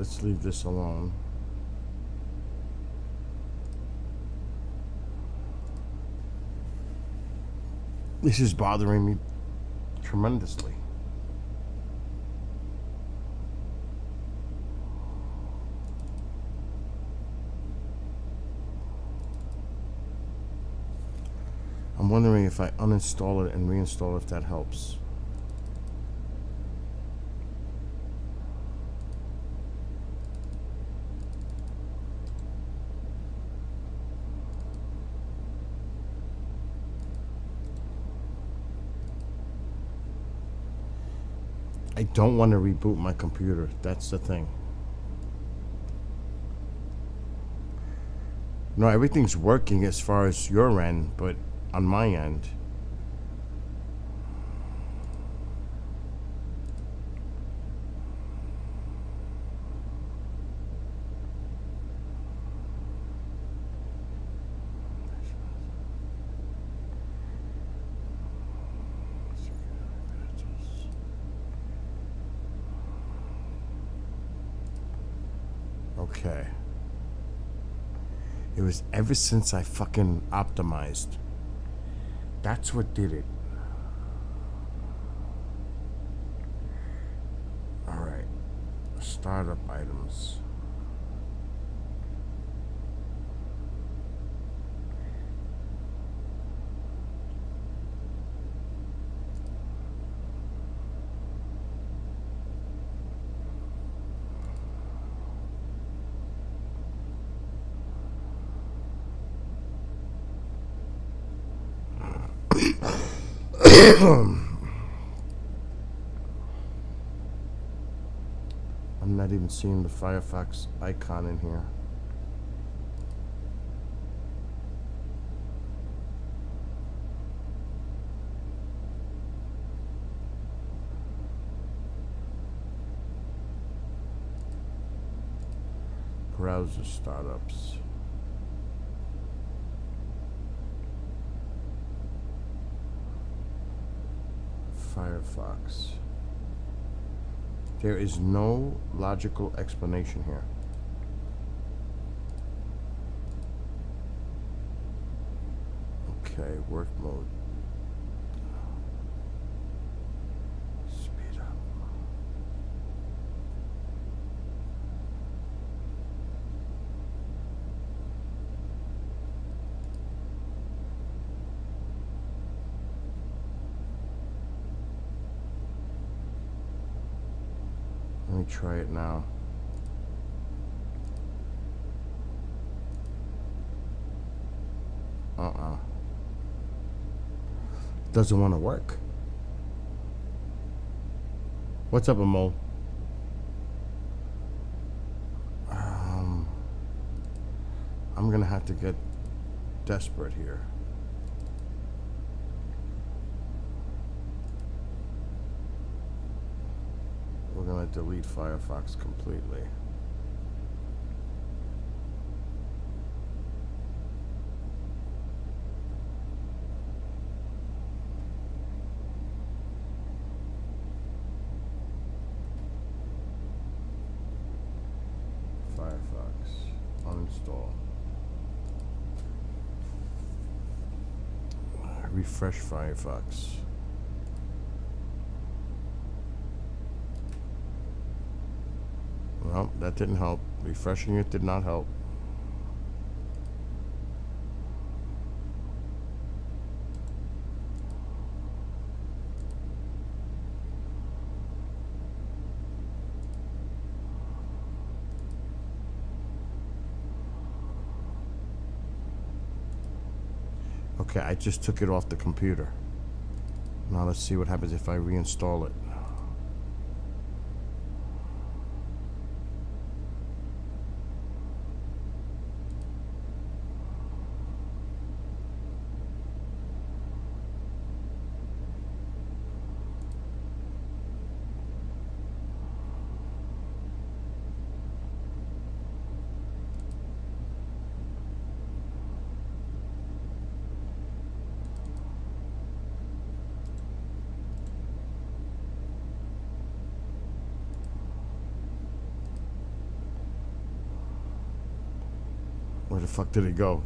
let's leave this alone. This is bothering me tremendously. I'm wondering if I uninstall it and reinstall if that helps. I don't want to reboot my computer. That's the thing. No, everything's working as far as your end, but on my end. Okay. It was ever since I fucking optimized. That's what did it. Alright. Startup items. I'm not even seeing the Firefox icon in here. Browser startups. Firefox. There is no logical explanation here. Okay, work mode. Speed up. Let me try it now. Doesn't want to work. What's up, Amol? I'm gonna have to get desperate here. We're gonna delete Firefox completely. Firefox, uninstall. Refresh Firefox. Well, that didn't help. Refreshing it did not help. Okay, I just took it off the computer. Now let's see what happens if I reinstall it. Where the fuck did it go?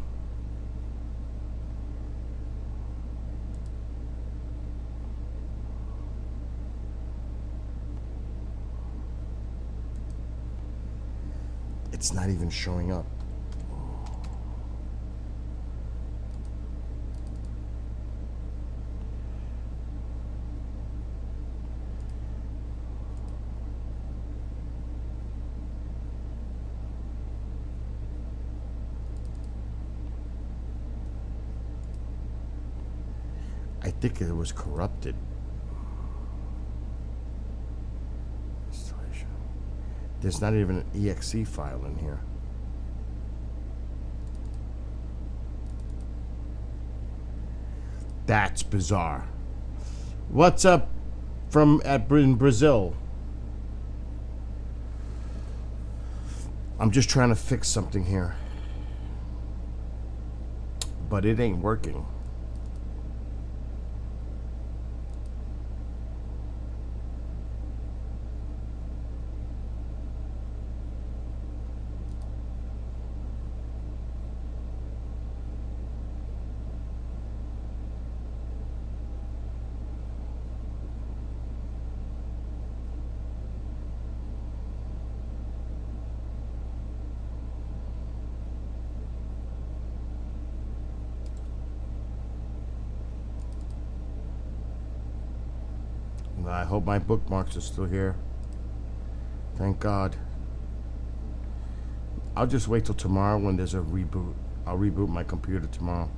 It's not even showing up. I think it was corrupted. Installation. There's not even an exe file in here. That's bizarre. What's up from in Brazil? I'm just trying to fix something here. But it ain't working. I hope my bookmarks are still here. Thank God. I'll just wait till tomorrow when there's a reboot. I'll reboot my computer tomorrow.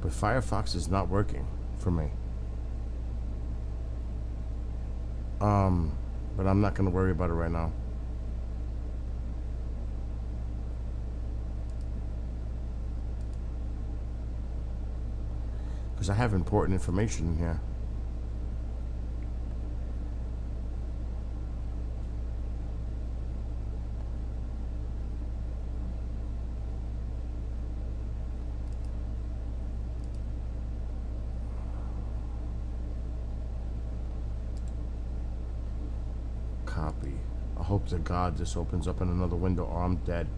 But Firefox is not working for me. But I'm not gonna worry about it right now. Because I have important information in here. Copy. I hope to God this opens up in another window or I'm dead.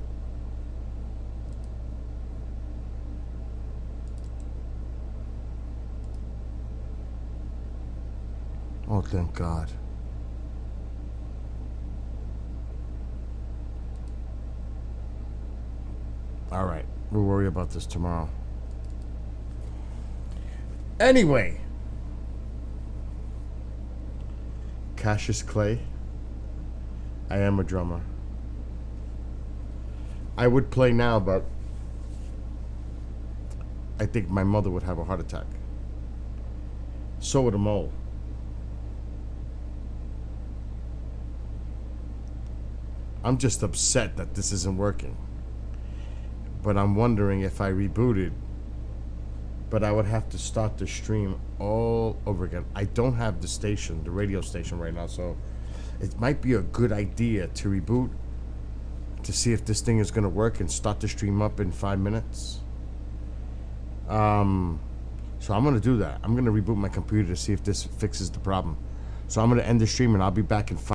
Oh, thank God. All right, we'll worry about this tomorrow. Anyway, Cassius Clay. I am a drummer. I would play now, but I think my mother would have a heart attack. So would a mole. I'm just upset that this isn't working. But I'm wondering if I rebooted, but I would have to start the stream all over again. I don't have the station, the radio station right now, so it might be a good idea to reboot to see if this thing is going to work and start the stream up in 5 minutes. So I'm going to do that. I'm going to reboot my computer to see if this fixes the problem. So I'm going to end the stream and I'll be back in 5